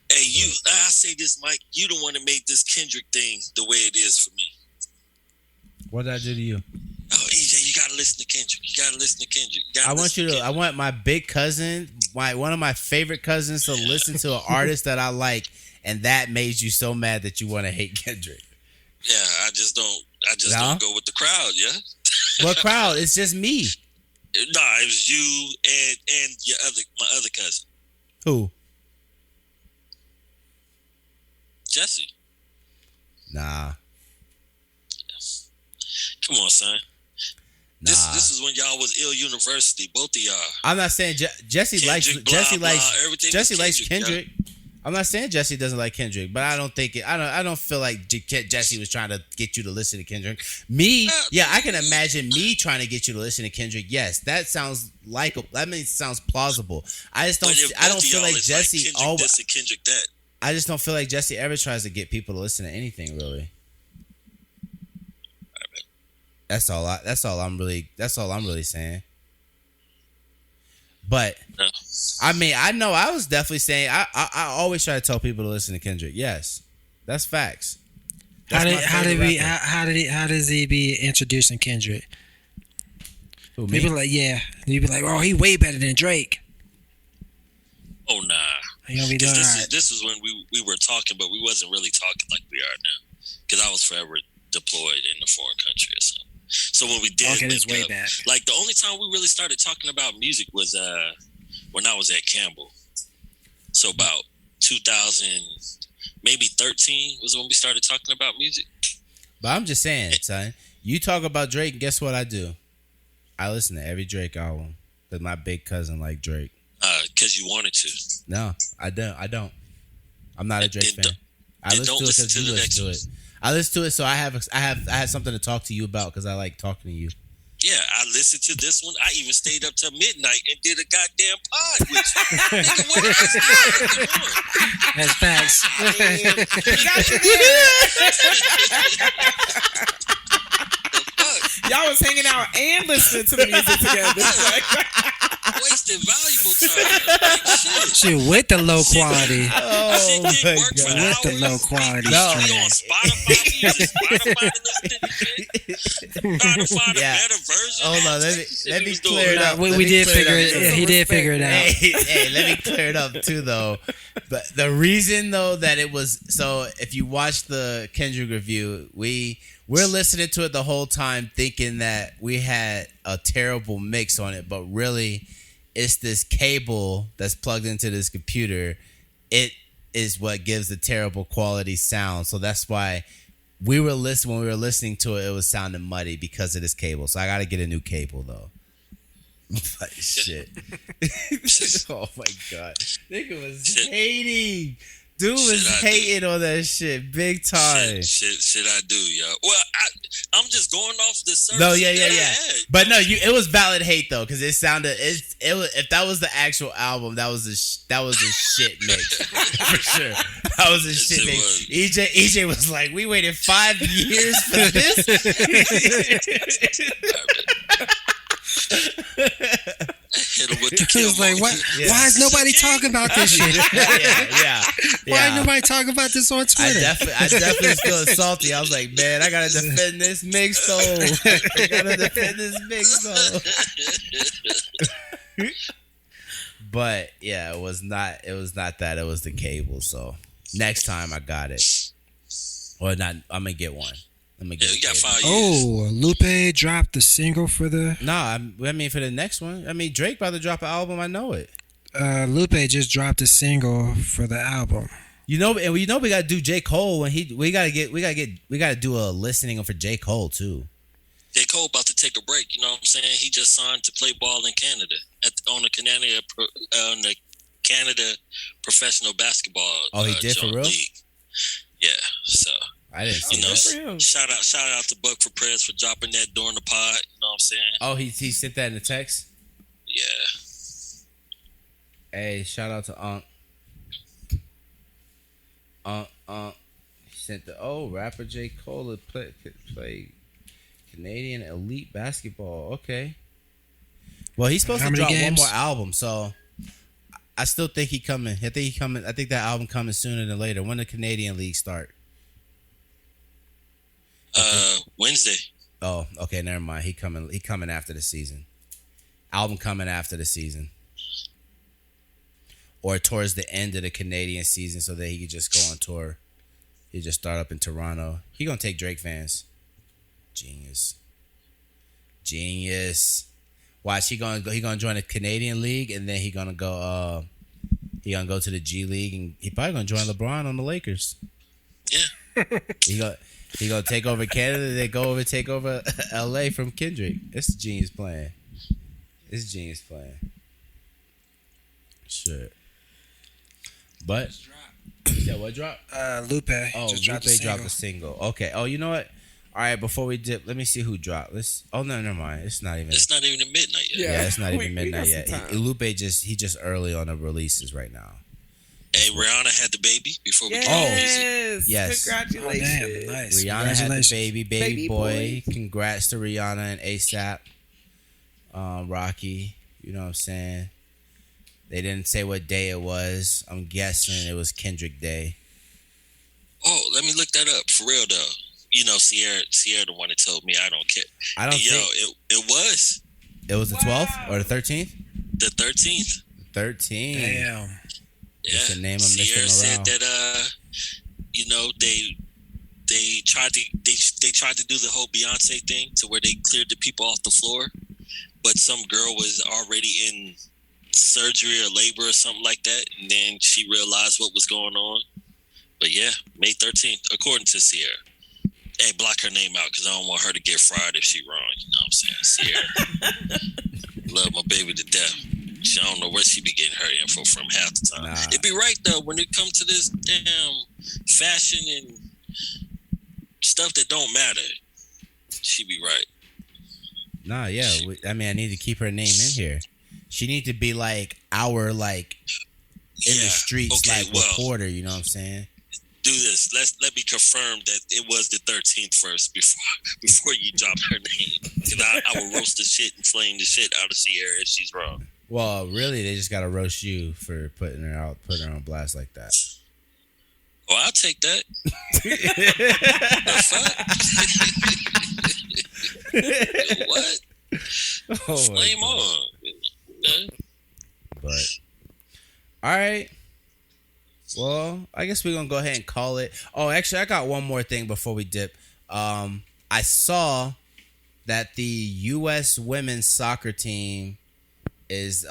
Hey, I say this, Mike, you the one that made this Kendrick thing the way it is for me. What did I do to you? Oh, EJ, you gotta listen to Kendrick. You gotta listen to Kendrick. I want my big cousin, one of my favorite cousins, to listen to an artist that I like, and that made you so mad that you want to hate Kendrick. Yeah, I just don't go with the crowd, yeah? What crowd? It's just me. Nah, it was you and my other cousin. Who? Jesse. Nah. Come on, son. Nah. This is when y'all was ill university, both of y'all. I'm not saying Jesse likes Kendrick, Kendrick. Yeah. I'm not saying Jesse doesn't like Kendrick, but I don't feel like Jesse was trying to get you to listen to Kendrick. I can imagine me trying to get you to listen to Kendrick. Yes, that sounds sounds plausible. I don't feel like Jesse always. Kendrick that. I just don't feel like Jesse ever tries to get people to listen to anything really. That's all I'm really saying. But no. I mean, I know I was definitely saying I always try to tell people to listen to Kendrick. Yes, that's facts. How does he be introducing Kendrick? Who, me? People you'd be like, oh, he way better than Drake. Oh nah. This is when we were talking, but we wasn't really talking like we are now. Because I was forever deployed in a foreign country or something. So when we did, this way back. Like the only time we really started talking about music was when I was at Campbell. So about 2000, maybe 13 was when we started talking about music. But I'm just saying, son. You talk about Drake, and guess what I do? I listen to every Drake album because my big cousin like Drake. Because you wanted to. No, I don't. I'm not a Drake fan. I listen to it because you listen to it. I listen to it, so I have something to talk to you about because I like talking to you. Yeah, I listened to this one. I even stayed up till midnight and did a goddamn pod with you. Nigga, what else do you want? That's facts. Got you there. Y'all was hanging out and listening to the music together. Wasted valuable time. Like, shit. Shit, with the low quality. Shit didn't work for With the hours. low quality We stream. on Spotify. We using Spotify to listen to this shit. Spotify, the Yeah. better version. Hold on, let me clear it up. We Let me did clear figure up. it. Yeah, he did figure it out. Hey, let me clear it up too, though. But the reason, though, that it was so, if you watch the Kendrick review, we're listening to it the whole time, thinking that we had a terrible mix on it, but really, it's this cable that's plugged into this computer. It is what gives the terrible quality sound. So that's why when we were listening to it, it was sounding muddy because of this cable. So I got to get a new cable, though. Like, shit. Oh my god, nigga was hating. Dude was hating on that shit big time. Shit I do, yo. Well, I'm just going off the surface. No, yeah. But no, it was valid hate though, because it sounded it was, if that was the actual album, that was a shit mix for sure. That was a shit mix. EJ was like, we waited 5 years for this. Hit him with the He was like, "What? Why is nobody talking about this shit? yeah. Why is nobody talking about this on Twitter?" I definitely was feeling salty. I was like, man, I gotta defend this mix though. But yeah, it was not that. It was the cable. So next time I got it. Or not, I'm gonna get one. You got 5 years. Oh, Lupe dropped the single for the. Nah, I mean for the next one. I mean Drake about to drop an album. I know it. Lupe just dropped a single for the album. We gotta do J. Cole when we gotta do a listening for J. Cole too. J. Cole about to take a break. You know what I'm saying? He just signed to play ball in Canada on the Canada professional basketball. Oh, he did for real? League. Yeah, so. I didn't see that. Shout out to Buck for Prez for dropping that during the pod. You know what I'm saying? Oh, he sent that in the text? Yeah. Hey, shout out to He sent rapper J. Cole play Canadian elite basketball. Okay. Well, he's supposed to drop one more album, so I still think he coming. I think that album coming sooner than later. When the Canadian League start? Wednesday. Oh, okay, never mind. He coming after the season. Album coming after the season. Or towards the end of the Canadian season so that he could just go on tour. He just start up in Toronto. He gonna take Drake fans. Genius. Watch, he gonna join the Canadian League and then he gonna go to the G League and he probably gonna join LeBron on the Lakers. Yeah. He gonna take over Canada, then go over take over LA from Kendrick. It's a genius plan. Shit. But yeah, what drop? Lupe. Oh, just Lupe dropped a single. Okay. Oh, you know what? All right, before we dip, let me see who dropped. No, never mind. It's not even midnight yet. Yeah, it's not even midnight we yet. got some time. Lupe just early on the releases right now. Hey, Rihanna had the baby before we Yes. get music. Yes. Congratulations. Oh, damn, nice. Rihanna had the baby Baby boy. boy. Congrats to Rihanna and ASAP. Rocky, you know what I'm saying? They didn't say what day it was. I'm guessing it was Kendrick Day. Oh, let me look that up for real though. You know, Sierra, the one that told me I don't care. I don't Yo, think it was it was the 12th or the 13th. the 13th. 13. Damn. Yeah, That's the name of Sierra Mr. said Morale. that you know, they tried to do the whole Beyonce thing to where they cleared the people off the floor, but some girl was already in surgery or labor or something like that, and then she realized what was going on. But yeah, May 13th, according to Sierra. Hey, block her name out because I don't want her to get fried if she wrong. You know what I'm saying? Sierra. Love my baby to death. I don't know where she be getting her info from half the time. Nah. It be right though when it comes to this damn fashion and stuff that don't matter. She be right. Nah, yeah. I mean, I need to keep her name in here. She need to be like our like in the streets like reporter. You know what I'm saying? Do this. Let me confirm that it was the 13th first before you drop her name. Because I will roast the shit and flame the shit out of Sierra if she's wrong. Well, really, they just gotta roast you for putting her on blast like that. Oh, I'll take that. The fuck? What? Oh, flame on. But all right. Well, I guess we're gonna go ahead and call it. Oh, actually, I got one more thing before we dip. I saw that the U.S. women's soccer team is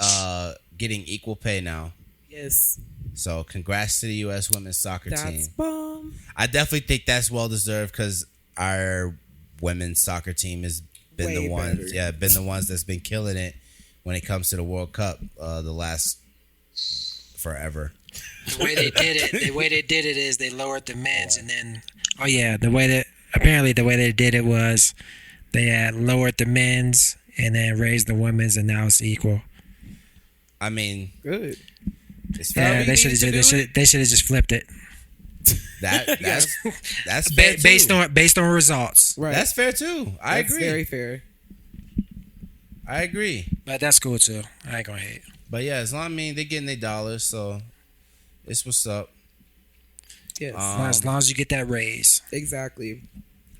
getting equal pay now. Yes. So, congrats to the U.S. women's soccer team. That's bomb. I definitely think that's well deserved because our women's soccer team has been Way the ones, better. been the ones that's been killing it when it comes to the World Cup. The last forever. The way they did it is they lowered the men's and then the way they did it was they had lowered the men's and then raised the women's and now it's equal. I mean, Good. it's fair. Yeah, they should have just flipped it. That's fair too. based on results. Right. That's fair too. I That's agree. Very fair. I agree. But that's cool too. I ain't gonna hate. But yeah, as long they're getting their dollars, so it's what's up. Yes. As long as you get that raise. Exactly.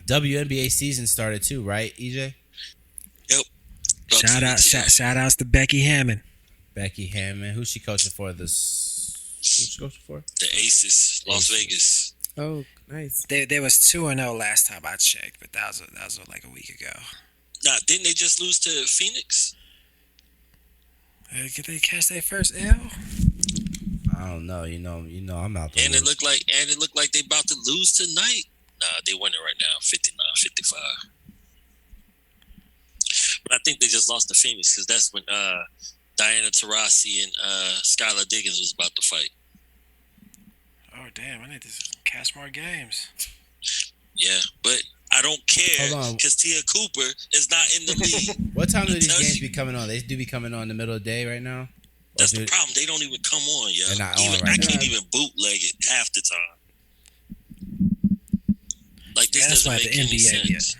WNBA season started too, right, EJ? Yep. Shout outs to Becky Hammond. Becky Hammond. Who's she coaching for? Who's she coaching for? The Aces, Las Vegas. Oh, nice. They was 2-0 last time I checked, but that was like a week ago. Nah, didn't they just lose to Phoenix? Did they catch their first L? I don't know. You know, I'm out there. And it looked like they about to lose tonight. Nah, they winning right now, 59-55. But I think they just lost to Phoenix because that's when Diana Taurasi and Skylar Diggins was about to fight. Oh damn! I need to catch more games. Yeah, but I don't care Hold on. because Tia Cooper is not in the league. What time do these Tells games you. be coming on? They do be coming on in the middle of the day right now? That's the problem. They don't even come on, yo. They're not on Even, right I now. can't even bootleg it half the time. Like this That's doesn't why make the any NBA sense.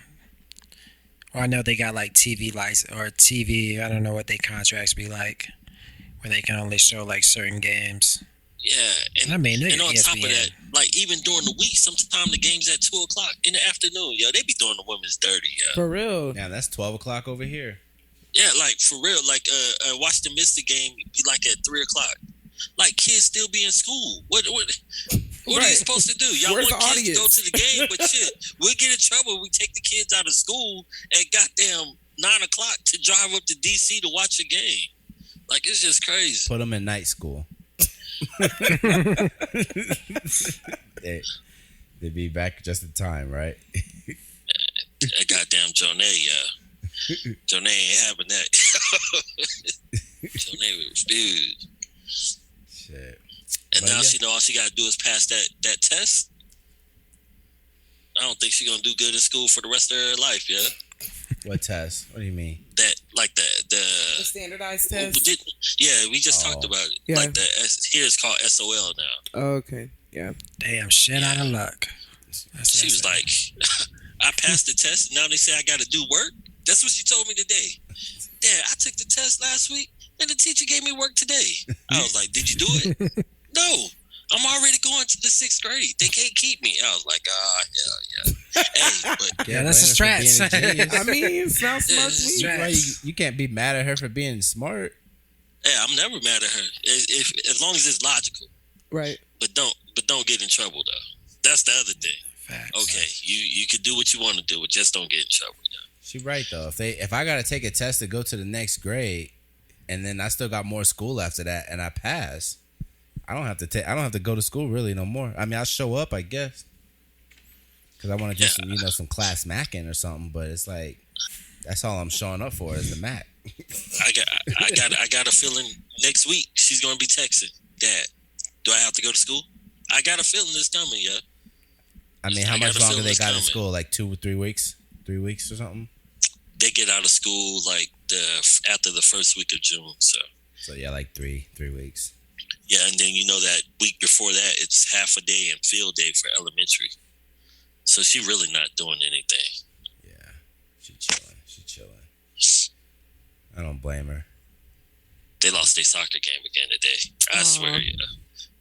Or I know they got like TV license or TV. I don't know what their contracts be like, where they can only show like certain games. Yeah, and I mean, and on top of ESPN. that, like even during the week, sometimes the game's at 2:00 in the afternoon. Yo, they be doing the women's dirty. Yo. For real. Yeah, that's 12 o'clock over here. Yeah, like for real. Like Washington Mystic game be like at 3:00. Like kids still be in school. What are you Right. supposed to do? Y'all Where's want the kids to go audience? to the game, but shit, we'll get in trouble. If we take the kids out of school at goddamn 9:00 to drive up to DC to watch a game. Like it's just crazy. Put them in night school. They be back just in time, right? That goddamn Jonay, Jonay ain't having that. Jonay refused. Shit. And But now yeah. she know all she gotta do is pass that test. I don't think she's gonna do good in school for the rest of her life, yeah. What test? What do you mean? That like The the standardized test. we just talked about it. Yeah. Like here it's called SOL now. Oh, okay. Yeah. Damn, shit out of luck. She was like, I passed the test. Now they say I got to do work. That's what she told me today. Dad, I took the test last week, and the teacher gave me work today. I was like, did you do it? No. I'm already going to the 6th grade. They can't keep me. I was like, yeah. Hey, but Yeah, that's the blame her for strats. being a genius. I mean, it sounds smart to me. Yeah. Right, you can't be mad at her for being smart. hey, I'm never mad at her. If as long as it's logical. Right. But don't get in trouble though. That's the other thing. Facts. Okay, you can do what you want to do, but just don't get in trouble. Though. She right though. If I gotta take a test to go to the next grade, and then I still got more school after that, and I pass, I don't have to go to school really no more. I mean, I'll show up, I guess, because I want to do some class macking or something. But it's like that's all I'm showing up for is the Mac. I got a feeling next week she's gonna be texting, Dad, do I have to go to school? I got a feeling it's coming, yeah. I mean, how I got much a longer feeling they it's got in coming. school? Like 2 or 3 weeks? 3 weeks or something? they get out of school like after the first week of June. So yeah, like three weeks. Yeah, and then you know that week before that, it's half a day and field day for elementary. So she really not doing anything. Yeah, she chilling. I don't blame her. They lost their soccer game again today. I swear, yeah.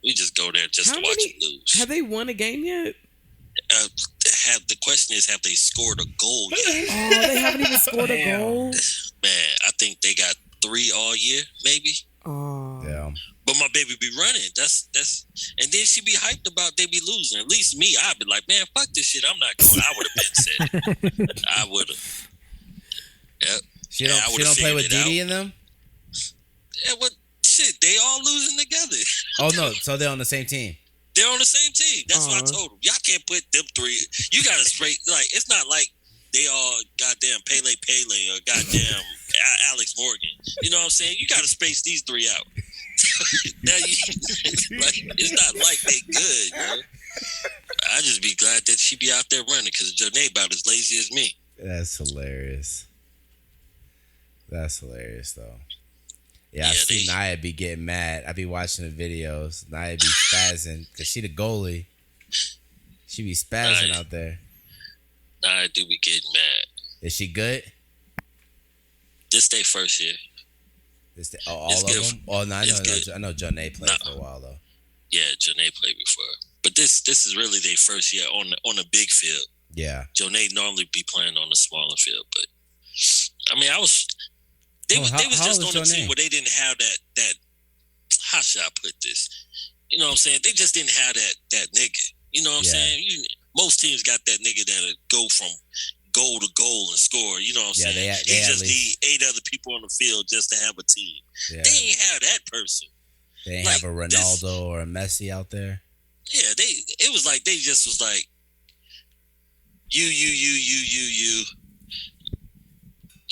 We just go there just to watch them lose. Have they won a game yet? The question is, have they scored a goal yet? Oh, they haven't even scored a goal? Man, I think they got 3 all year, maybe. Oh. Yeah. But my baby be running. That's and then she be hyped about they be losing. At least me, I'd be like, man, fuck this shit. I'm not going. I would have been said. I would have. Yep. She don't play with Didi in them? Yeah, what shit? They all losing together. Oh no, so they're on the same team. They're on the same team. That's what I told them. Y'all can't put them 3. You got to straight like it's not like they all goddamn Pele or goddamn Alex Morgan. You know what I'm saying? You got to space these 3 out. Now like, it's not like they good, yo. I just be glad that she be out there running because Janae about as lazy as me. That's hilarious. That's hilarious though. Yeah, I see Naya be getting mad. I be watching the videos. Naya be spazzing because she the goalie. She be spazzing out there. Naya do be getting mad. Is she good? This day first year. All of them? Oh, no, I know Janae played for a while though. Yeah, Janae played before, but this is really their first year on a big field. Yeah, Janae normally be playing on the smaller field, but I mean, They was just on a team where they didn't have that. How should I put this? You know what I'm saying? They just didn't have that nigga. You know what I'm saying? Most teams got that nigga that'll go from goal to goal and score. You know what I'm saying? They just need 8 other people on the field just to have a team. Yeah. They ain't have that person. They ain't have a Ronaldo or a Messi out there. Yeah, it was like they just was like you.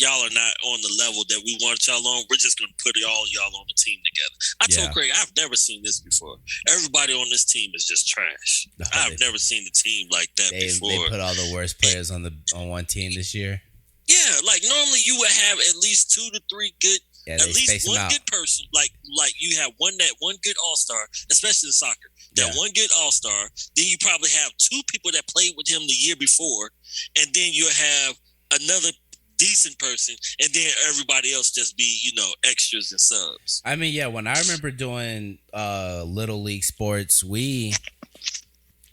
Y'all are not on the level that we want y'all on. We're just going to put all y'all on the team together. I told Craig, I've never seen this before. Everybody on this team is just trash. I've never seen a team like that before. They put all the worst players on one team this year. Yeah, like normally you would have at least 2 to 3 good, at least one good person. Like you have one good all-star, especially in soccer. That one good all-star. Then you probably have 2 people that played with him the year before, and then you have another decent person, and then everybody else just be, extras and subs. I mean, yeah, when I remember doing little league sports,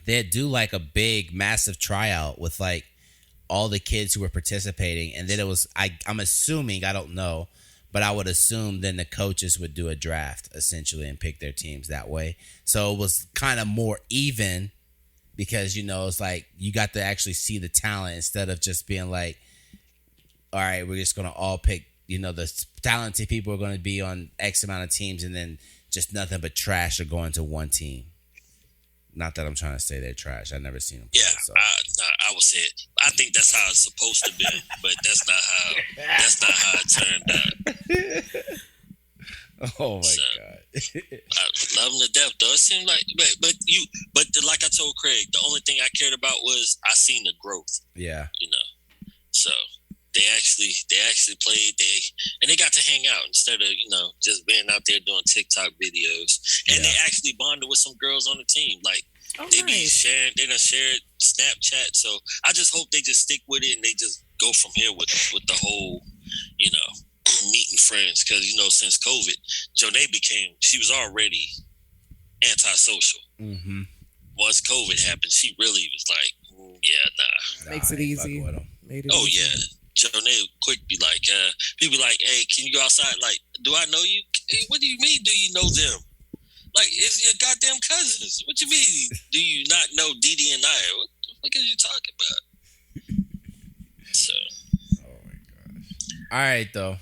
they'd do like a big, massive tryout with like all the kids who were participating, and then it was, I'm assuming, I don't know, but I would assume then the coaches would do a draft essentially and pick their teams that way. So it was kind of more even because, it's like you got to actually see the talent instead of just being like, all right, we're just going to all pick, the talented people are going to be on X amount of teams and then just nothing but trash are going to one team. Not that I'm trying to say they're trash. I've never seen them play. Yeah, so. I would say it. I think that's how it's supposed to be, but that's not how it turned out. Oh, my God. I love them to death, though. It seemed like, but like I told Craig, the only thing I cared about was I seen the growth. Yeah. So they actually played, and they got to hang out instead of, just being out there doing TikTok videos. And they actually bonded with some girls on the team. Like, they done shared Snapchat. So I just hope they just stick with it and they just go from here with the whole, meeting friends. Because, since COVID, Janae she was already antisocial. Mm-hmm. Once COVID happened, she really was like, nah. Makes it easy. Oh, yeah. Janae quick be like, people be like, hey, can you go outside? Like, do I know you? Hey, what do you mean, do you know them? Like, it's your goddamn cousins. What you mean? Do you not know Didi and I? What the fuck are you talking about? So. Oh, my gosh. All right, though.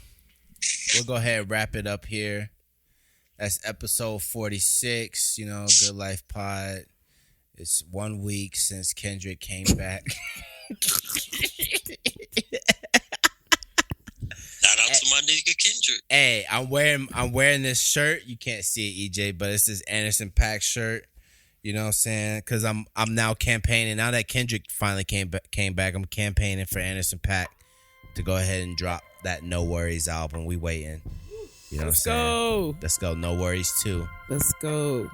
We'll go ahead and wrap it up here. That's episode 46, Good Life Pod. It's 1 week since Kendrick came back. Shout out to my nigga Kendrick. Hey, I'm wearing this shirt. You can't see it, EJ, but it's this Anderson .Paak shirt. You know what I'm saying? Because I'm now campaigning. Now that Kendrick finally came back, I'm campaigning for Anderson .Paak to go ahead and drop that No Worries album. We waiting. You know Let's what I'm saying? go. Let's go. No Worries 2. Let's go.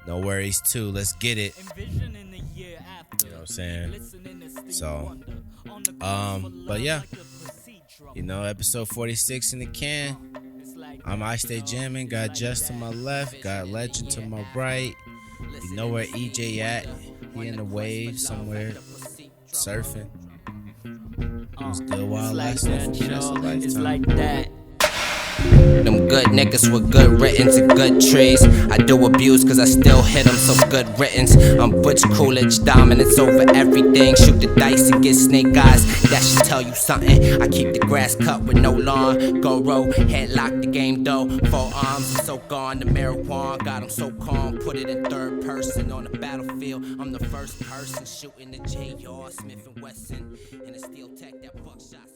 No Worries 2. Let's get it. You know what I'm saying? So, but yeah, episode 46 in the can. I Stay Jamming. Got Jess to my left, got Legend to my right. You know where EJ at? He in the waves somewhere, surfing. It was good while it lasted. It's like that. Them good niggas with good writtens and good trees. I do abuse cause I still hit them, so good writtens. I'm Butch Coolidge, dominance over everything. Shoot the dice and get snake eyes, that should tell you something. I keep the grass cut with no lawn. Go roll, headlock the game though. 4 arms, I'm so gone, the marijuana got them so calm. Put it in third person on the battlefield. I'm the first person shooting the JR Smith & Wesson. And a steel tech that buckshot.